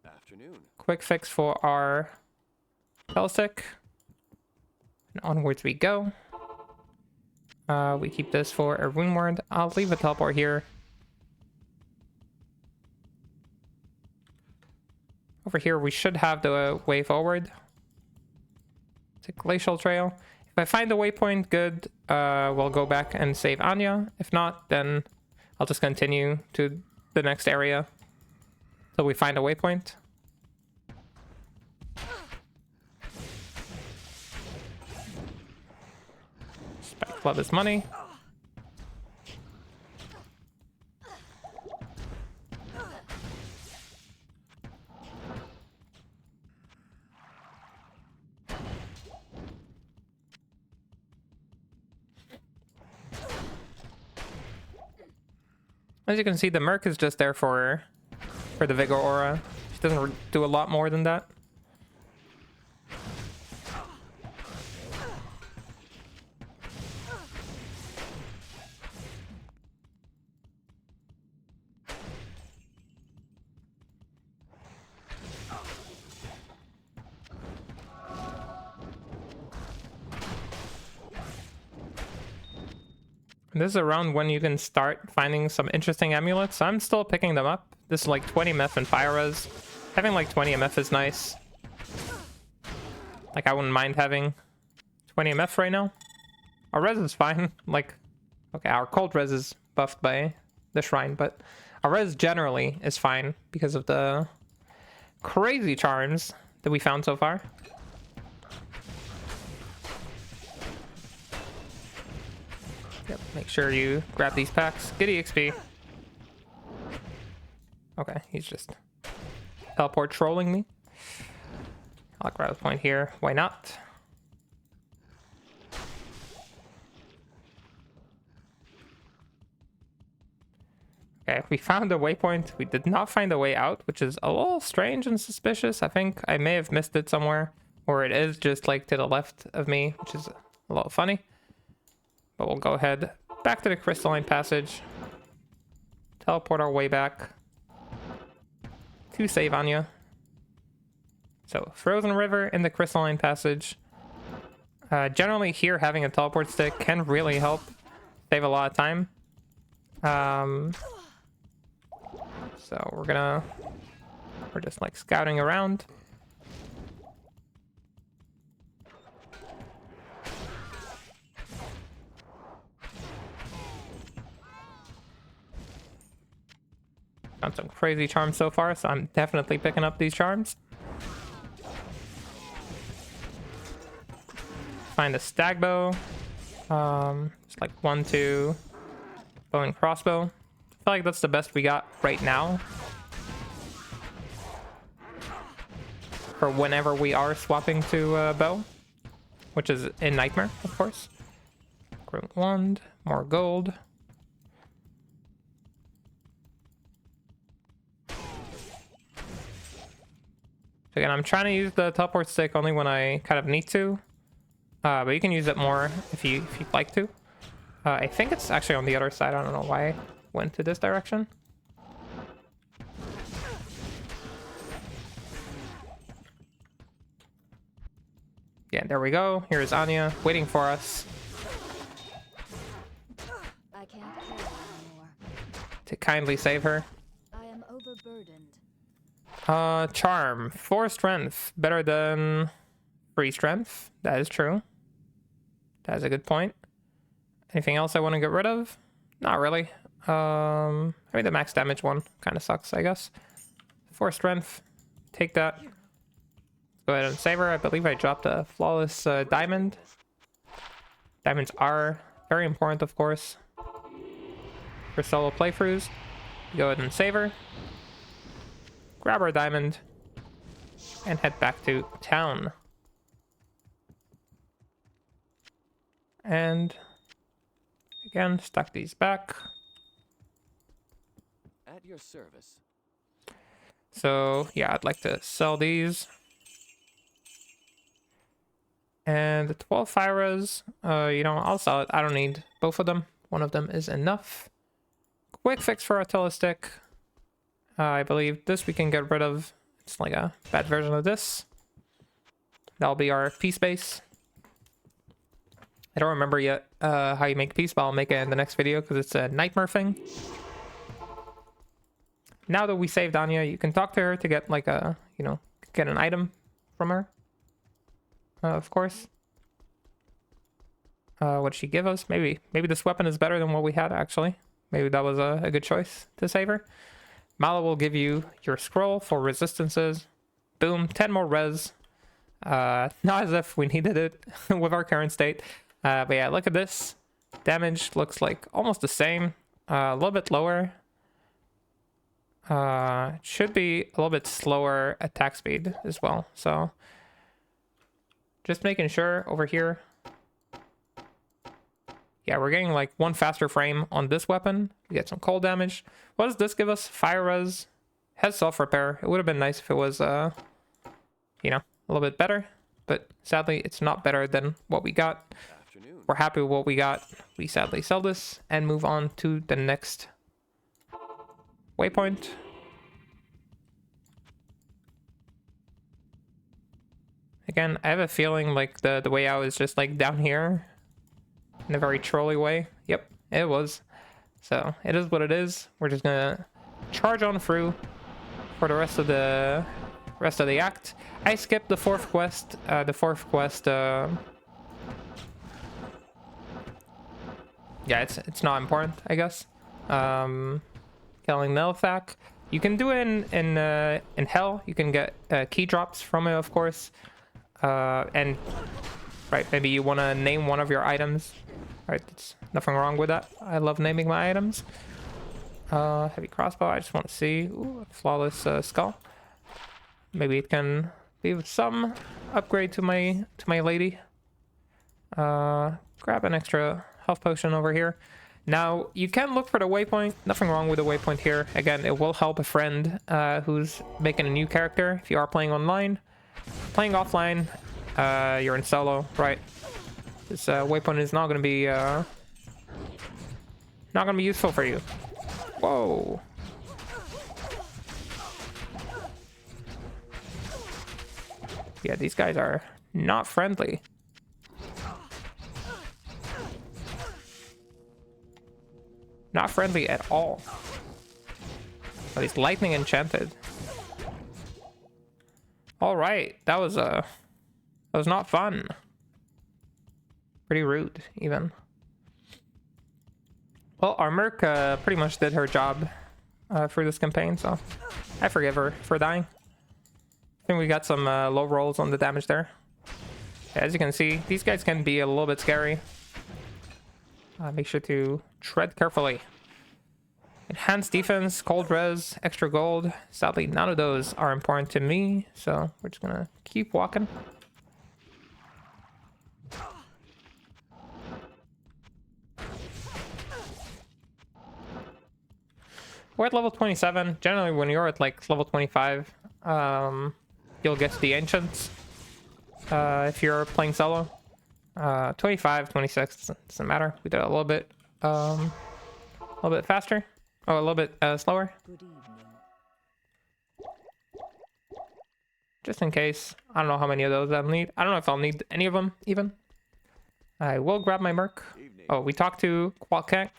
S4: Afternoon.
S1: Quick fix for our TeleStick. And onwards we go. We keep this for a rune ward. I'll leave a teleport here. Over here we should have the way forward. It's a glacial trail. If I find the waypoint, good. We'll go back and save Anya. If not, then I'll just continue to the next area till we find a waypoint. Spec love is money. As you can see, the Merc is just there for the Vigor aura. She doesn't do a lot more than that. This is around when you can start finding some interesting amulets. I'm still picking them up. This is like 20 MF and fire res. Having like 20 MF is nice. Like I wouldn't mind having 20 MF right now. Our res is fine. Like, okay, our cold res is buffed by the shrine, but our res generally is fine because of the crazy charms that we found so far. Yep, make sure you grab these packs. Get EXP. Okay, he's just teleport trolling me. I'll grab a point here. Why not? Okay, we found a waypoint. We did not find a way out, which is a little strange and suspicious. I think I may have missed it somewhere, or it is just like to the left of me, which is a little funny. But we'll go ahead back to the crystalline passage. Teleport our way back to save Anya. So, Frozen River in the crystalline passage. Generally here, having a teleport stick can really help save a lot of time. So we're just like scouting around. Got some crazy charms so far, so I'm definitely picking up these charms. Find a stag bow. It's like 1-2 bow and crossbow. I feel like that's the best we got right now. For whenever we are swapping to bow, which is in Nightmare, of course. Great wand, more gold. Again, I'm trying to use the teleport stick only when I kind of need to, but you can use it more if you'd like to. I think it's actually on the other side. I don't know why I went to this direction. Yeah, there we go. Here's Anya waiting for us
S2: I can't carry anymore.
S1: to kindly save her.
S2: I am overburdened.
S1: Charm. 4 strength. Better than 3 strength. That is true. That is a good point. Anything else I want to get rid of? Not really. I mean, the max damage one kind of sucks, I guess. 4 strength. Take that. Go ahead and save her. I believe I dropped a flawless diamond. Diamonds are very important, of course, for solo playthroughs. Go ahead and save her. Grab our diamond and head back to town. And again, stack these back.
S4: At your service.
S1: So yeah, I'd like to sell these. And the 12 Fyras, you know, I'll sell it. I don't need both of them. One of them is enough. Quick fix for our telestick. I believe this we can get rid of. It's like a bad version of this. That'll be our peace base. I don't remember yet how you make peace, but I'll make it in the next video because it's a nightmare thing. Now that we saved Anya, you can talk to her to get like a, you know, get an item from her. Of course. What did she give us? Maybe this weapon is better than what we had, actually. Maybe that was a good choice to save her. Mala will give you your scroll for resistances. Boom, 10 more res. Not as if we needed it with our current state. But yeah, look at this. Damage looks like almost the same. A little bit lower. It should be a little bit slower attack speed as well. So just making sure over here. Yeah, we're getting like 1 faster frame on this weapon. We get some cold damage. What does this give us? Fire res. Has self-repair. It would have been nice if it was, you know, a little bit better. But sadly, it's not better than what we got.
S4: Afternoon.
S1: We're happy with what we got. We sadly sell this and move on to the next waypoint. Again, I have a feeling like the way out is just like down here. In a very trolly way. Yep, it was. So it is what it is. We're just gonna charge on through for the rest of the act. I skipped the 4th quest. The 4th quest. Yeah, it's not important, I guess. Killing Nelthak. You can do it in Hell. You can get key drops from it, of course. And right, maybe you want to name one of your items. Right, there's nothing wrong with that. I love naming my items. Heavy crossbow, I just want to see. Ooh, a flawless skull. Maybe it can be some upgrade to my lady. Grab an extra health potion over here. Now, you can look for the waypoint. Nothing wrong with the waypoint here. Again, it will help a friend who's making a new character if you are playing online. Playing offline, you're in solo, right? This waypoint is not going to be useful for you. Whoa. Yeah, these guys are not friendly. Not friendly at all. But he's lightning enchanted. Alright, that was not fun. Pretty rude, even. Well, our Merc pretty much did her job for this campaign, so I forgive her for dying. I think we got some low rolls on the damage there. As you can see, these guys can be a little bit scary. Make sure to tread carefully. Enhanced defense, cold res, extra gold. Sadly, none of those are important to me, so we're just gonna keep walking. We're at level 27. Generally, when you're at like level 25, you'll get to the Ancients if you're playing solo. 25, 26, doesn't matter. We did it a little bit faster. Oh, a little bit slower.
S3: Good evening.
S1: Just in case. I don't know how many of those I'll need. I don't know if I'll need any of them, even. I will grab my Merc. Oh, we talked to Qualkank.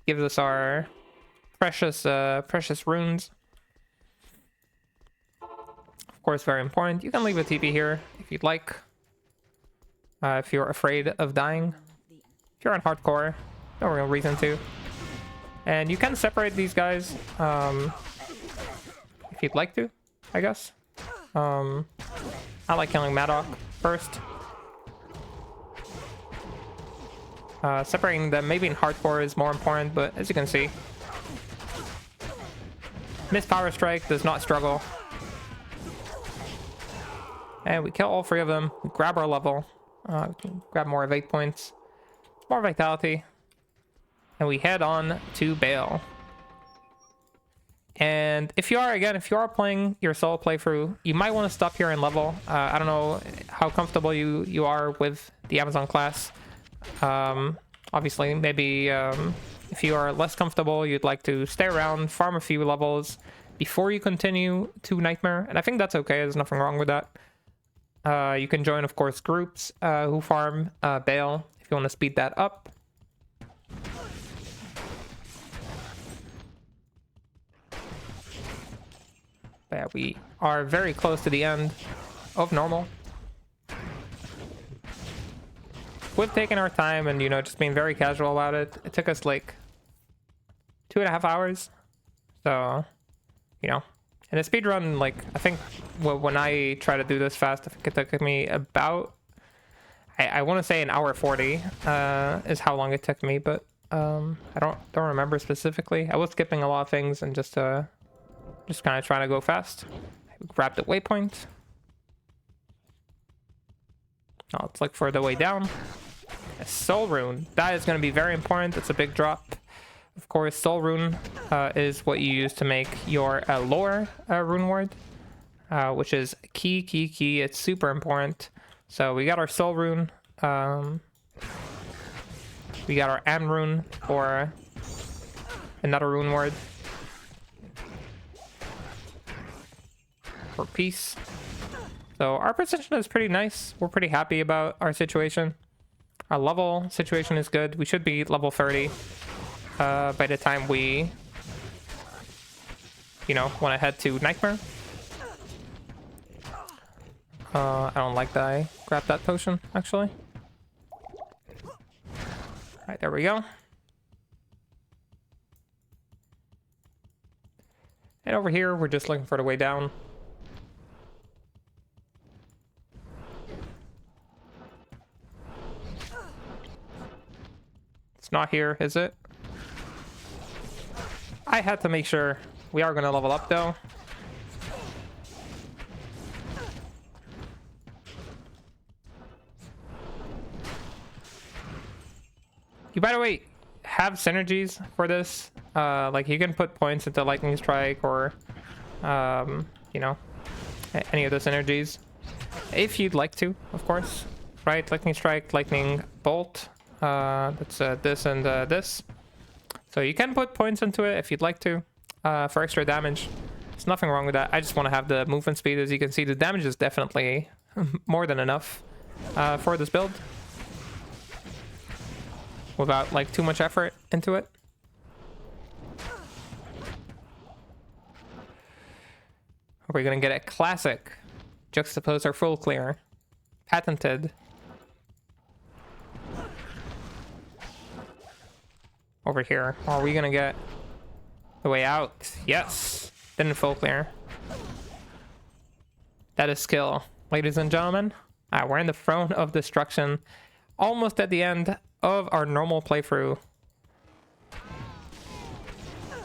S1: Gives us our precious runes. Of course, very important. You can leave a TP here if you'd like. If you're afraid of dying. If you're on hardcore, no real reason to. And you can separate these guys if you'd like to, I guess. I like killing Maddock first. Separating them maybe in hardcore is more important, but as you can see, Miss Power Strike does not struggle. And we kill all three of them. We grab our level. We can grab more of 8 points. More vitality. And we head on to Baal. And if you are playing your solo playthrough, you might want to stop here and level. I don't know how comfortable you are with the Amazon class. Obviously, maybe if you are less comfortable, you'd like to stay around, farm a few levels before you continue to Nightmare. And I think that's okay. There's nothing wrong with that. You can join, of course, groups who farm Baal if you want to speed that up. But yeah, we are very close to the end of normal. We've taken our time and, you know, just being very casual about it. It took us like 2.5 hours. So, you know, in a speedrun, like, I think when I try to do this fast, I think it took me about, I want to say an hour 40 is how long it took me, but I don't remember specifically. I was skipping a lot of things and just kind of trying to go fast. Grab the waypoint. Now let's look for the way down. A soul rune. That is going to be very important. It's a big drop. Of course, soul rune is what you use to make your lore rune ward, which is key. It's super important. So we got our soul rune. We got our am rune for another rune ward. For peace. So our position is pretty nice. We're pretty happy about our situation. Our level situation is good. We should be level 30 by the time we, you know, want to head to Nightmare. I don't like that I grabbed that potion, actually. Alright, there we go. And over here, we're just looking for the way down. It's not here, is it? I had to make sure. We are going to level up, though. You, by the way, have synergies for this. Like, you can put points into Lightning Strike or, you know, any of the synergies. If you'd like to, of course. Right? Lightning Strike, Lightning Bolt. That's this and this. So you can put points into it if you'd like to for extra damage. There's nothing wrong with that. I just want to have the movement speed. As you can see, the damage is definitely more than enough for this build without like too much effort into it. We're gonna get a classic juxtapose our full clear. Patented. Over here. Or are we gonna get the way out? Yes. Didn't full clear. That is skill, ladies and gentlemen. We're in the throne of destruction. Almost at the end of our normal playthrough.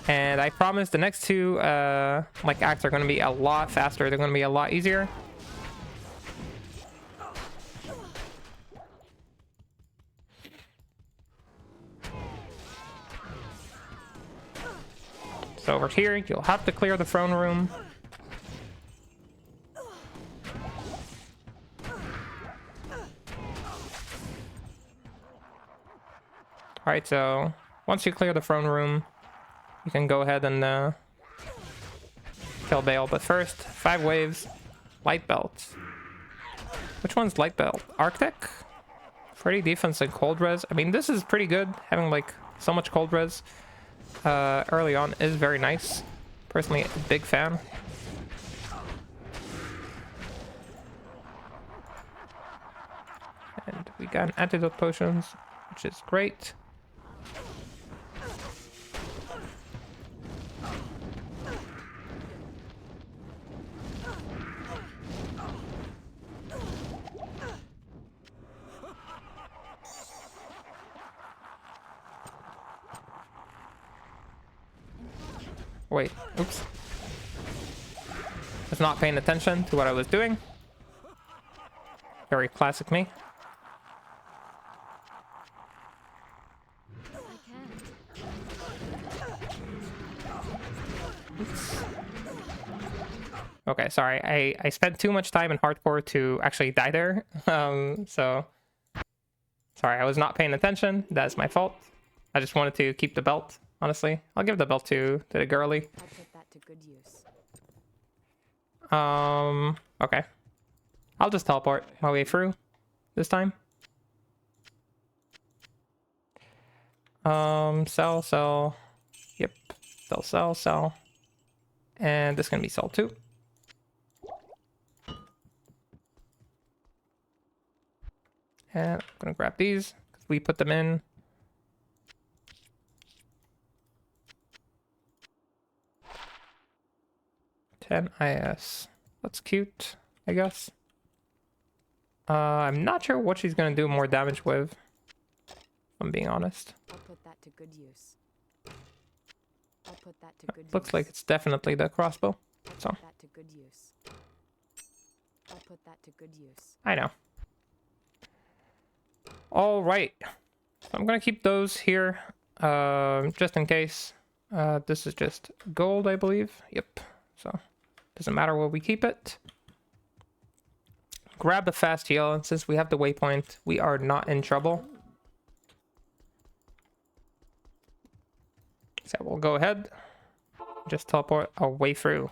S1: And I promise the next two like acts are going to be a lot faster. They're going to be a lot easier. So over here, you'll have to clear the throne room. Alright, so once you clear the throne room, you can go ahead and kill Baal. But first, 5 waves, light belt. Which one's light belt? Arctic? 30 defense and cold res. I mean, this is pretty good. Having like so much cold res early on is very nice. Personally, a big fan. And we got an antidote potions, which is great. Wait, oops. Was not paying attention to what I was doing. Very classic me. Oops. Okay, sorry. I spent too much time in hardcore to actually die there. So sorry, I was not paying attention. That's my fault. I just wanted to keep the belt. Honestly, I'll give the belt to the girly.
S2: I'll put that to good use.
S1: Okay. I'll just teleport my way through this time. Sell. Yep. Sell. And this is gonna be sell too. And I'm gonna grab these because we put them in. 10 IS. That's cute, I guess. I'm not sure what she's gonna do more damage with, if I'm being honest.
S2: I'll put that to good use. I'll put that to good
S1: Looks
S2: use.
S1: like it's definitely the crossbow. So
S2: Put that to good use. I'll put that to good use.
S1: I know. All right, so I'm gonna keep those here, just in case. This is just gold, I believe. Yep. So doesn't matter where we keep it. Grab the fast heal, and since we have the waypoint, we are not in trouble. So we'll go ahead, just teleport our way through.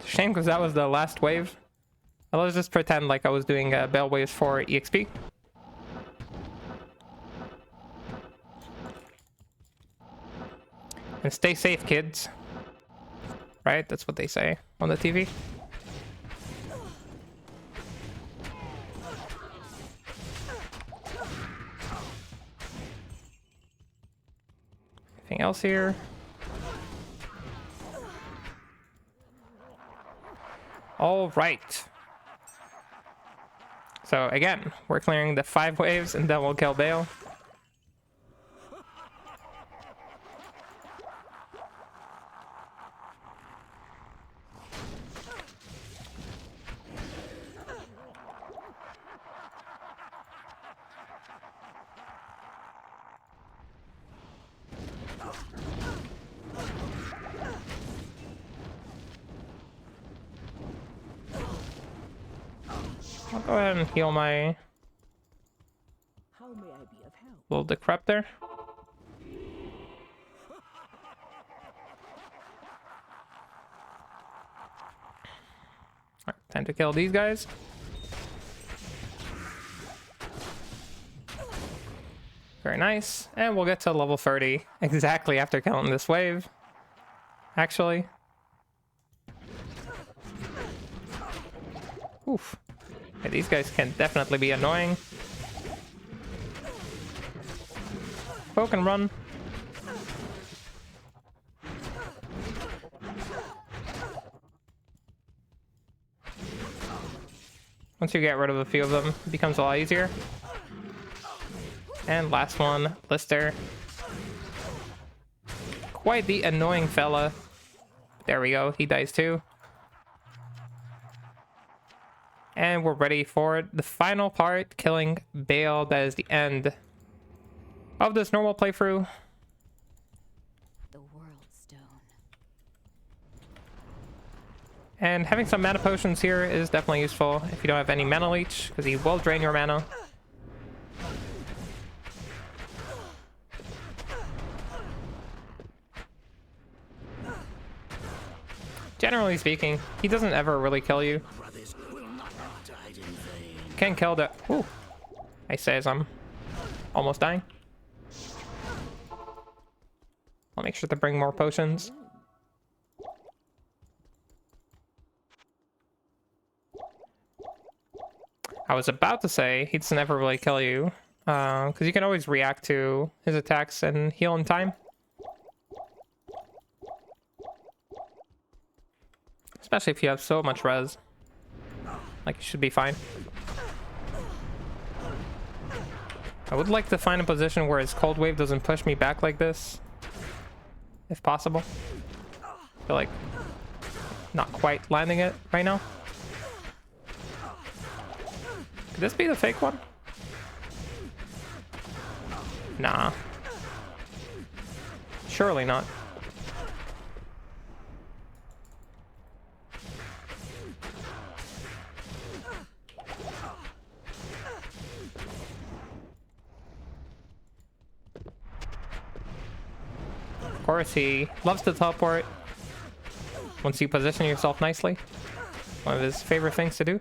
S1: Shame because that was the last wave. Let's just pretend like I was doing Baal waves for EXP. And stay safe, kids. Right? That's what they say on the TV. Anything else here? All right. So again, we're clearing the 5 waves and then we'll kill Baal. I'll go ahead and heal my
S3: How may I be of help?
S1: little decrep there. Alright, time to kill these guys. Very nice. And we'll get to level 30 exactly after killing this wave. Actually. Oof. Yeah, these guys can definitely be annoying. Poke and run. Once you get rid of a few of them, it becomes a lot easier. And last one, Lister. Quite the annoying fella. There we go, he dies too. And we're ready for the final part, killing Baal. That is the end of this normal playthrough.
S2: The World Stone.
S1: And having some mana potions here is definitely useful if you don't have any mana leech, because he will drain your mana. Generally speaking, he doesn't ever really kill you. Can kill the... Ooh. I say as I'm almost dying. I'll make sure to bring more potions. I was about to say he doesn't ever really kill you, because you can always react to his attacks and heal in time. Especially if you have so much res. Like, you should be fine. I would like to find a position where his cold wave doesn't push me back like this. If possible. I feel like not quite landing it right now. Could this be the fake one? Nah. Surely not. Of course, he loves to teleport once you position yourself nicely. One of his favorite things to do.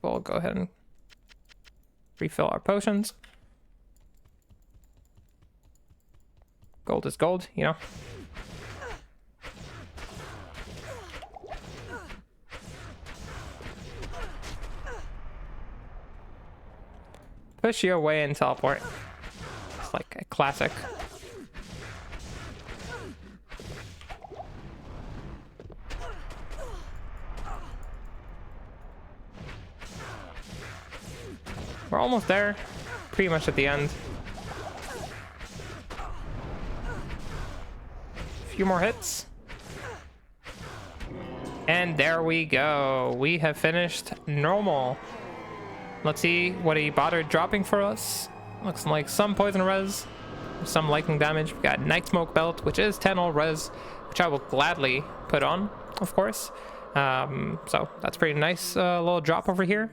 S1: We'll go ahead and refill our potions. Gold is gold, you know. Push you away and teleport. It's like a classic. We're almost there. Pretty much at the end. A few more hits. And there we go. We have finished normal. Let's see what he bothered dropping for us. Looks like some poison res, some lightning damage. We got Night Smoke Belt, which is 10 all res, which I will gladly put on, of course. So that's pretty nice little drop over here.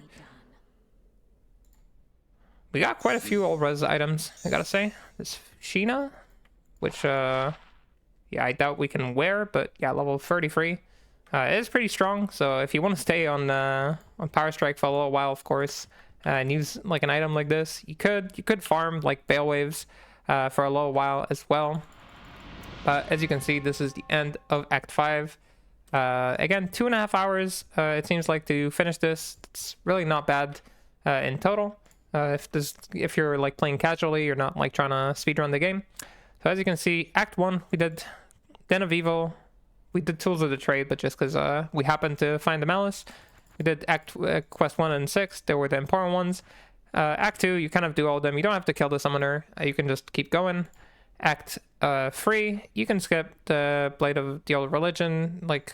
S1: We got quite a few old res items, I gotta say. This Sheena, which, yeah, I doubt we can wear, but yeah, level 33. It is pretty strong, so if you want to stay on Power Strike for a little while, of course, and use like an item like this, you could farm like Baal Waves for a little while as well. But as you can see, this is the end of Act 5. Again, 2.5 hours, it seems like, to finish this. It's really not bad in total. If you're like playing casually, you're not like trying to speedrun the game. So as you can see, Act 1, we did Den of Evil. We did Tools of the Trade, but just because we happened to find the Malice. We did Quest 1 and 6. They were the important ones. Act 2, you kind of do all of them. You don't have to kill the summoner. You can just keep going. Act 3, you can skip the Blade of the Old Religion. Like,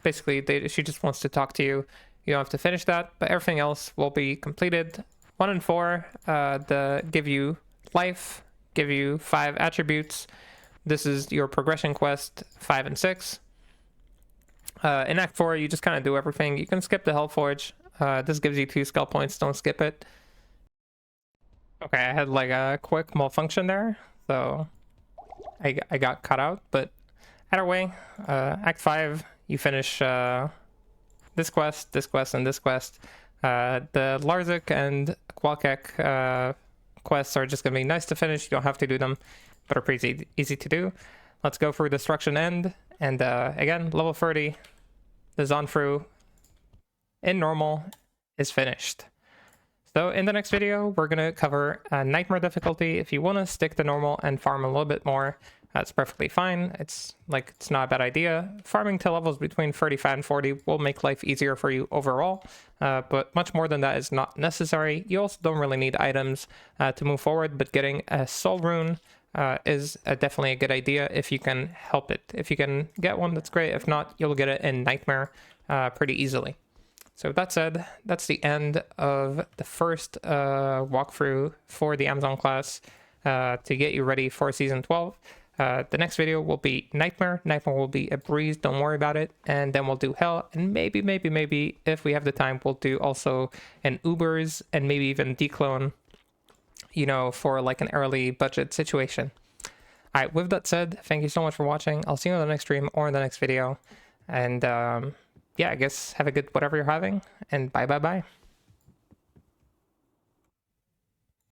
S1: basically, she just wants to talk to you. You don't have to finish that, but everything else will be completed. 1 and 4, give you life, give you 5 attributes. This is your progression quest, 5 and 6. In Act 4, you just kind of do everything. You can skip the HellForge. This gives you 2 skill points. Don't skip it. Okay, I had like a quick malfunction there, so I got cut out. But either way, Act 5, you finish this quest, and this quest. The Larzik and Qualkek quests are just going to be nice to finish. You don't have to do them, but are pretty easy to do. Let's go through Destruction End. And again, level 30, the Zonfru in normal is finished. So in the next video, we're going to cover Nightmare difficulty. If you want to stick to normal and farm a little bit more, that's perfectly fine. It's not a bad idea. Farming to levels between 35 and 40 will make life easier for you overall, but much more than that is not necessary. You also don't really need items to move forward, but getting a soul rune is definitely a good idea if you can help it. If you can get one, that's great. If not, you'll get it in Nightmare pretty easily. So with that said, that's the end of the first walkthrough for the Amazon class to get you ready for Season 12. The next video will be Nightmare. Nightmare will be a breeze, don't worry about it. And then we'll do Hell, and maybe, if we have the time, we'll do also an Ubers, and maybe even Declone, you know, for like an early budget situation. Alright, with that said, thank you so much for watching. I'll see you on the next stream or in the next video. And yeah, I guess have a good whatever you're having, and bye.